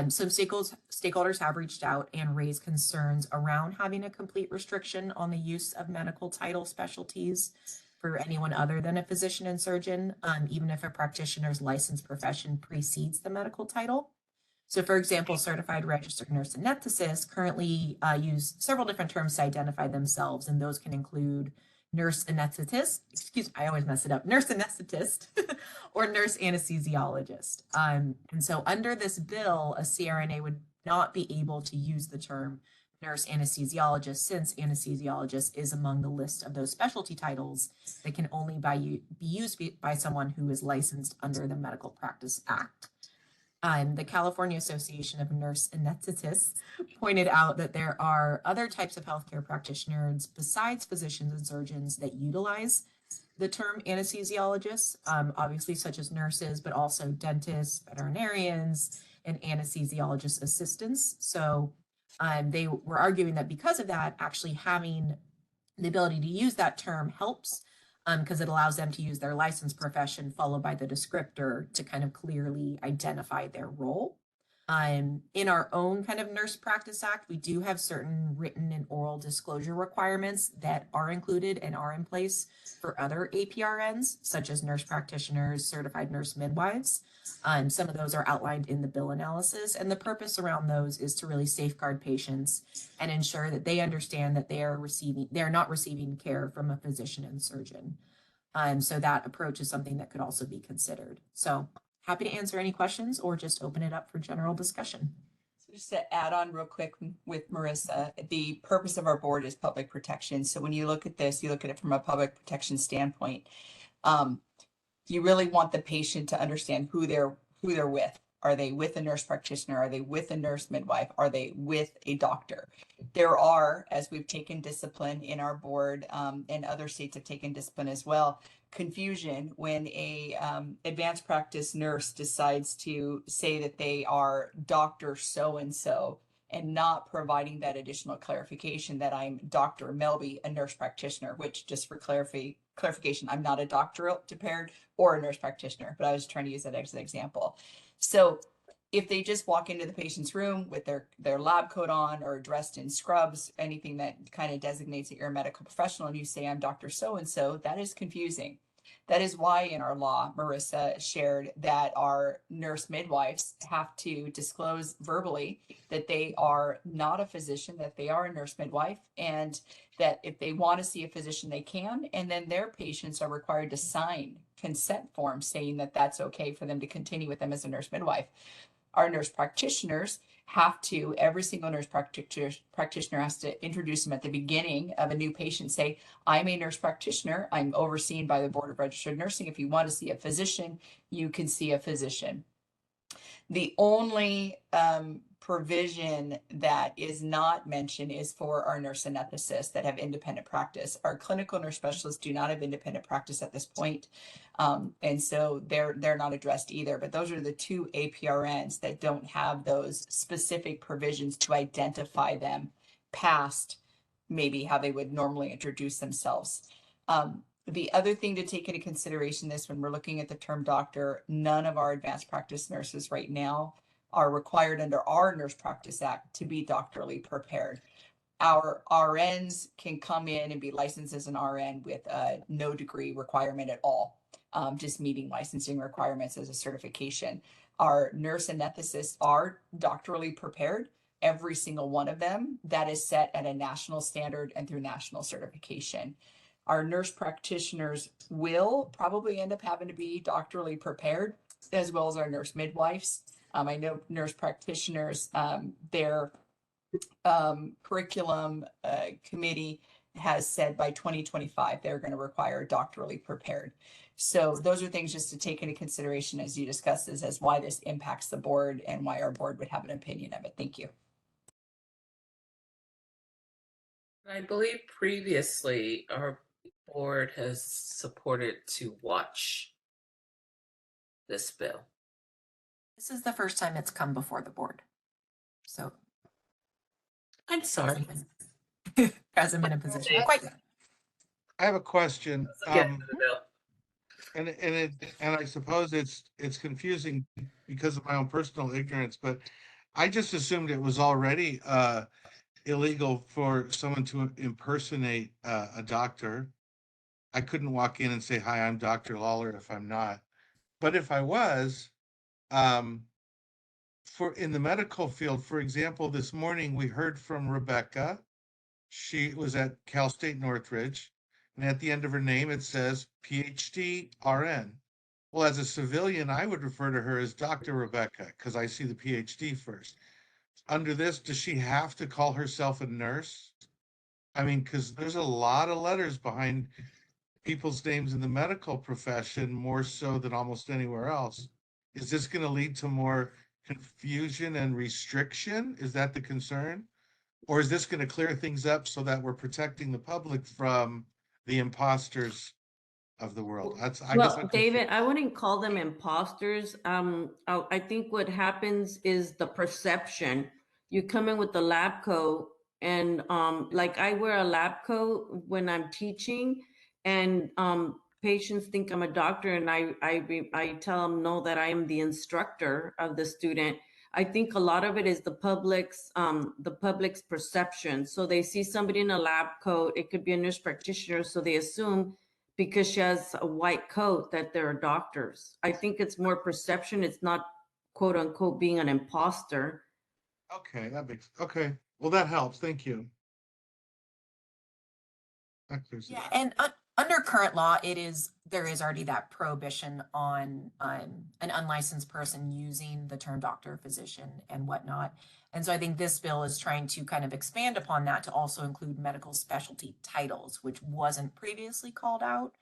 Some stakeholders have reached out and raised concerns around having a complete restriction on the use of medical title specialties for anyone other than a physician and surgeon, even if a practitioner's licensed profession precedes the medical title. So for example, certified registered nurse anesthetist currently use several different terms to identify themselves, and those can include, nurse anesthetist, excuse me, I always mess it up, nurse anesthetist, or nurse anesthesiologist. And so under this bill, a CRNA would not be able to use the term nurse anesthesiologist, since anesthesiologist is among the list of those specialty titles that can only be used by someone who is licensed under the Medical Practice Act. The California Association of Nurse Anesthetists pointed out that there are other types of healthcare practitioners besides physicians and surgeons that utilize the term anesthesiologists, obviously such as nurses, but also dentists, veterinarians, and anesthesiologist assistants. So they were arguing that because of that, actually having the ability to use that term helps, because it allows them to use their licensed profession followed by the descriptor to kind of clearly identify their role. In our own kind of Nurse Practice Act, we do have certain written and oral disclosure requirements that are included and are in place for other APRNs, such as nurse practitioners, certified nurse midwives. Some of those are outlined in the bill analysis, and the purpose around those is to really safeguard patients and ensure that they understand that they are not receiving care from a physician and surgeon. So that approach is something that could also be considered. So happy to answer any questions or just open it up for general discussion. So just to add on real quick with Marissa, the purpose of our board is public protection. So when you look at this, you look at it from a public protection standpoint. You really want the patient to understand who they're with. Are they with a nurse practitioner? Are they with a nurse midwife? Are they with a doctor? There are, as we've taken discipline in our board, and other states have taken discipline as well, confusion when a advanced practice nurse decides to say that they are Dr. So-and-so and not providing that additional clarification that I'm Dr. Melby, a nurse practitioner, which, just for clarification, I'm not a doctorate prepared or a nurse practitioner, but I was trying to use that as an example. So if they just walk into the patient's room with their lab coat on or dressed in scrubs, anything that kind of designates that you're a medical professional, and you say I'm Dr. So-and-so, that is confusing. That is why in our law, Marissa shared that our nurse midwives have to disclose verbally that they are not a physician, that they are a nurse midwife, and that if they want to see a physician, they can. And then their patients are required to sign consent forms saying that that's okay for them to continue with them as a nurse midwife. Our nurse practitioners have to, every single nurse practitioner has to introduce them at the beginning of a new patient, say, I'm a nurse practitioner, I'm overseen by the Board of Registered Nursing. If you want to see a physician, you can see a physician. The only provision that is not mentioned is for our nurse anesthetists that have independent practice. Our clinical nurse specialists do not have independent practice at this point. And so they're not addressed either, but those are the two APRNs that don't have those specific provisions to identify them past maybe how they would normally introduce themselves. The other thing to take into consideration this when we're looking at the term doctor, none of our advanced practice nurses right now are required under our Nurse Practice Act to be doctorally prepared. Our RNs can come in and be licensed as an RN with no degree requirement at all, just meeting licensing requirements as a certification. Our nurse anesthetists are doctorally prepared, every single one of them. That is set at a national standard and through national certification. Our nurse practitioners will probably end up having to be doctorally prepared, as well as our nurse midwives. I know nurse practitioners, their curriculum committee has said by 2025, they're going to require doctorally prepared. So those are things just to take into consideration as you discuss this, as why this impacts the board and why our board would have an opinion of it. Thank you. I believe previously our board has supported to watch this bill. This is the first time it's come before the board. So I'm sorry. Hasn't been a position quite yet. I have a question. Get into the bill. And I suppose it's confusing because of my own personal ignorance, but I just assumed it was already illegal for someone to impersonate a doctor. I couldn't walk in and say, hi, I'm Dr. Lawler if I'm not. But if I was, in the medical field, for example, this morning we heard from Rebecca. She was at Cal State Northridge, And at the end of her name, it says PhD RN. Well, as a civilian, I would refer to her as Dr. Rebecca because I see the PhD first. Under this, does she have to call herself a nurse? I mean, because there's a lot of letters behind people's names in the medical profession, more so than almost anywhere else. Is this going to lead to more confusion and restriction? Is that the concern? Or is this going to clear things up so that we're protecting the public from the imposters of the world? That's, I guess, Well, David, I wouldn't call them imposters. I think what happens is the perception. You come in with the lab coat, and like I wear a lab coat when I'm teaching, and patients think I'm a doctor, and I tell them no, that I am the instructor of the student. I think a lot of it is the public's perception. So they see somebody in a lab coat. It could be a nurse practitioner, so they assume because she has a white coat that they're doctors. I think it's more perception. It's not quote unquote being an imposter. Okay, okay. Well, that helps. Thank you. Yeah, and under current law, there is already that prohibition on an unlicensed person using the term doctor, physician, and whatnot. And so I think this bill is trying to kind of expand upon that to also include medical specialty titles, which wasn't previously called out.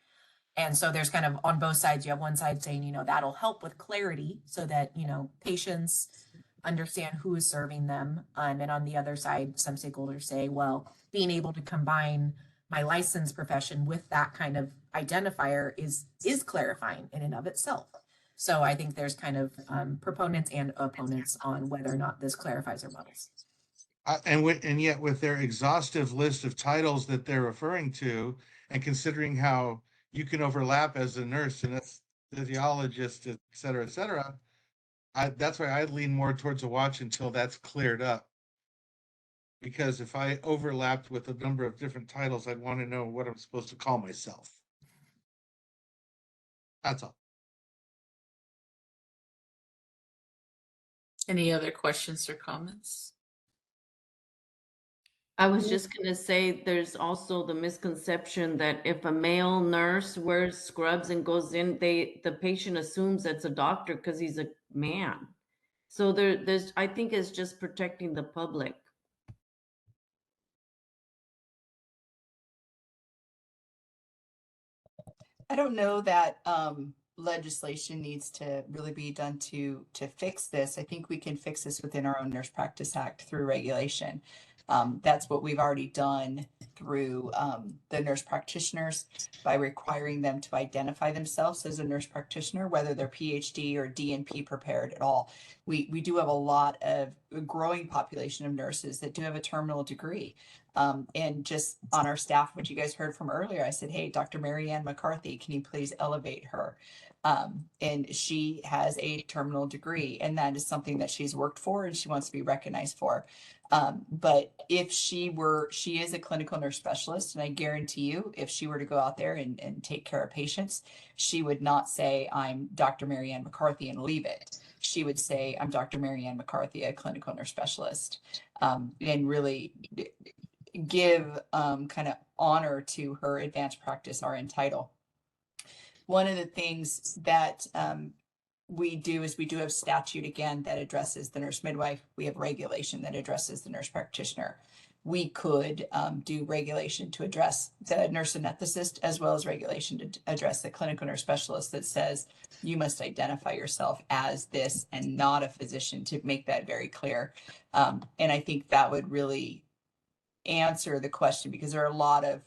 And so there's kind of on both sides, you have one side saying, that'll help with clarity so that, patients understand who is serving them. And on the other side, some stakeholders say, well, being able to combine my licensed profession with that kind of identifier is clarifying in and of itself. So I think there's kind of proponents and opponents on whether or not this clarifies or muddles. And yet with their exhaustive list of titles that they're referring to, and considering how you can overlap as a nurse and a physiologist, et cetera, that's why I lean more towards a watch until that's cleared up. Because if I overlapped with a number of different titles, I'd want to know what I'm supposed to call myself. That's all. Any other questions or comments? I was just going to say there's also the misconception that if a male nurse wears scrubs and goes in, the patient assumes that's a doctor because he's a man. So there's I think it's just protecting the public. I don't know that legislation needs to really be done to fix this. I think we can fix this within our own Nurse Practice Act through regulation. That's what we've already done through the nurse practitioners by requiring them to identify themselves as a nurse practitioner, whether they're PhD or DNP prepared at all. We do have a lot of a growing population of nurses that do have a terminal degree. And just on our staff, what you guys heard from earlier, I said, hey, Dr. Mary Ann McCarthy, can you please elevate her? And she has a terminal degree, and that is something that she's worked for and she wants to be recognized for. But if she is a clinical nurse specialist, and I guarantee you, if she were to go out there and take care of patients, she would not say, I'm Dr. Mary Ann McCarthy and leave it. She would say, I'm Dr. Mary Ann McCarthy, a clinical nurse specialist, and really give kind of honor to her advanced practice RN title. One of the things that we do is we do have statute again that addresses the nurse midwife. We have regulation that addresses the nurse practitioner. We could do regulation to address the nurse anesthetist, as well as regulation to address the clinical nurse specialist that says you must identify yourself as this and not a physician, to make that very clear. And I think that would really answer the question, because there are a lot of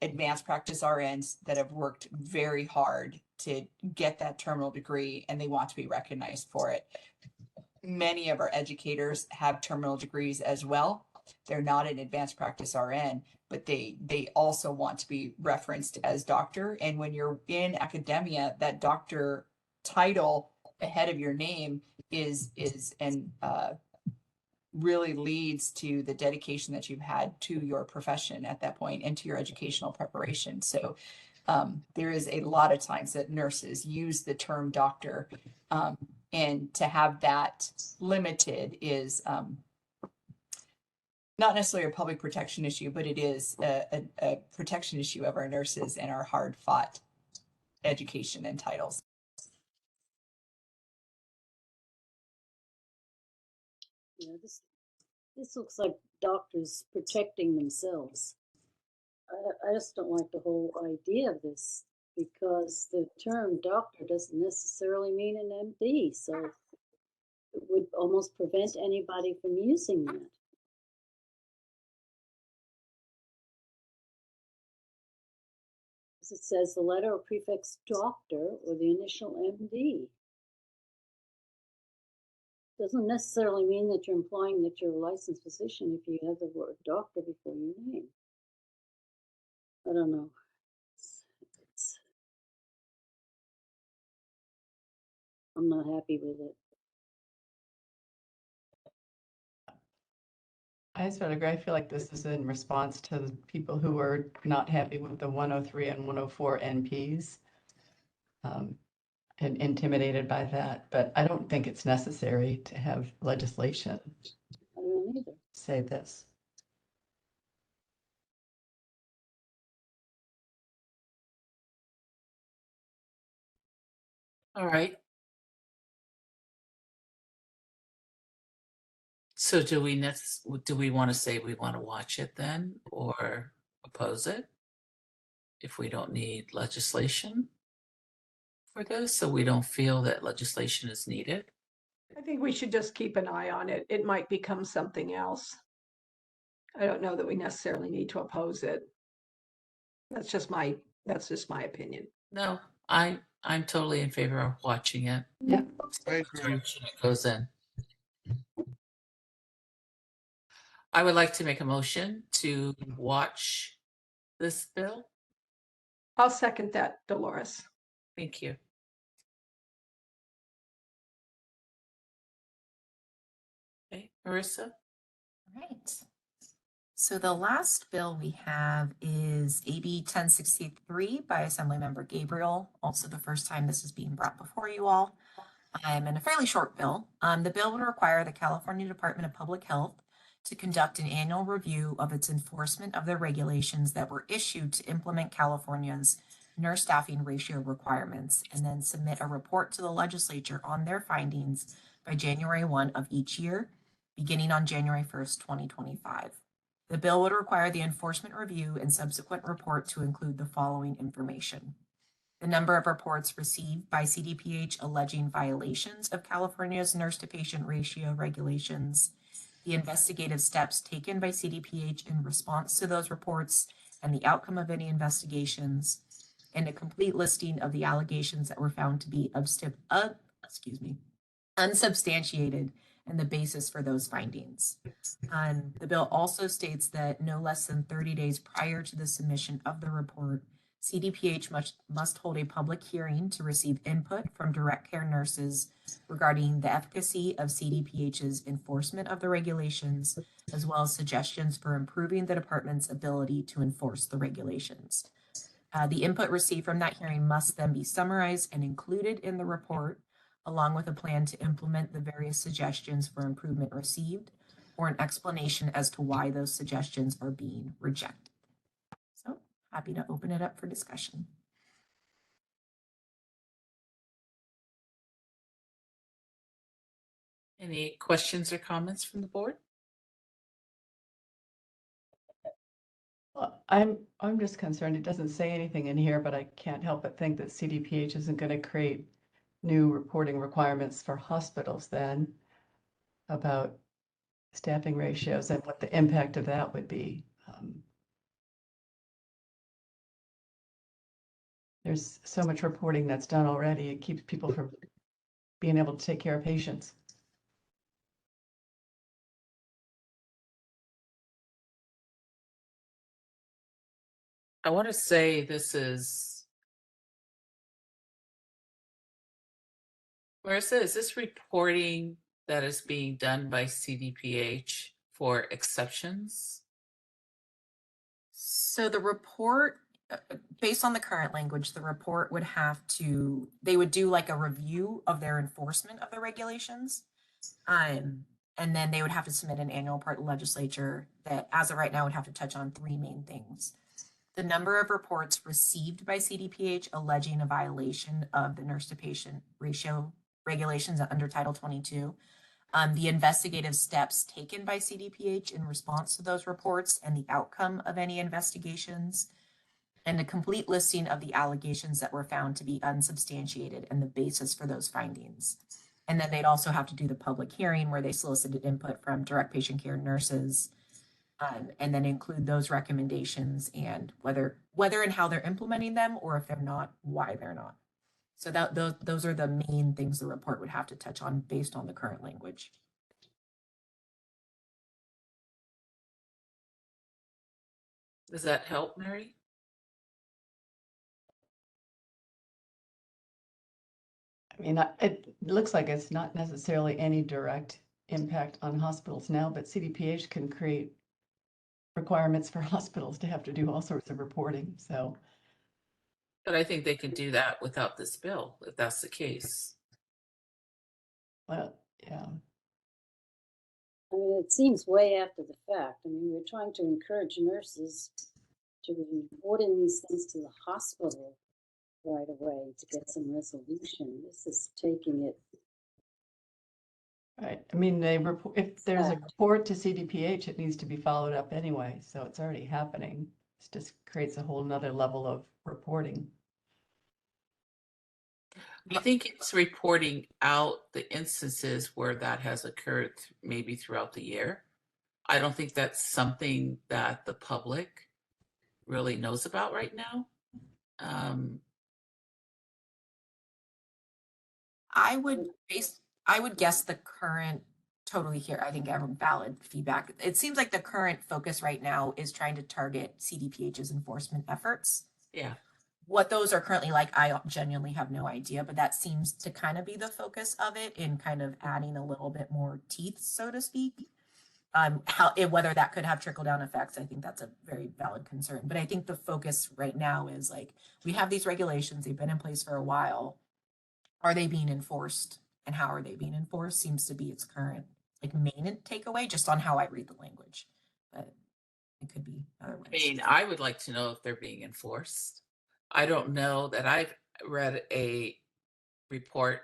advanced practice RNs that have worked very hard to get that terminal degree, and they want to be recognized for it. Many of our educators have terminal degrees as well. They're not an advanced practice RN, but they also want to be referenced as doctor. And when you're in academia, that doctor title ahead of your name is really leads to the dedication that you've had to your profession at that point and to your educational preparation. So there is a lot of times that nurses use the term doctor, and to have that limited is not necessarily a public protection issue, but it is a protection issue of our nurses and our hard fought education and titles. Yeah, this looks like doctors protecting themselves. I just don't like the whole idea of this because the term doctor doesn't necessarily mean an MD, so it would almost prevent anybody from using that. As it says, the letter or prefix doctor or the initial MD. Doesn't necessarily mean that you're implying that you're a licensed physician if you have the word doctor before your name. I don't know. I'm not happy with it. I sort of agree. I feel like this is in response to the people who are not happy with the 103 and 104 NPs and intimidated by that. But I don't think it's necessary to have legislation I don't either. say this. All right. So do we want to say we want to watch it then or oppose it? If we don't need legislation for this, so we don't feel that legislation is needed? I think we should just keep an eye on it. It might become something else. I don't know that we necessarily need to oppose it. That's just my opinion. No, I'm totally in favor of watching it. Yeah. I agree. It goes in. I would like to make a motion to watch this bill. I'll second that, Dolores. Thank you. Okay, Marissa? Right. So the last bill we have is AB 1063 by Assemblymember Gabriel. Also the first time this is being brought before you all. In a fairly short bill. The bill would require the California Department of Public Health to conduct an annual review of its enforcement of the regulations that were issued to implement California's nurse staffing ratio requirements, and then submit a report to the legislature on their findings by January 1 of each year, beginning on January 1st, 2025. The bill would require the enforcement review and subsequent report to include the following information: the number of reports received by CDPH alleging violations of California's nurse-to-patient ratio regulations, the investigative steps taken by CDPH in response to those reports and the outcome of any investigations, and a complete listing of the allegations that were found to be unsubstantiated and the basis for those findings. The bill also states that no less than 30 days prior to the submission of the report, CDPH must hold a public hearing to receive input from direct care nurses regarding the efficacy of CDPH's enforcement of the regulations, as well as suggestions for improving the department's ability to enforce the regulations. The input received from that hearing must then be summarized and included in the report, along with a plan to implement the various suggestions for improvement received, or an explanation as to why those suggestions are being rejected. So, happy to open it up for discussion. Any questions or comments from the board? Well, I'm just concerned. It doesn't say anything in here, but I can't help but think that CDPH isn't going to create new reporting requirements for hospitals then about staffing ratios and what the impact of that would be. There's so much reporting that's done already. It keeps people from being able to take care of patients. I want to say this is, Marissa, is this reporting that is being done by CDPH for exceptions? So the report, based on the current language, the report would they would do like a review of their enforcement of the regulations. And then they would have to submit an annual report to the legislature that, as of right now, would have to touch on three main things. The number of reports received by CDPH alleging a violation of the nurse to patient ratio regulations under Title 22, the investigative steps taken by CDPH in response to those reports and the outcome of any investigations, and a complete listing of the allegations that were found to be unsubstantiated and the basis for those findings. And then they'd also have to do the public hearing where they solicited input from direct patient care nurses, and then include those recommendations and whether and how they're implementing them, or if they're not, why they're not. So those are the main things the report would have to touch on based on the current language. Does that help, Mary? I mean, it looks like it's not necessarily any direct impact on hospitals now, but CDPH can create requirements for hospitals to have to do all sorts of reporting, so. But I think they can do that without this bill, if that's the case. Well, yeah. I mean, it seems way after the fact. I mean, we're trying to encourage nurses to report in these things to the hospital right away to get some resolution. This is taking it. Right. I mean, if there's a report to CDPH, it needs to be followed up anyway. So it's already happening. It just creates a whole nother level of reporting. I think it's reporting out the instances where that has occurred maybe throughout the year. I don't think that's something that the public really knows about right now. I would guess the current, totally here, I think every valid feedback. It seems like the current focus right now is trying to target CDPH's enforcement efforts. Yeah. What those are currently like, I genuinely have no idea, but that seems to kind of be the focus of it, in kind of adding a little bit more teeth, so to speak. Whether that could have trickle down effects, I think that's a very valid concern. But I think the focus right now is like, we have these regulations, they've been in place for a while. Are they being enforced, and how are they being enforced seems to be its current like main takeaway, just on how I read the language. But it could be otherwise. I mean, I would like to know if they're being enforced. I don't know that I've read a report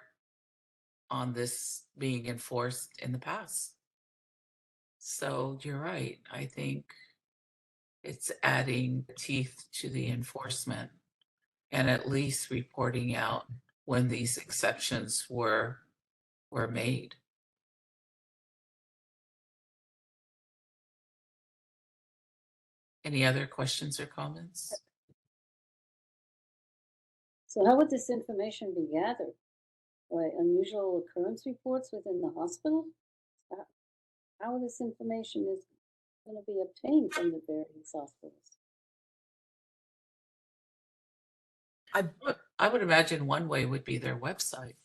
on this being enforced in the past. So you're right. I think it's adding teeth to the enforcement and at least reporting out when these exceptions were made. Any other questions or comments? So how would this information be gathered? By unusual occurrence reports within the hospital? How this information is going to be obtained from the various hospitals? I would imagine one way would be their website.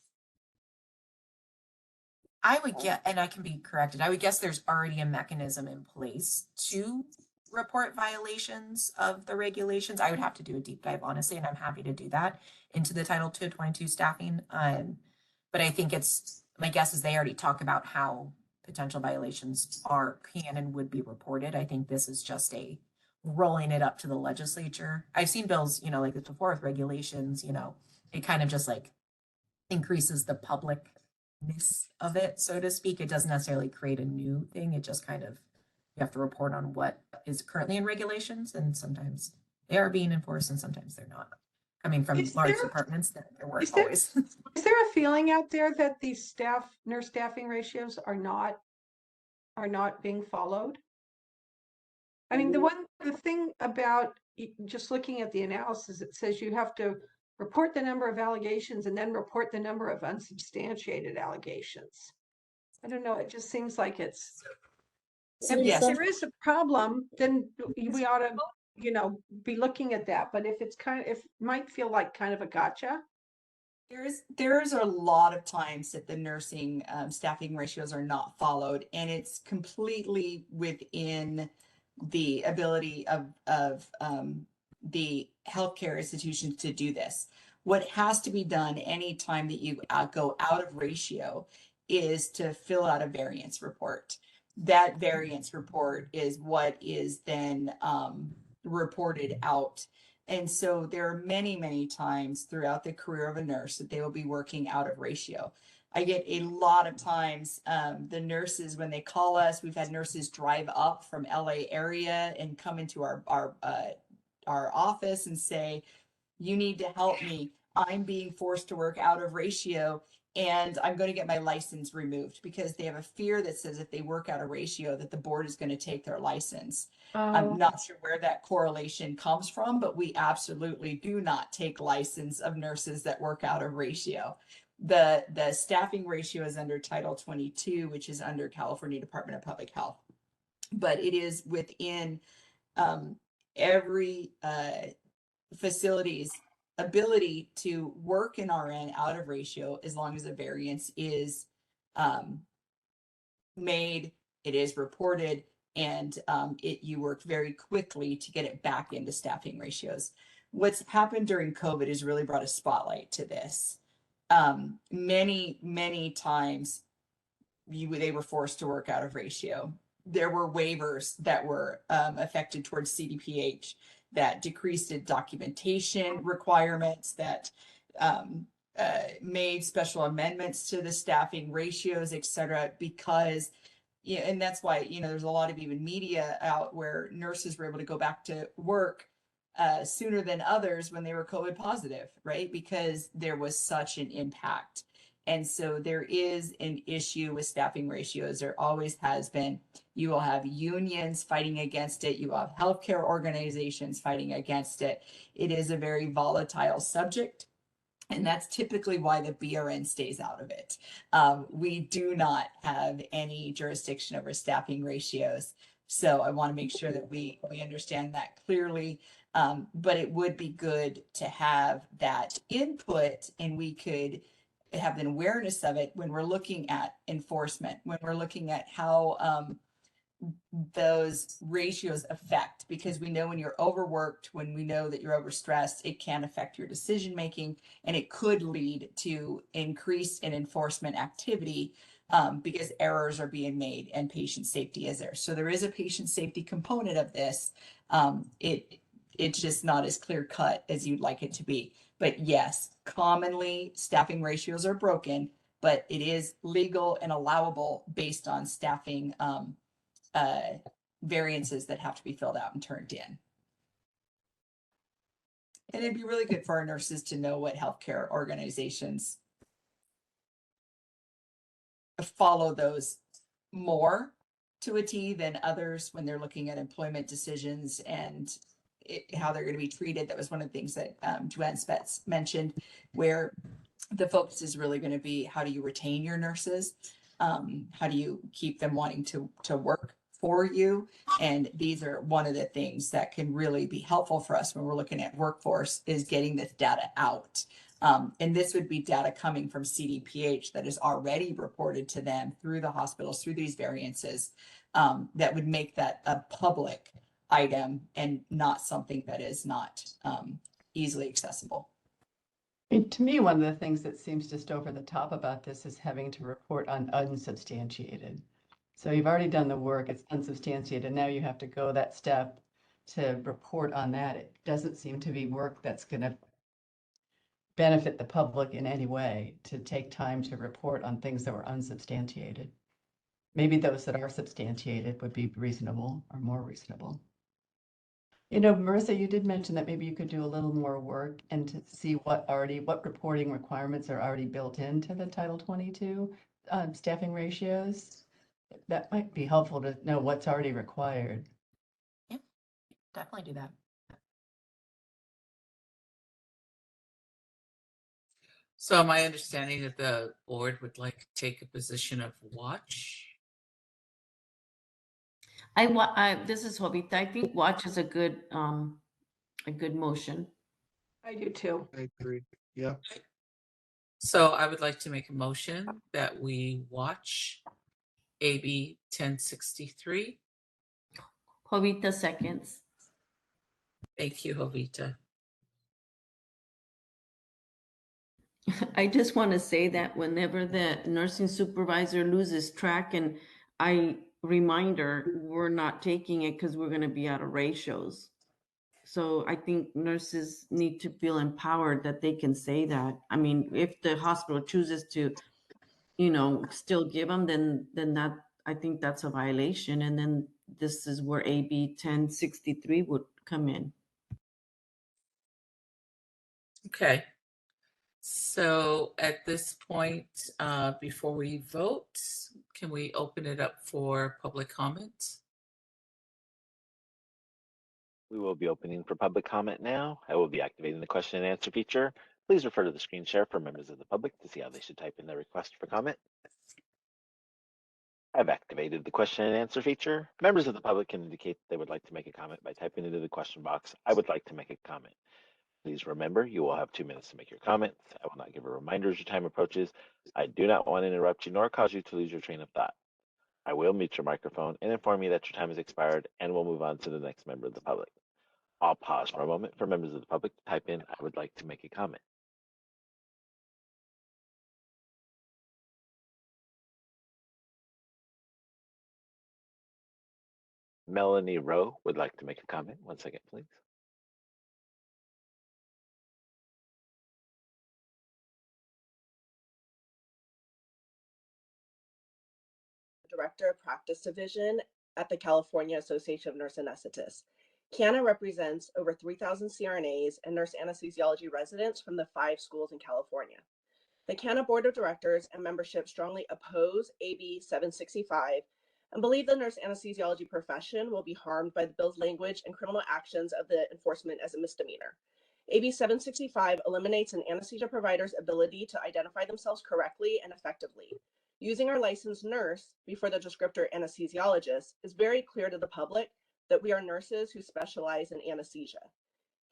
I would get, and I can be corrected, I would guess there's already a mechanism in place to report violations of the regulations. I would have to do a deep dive, honestly, and I'm happy to do that into the Title 222 staffing. But I think my guess is they already talk about how potential violations can and would be reported. I think this is just a rolling it up to the legislature. I've seen bills, like this before with regulations, it kind of just like increases the publicness of it, so to speak. It doesn't necessarily create a new thing. It just kind of, you have to report on what is currently in regulations, and sometimes they are being enforced and sometimes they're not. Coming from large departments, that there weren't always. Is there a feeling out there that these nurse staffing ratios are not being followed? I mean, the thing about just looking at the analysis, it says you have to report the number of allegations and then report the number of unsubstantiated allegations. I don't know. It just seems like it's, if there is a problem, then we ought to, be looking at that. But if it might feel like kind of a gotcha. There's a lot of times that the nursing staffing ratios are not followed, and it's completely within the ability of the healthcare institutions to do this. What has to be done anytime that you go out of ratio is to fill out a variance report. That variance report is what is then reported out. And so there are many, many times throughout the career of a nurse that they will be working out of ratio. I get a lot of times, the nurses, when they call us, we've had nurses drive up from LA area and come into our office and say, you need to help me. I'm being forced to work out of ratio and I'm going to get my license removed, because they have a fear that says if they work out of ratio that the board is going to take their license. I'm not sure where that correlation comes from, but we absolutely do not take license of nurses that work out of ratio. The staffing ratio is under Title 22, which is under California Department of Public Health, but it is within every facility's ability to work an RN out of ratio as long as a variance is made, it is reported, and you work very quickly to get it back into staffing ratios. What's happened during COVID has really brought a spotlight to this. Many times they were forced to work out of ratio. There were waivers that were affected towards CDPH that decreased documentation requirements, that made special amendments to the staffing ratios, et cetera, because, yeah, and that's why, there's a lot of even media out where nurses were able to go back to work sooner than others when they were COVID positive, right? Because there was such an impact. And so there is an issue with staffing ratios. There always has been. You will have unions fighting against it. You will have healthcare organizations fighting against it. It is a very volatile subject. And that's typically why the BRN stays out of it. We do not have any jurisdiction over staffing ratios. So I want to make sure that we understand that clearly. But it would be good to have that input, and we could have an awareness of it when we're looking at enforcement, when we're looking at how those ratios affect, because we know when you're overworked, when we know that you're overstressed, it can affect your decision making, and it could lead to increase in enforcement activity because errors are being made and patient safety is there. So there is a patient safety component of this. It's just not as clear cut as you'd like it to be. But yes, commonly staffing ratios are broken, but it is legal and allowable based on staffing variances that have to be filled out and turned in. And it'd be really good for our nurses to know what healthcare organizations follow those more to a T than others when they're looking at employment decisions and how they're going to be treated. That was one of the things that Joanne Spetz mentioned, where the focus is really going to be, how do you retain your nurses? How do you keep them wanting to work for you? And these are one of the things that can really be helpful for us when we're looking at workforce, is getting this data out. And this would be data coming from CDPH that is already reported to them through the hospitals, through these variances, that would make that a public item and not something that is not easily accessible. To me, one of the things that seems just over the top about this is having to report on unsubstantiated. So you've already done the work, it's unsubstantiated. Now you have to go that step to report on that. It doesn't seem to be work that's going to benefit the public in any way, to take time to report on things that were unsubstantiated. Maybe those that are substantiated would be reasonable or more reasonable. Marissa, you did mention that maybe you could do a little more work and to see what reporting requirements are already built into the Title 22 staffing ratios. That might be helpful to know what's already required. Yep, definitely do that. So my understanding that the board would like to take a position of watch. This is Jovita. I think watch is a good motion. I do too. I agree. Yeah. So I would like to make a motion that we watch AB 1063. Jovita seconds. Thank you, Jovita. I just want to say that whenever the nursing supervisor loses track and I remind her, we're not taking it because we're going to be out of ratios. So I think nurses need to feel empowered that they can say that. I mean, if the hospital chooses to, still give them, then that, I think that's a violation. And then this is where AB 1063 would come in. Okay. So at this point, before we vote, can we open it up for public comment? We will be opening for public comment now. I will be activating the question and answer feature. Please refer to the screen share for members of the public to see how they should type in their request for comment. I've activated the question and answer feature. Members of the public can indicate they would like to make a comment by typing into the question box, "I would like to make a comment." Please remember, you will have 2 minutes to make your comments. I will not give a reminder as your time approaches. I do not want to interrupt you nor cause you to lose your train of thought. I will mute your microphone and inform you that your time has expired, and we'll move on to the next member of the public. I'll pause for a moment for members of the public to type in, "I would like to make a comment." Melanie Rowe would like to make a comment. 1 second, please. Director of Practice Division at the California Association of Nurse Anesthetists. CANA represents over 3,000 CRNAs and nurse anesthesiology residents from the 5 schools in California. The CANA Board of Directors and membership strongly oppose AB 765 and believe the nurse anesthesiology profession will be harmed by the bill's language and criminal actions of the enforcement as a misdemeanor. AB 765 eliminates an anesthesia provider's ability to identify themselves correctly and effectively. Using our licensed nurse before the descriptor anesthesiologist is very clear to the public that we are nurses who specialize in anesthesia.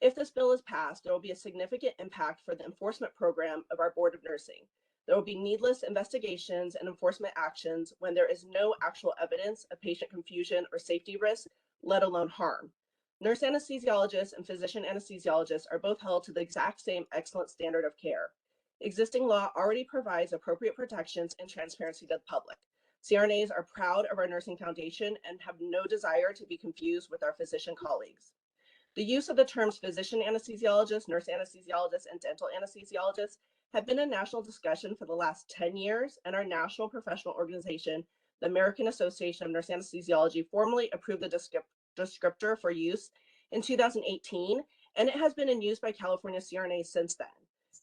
If this bill is passed, there will be a significant impact for the enforcement program of our Board of Nursing. There will be needless investigations and enforcement actions when there is no actual evidence of patient confusion or safety risk, let alone harm. Nurse anesthesiologists and physician anesthesiologists are both held to the exact same excellent standard of care. Existing law already provides appropriate protections and transparency to the public. CRNAs are proud of our nursing foundation and have no desire to be confused with our physician colleagues. The use of the terms physician anesthesiologist, nurse anesthesiologist, and dental anesthesiologist have been a national discussion for the last 10 years, and our national professional organization, the American Association of Nurse Anesthesiology, formally approved the descriptor for use in 2018, and it has been in use by California CRNAs since then.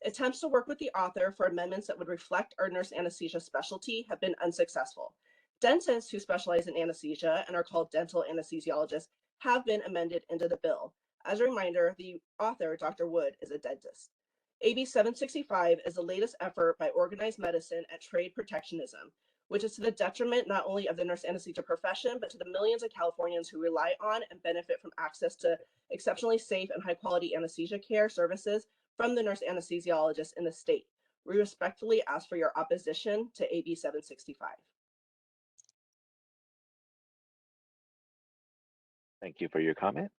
Attempts to work with the author for amendments that would reflect our nurse anesthesia specialty have been unsuccessful. Dentists who specialize in anesthesia and are called dental anesthesiologists have been amended into the bill. As a reminder, the author, Dr. Wood, is a dentist. AB 765 is the latest effort by organized medicine at trade protectionism, which is to the detriment not only of the nurse anesthesia profession, but to the millions of Californians who rely on and benefit from access to exceptionally safe and high quality anesthesia care services from the nurse anesthesiologists in the state. We respectfully ask for your opposition to AB 765. Thank you for your comment.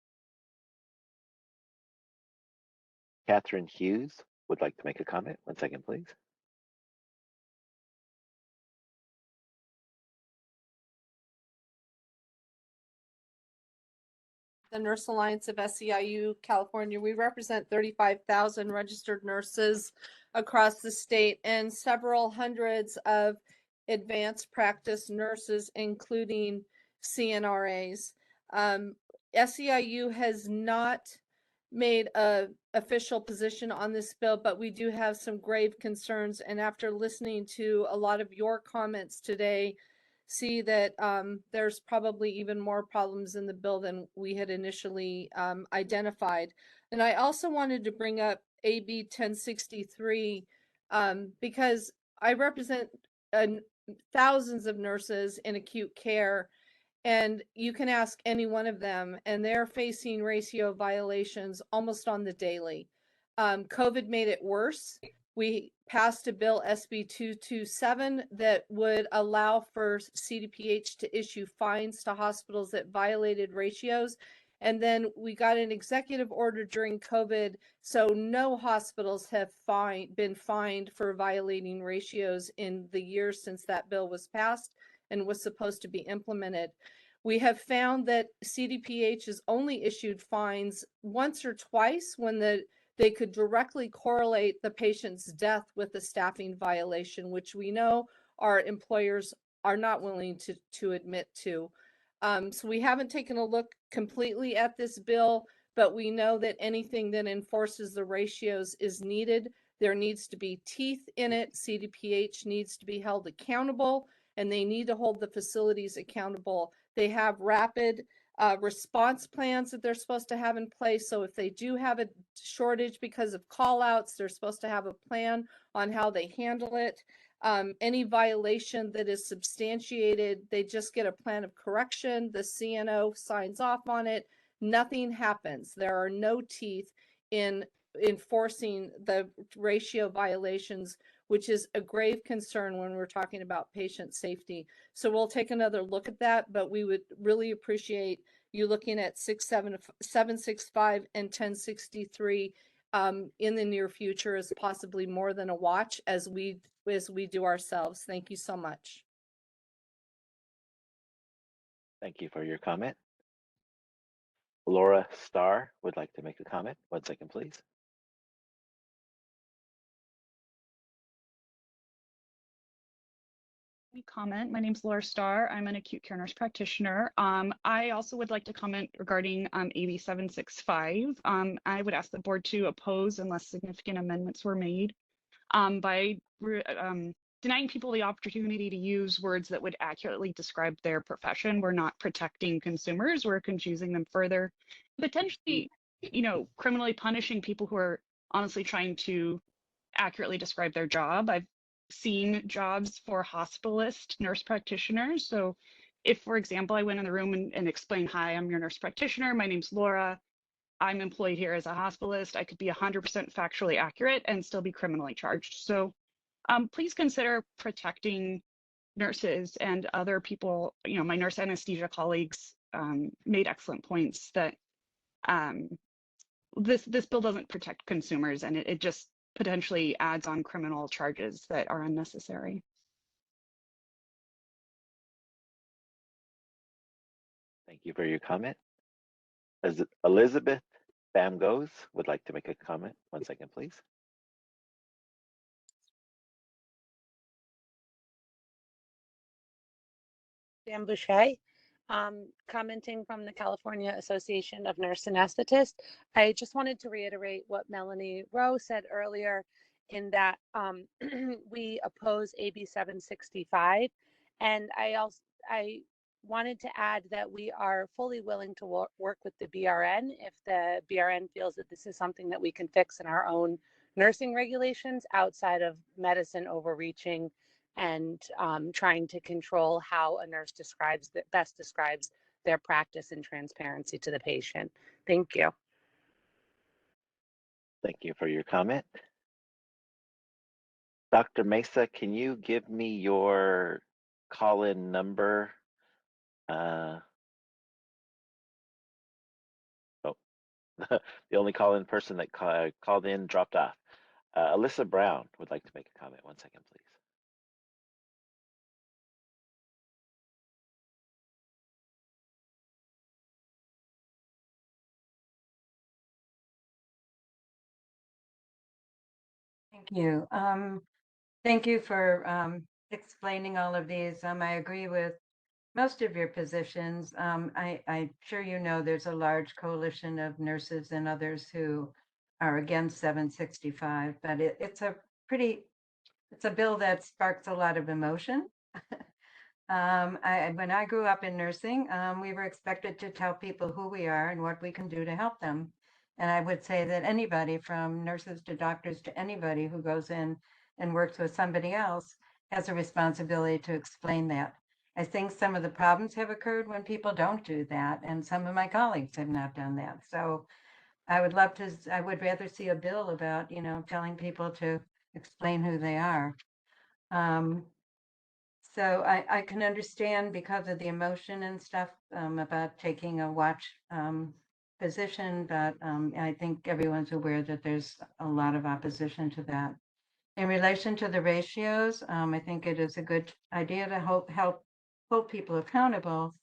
Catherine Hughes would like to make a comment. 1 second, please. The Nurse Alliance of SEIU California. We represent 35,000 registered nurses across the state and several hundreds of advanced practice nurses, including CNRAs. SEIU has not made an official position on this bill, but we do have some grave concerns. And after listening to a lot of your comments today, see that there's probably even more problems in the bill than we had initially identified. And I also wanted to bring up AB 1063 because I represent thousands of nurses in acute care, and you can ask any one of them, and they're facing ratio violations almost on the daily. COVID made it worse. We passed a bill, SB 227, that would allow for CDPH to issue fines to hospitals that violated ratios. And then we got an executive order during COVID, so no hospitals have been fined for violating ratios in the years since that bill was passed and was supposed to be implemented. We have found that CDPH has only issued fines once or twice when they could directly correlate the patient's death with a staffing violation, which we know our employers are not willing to admit to. So we haven't taken a look completely at this bill, but we know that anything that enforces the ratios is needed. There needs to be teeth in it. CDPH needs to be held accountable, and they need to hold the facilities accountable. They have rapid response plans that they're supposed to have in place. So if they do have a shortage because of call outs, they're supposed to have a plan on how they handle it. Any violation that is substantiated, they just get a plan of correction. The CNO signs off on it. Nothing happens. There are no teeth in enforcing the ratio violations, which is a grave concern when we're talking about patient safety. So we'll take another look at that, but we would really appreciate you looking at 765 and 1063 in the near future as possibly more than a watch as we do ourselves. Thank you so much. Thank you for your comment. Laura Starr would like to make a comment. 1 second, please. Comment. My name is Laura Starr. I'm an acute care nurse practitioner. I also would like to comment regarding AB 765. I would ask the board to oppose unless significant amendments were made by denying people the opportunity to use words that would accurately describe their profession. We're not protecting consumers. We're confusing them further, potentially, criminally punishing people who are honestly trying to accurately describe their job. I've seen jobs for hospitalist nurse practitioners. So if, for example, I went in the room and explained, hi, I'm your nurse practitioner. My name's Laura. I'm employed here as a hospitalist. I could be 100% factually accurate and still be criminally charged. So please consider protecting nurses and other people. My nurse anesthesia colleagues made excellent points that this bill doesn't protect consumers, and it just potentially adds on criminal charges that are unnecessary. Thank you for your comment. As Elizabeth Bamgos would like to make a comment. 1 second, please. Dan Boucher, commenting from the California Association of Nurse Anesthetists. I just wanted to reiterate what Melanie Rowe said earlier in that we oppose AB 765. And I wanted to add that we are fully willing to work with the BRN if the BRN feels that this is something that we can fix in our own nursing regulations outside of medicine overreaching and trying to control how a nurse best describes their practice and transparency to the patient. Thank you. Thank you for your comment. Dr. Mesa, can you give me your call-in number? The only call-in person that called in dropped off. Alyssa Brown would like to make a comment. 1 second, please. Thank you. Thank you for explaining all of these. I agree with most of your positions. I'm sure you know there's a large coalition of nurses and others who are against 765, but it's a bill that sparks a lot of emotion. When I grew up in nursing, we were expected to tell people who we are and what we can do to help them. And I would say that anybody from nurses to doctors to anybody who goes in and works with somebody else has a responsibility to explain that. I think some of the problems have occurred when people don't do that, and some of my colleagues have not done that. So I would rather see a bill about, telling people to explain who they are. So I can understand because of the emotion and stuff about taking a watch position, but I think everyone's aware that there's a lot of opposition to that. In relation to the ratios, I think it is a good idea to help hold people accountable.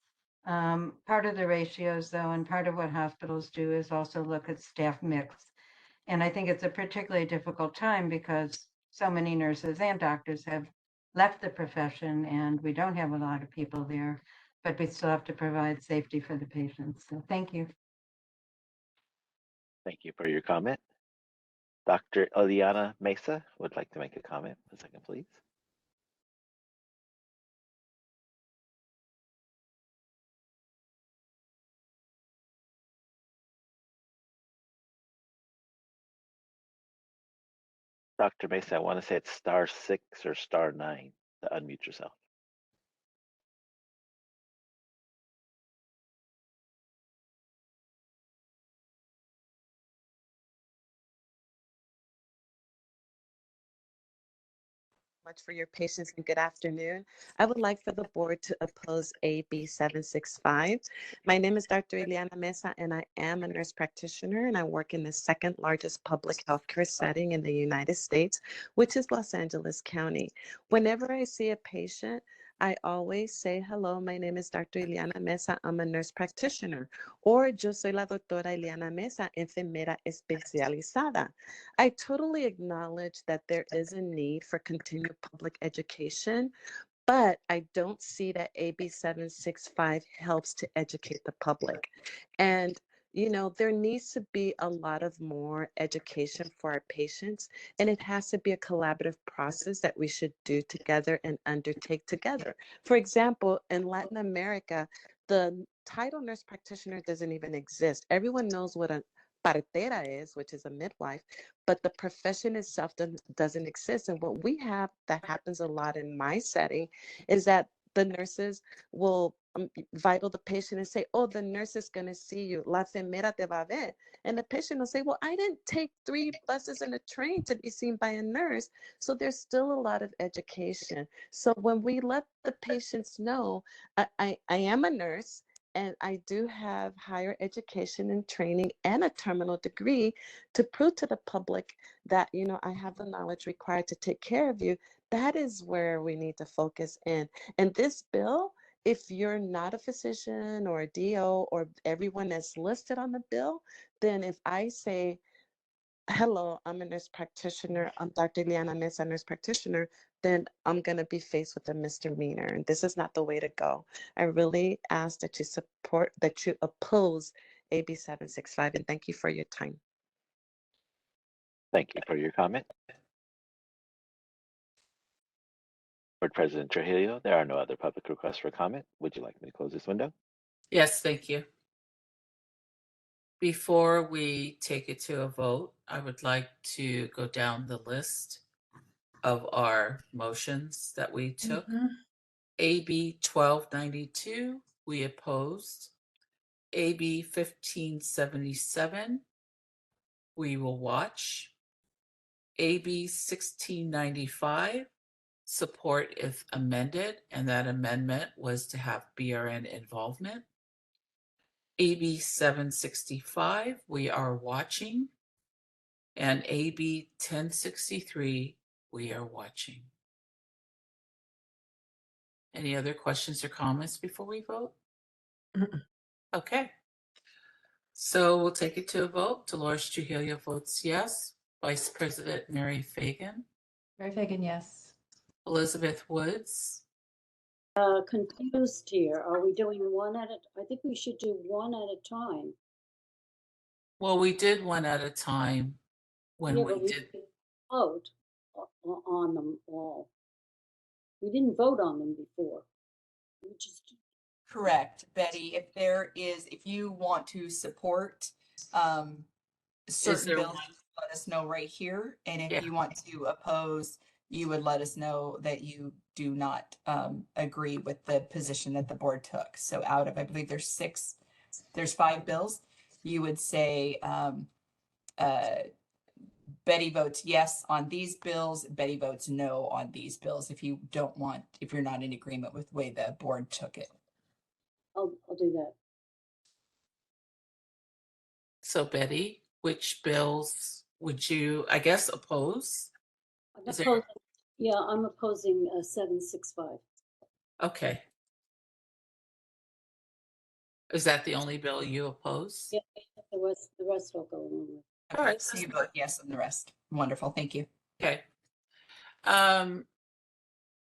Part of the ratios, though, and part of what hospitals do is also look at staff mix. And I think it's a particularly difficult time because so many nurses and doctors have left the profession and we don't have a lot of people there, but we still have to provide safety for the patients. So thank you. Thank you for your comment. Dr. Eliana Mesa would like to make a comment. A second, please. Dr. Mesa, I want to say it's *6 or *9 to unmute yourself. Much for your patience and good afternoon. I would like for the board to oppose AB 765. My name is Dr. Eliana Mesa, and I am a nurse practitioner, and I work in the second largest public healthcare setting in the United States, which is Los Angeles County. Whenever I see a patient, I always say, hello, my name is Dr. Eliana Mesa, I'm a nurse practitioner, or yo soy la doctora Eliana Mesa, enfermera especializada. I totally acknowledge that there is a need for continued public education, but I don't see that AB 765 helps to educate the public. And you know, there needs to be a lot of more education for our patients, and it has to be a collaborative process that we should do together and undertake together. For example, in Latin America, the title nurse practitioner doesn't even exist. Everyone knows what a partera is, which is a midwife, but the profession itself doesn't exist. And what we have that happens a lot in my setting is that the nurses will vital the patient and say, oh, the nurse is going to see you. La enfermera te va a ver. And the patient will say, well, I didn't take 3 buses and a train to be seen by a nurse. So there's still a lot of education. So when we let the patients know, I am a nurse, and I do have higher education and training and a terminal degree to prove to the public that, you know, I have the knowledge required to take care of you. That is where we need to focus in. And this bill, if you're not a physician or a DO or everyone that's listed on the bill, then if I say, hello, I'm a nurse practitioner, I'm Dr. Eliana Mesa, nurse practitioner, then I'm going to be faced with a misdemeanor. And this is not the way to go. I really ask that you oppose AB 765, and thank you for your time. Thank you for your comment. Board President Trujillo, there are no other public requests for comment. Would you like me to close this window? Yes, thank you. Before we take it to a vote, I would like to go down the list of our motions that we took. AB 1292, we opposed. AB 1577, we will watch. AB 1695, support if amended, and that amendment was to have BRN involvement. AB 765, we are watching. And AB 1063, we are watching. Any other questions or comments before we vote? Okay. So we'll take it to a vote. Dolores Trujillo votes yes. Vice President Mary Fagan. Mary Fagan, yes. Elizabeth Woods. Confused here. Are we doing one at a? I think we should do one at a time. Well, we did one at a time when Yeah, we but we did. didn't vote on them all. We didn't vote on them before. We just Correct, Betty. If you want to support certain there bills, one? let us know right here. And if Yeah. you want to oppose, you would let us know that you do not agree with the position that the board took. So out of, I believe there's 5 bills, you would say Betty votes yes on these bills, Betty votes no on these bills if you're not in agreement with the way the board took it. I'll do that. So Betty, which bills would you, I guess, oppose? I'm Is there- opposing, yeah, I'm opposing 765. Okay. Is that the only bill you oppose? Yeah, the rest will go along with. All right, So you vote yes on the rest. Wonderful, thank you. Okay.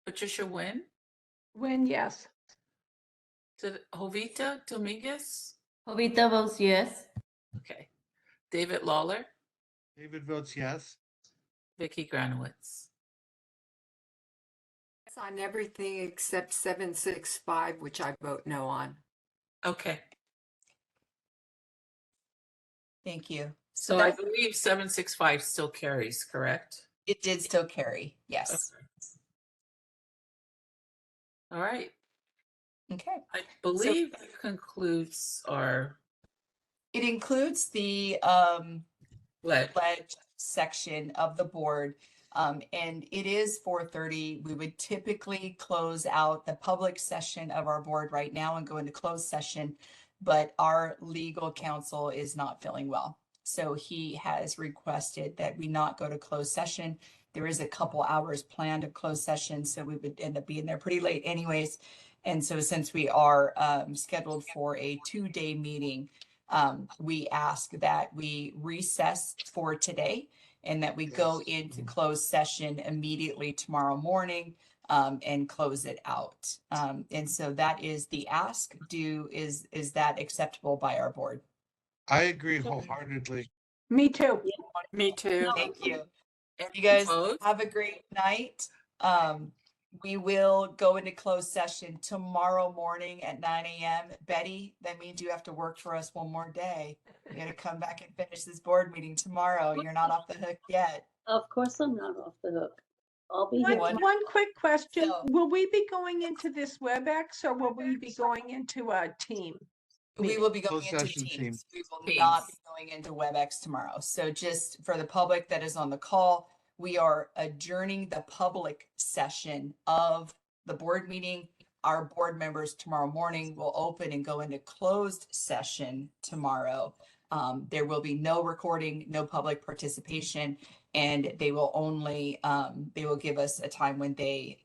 Patricia Nguyen, When, yes. Jovita Dominguez, Jovita votes yes. okay. David Lawler, David votes yes. Vicky Granowitz. It's on everything except 765, which I vote no on. Okay, Thank you. so I that- believe 765 still carries, correct? It did still carry, yes. Okay. All right, Okay. I believe that concludes our It includes the pledge. pledge section of the board. And it is 4:30. We would typically close out the public session of our board right now and go into closed session, but our legal counsel is not feeling well. So he has requested that we not go to closed session. There is a couple hours planned of closed session, so we would end up being there pretty late anyways. And so since we are scheduled for a 2-day meeting, we ask that we recess for today and that we go into closed session immediately tomorrow morning and close it out. And so that is the ask. Is that acceptable by our board? I agree wholeheartedly. Me too. Me too. Thank you. You guys Opposed? have a great night. We will go into closed session tomorrow morning at 9 a.m. Betty, that means you have to work for us one more day. You gotta come back and finish this board meeting tomorrow. You're not off the hook yet. Of course, I'm not off the hook. I'll be here. One quick question. So- Will we be going into this WebEx or will we be going into a team? We will be going Closed into session Teams. team. We will not be going into WebEx tomorrow. So just for the public that is on the call, we are adjourning the public session of the board meeting. Our board members tomorrow morning will open and go into closed session tomorrow. There will be no recording, no public participation, and they will only, they will give us a time when they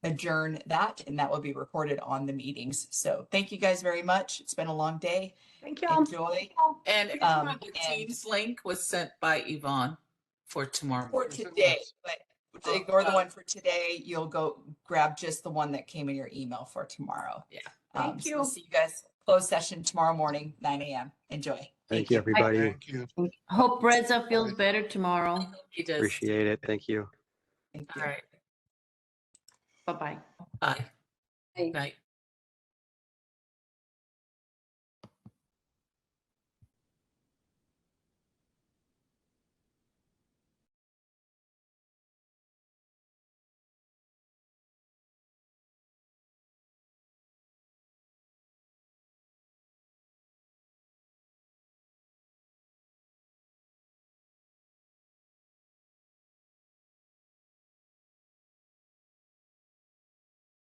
adjourn that, and that will be recorded on the meetings. So thank you guys very much. It's been a long day. Thank you. Enjoy. And the and- Teams link was sent by Yvonne for tomorrow. For morning. today, but ignore the one for today. You'll go grab just the one that came in your email for tomorrow. Yeah. Thank So you. we'll see you guys closed session tomorrow morning, 9 a.m. Enjoy. Thank you, everybody. Thank you. Hope Reza feels better tomorrow. He does. Appreciate it. Thank you. Thank All you. right. Bye-bye. Bye. Hey. Night.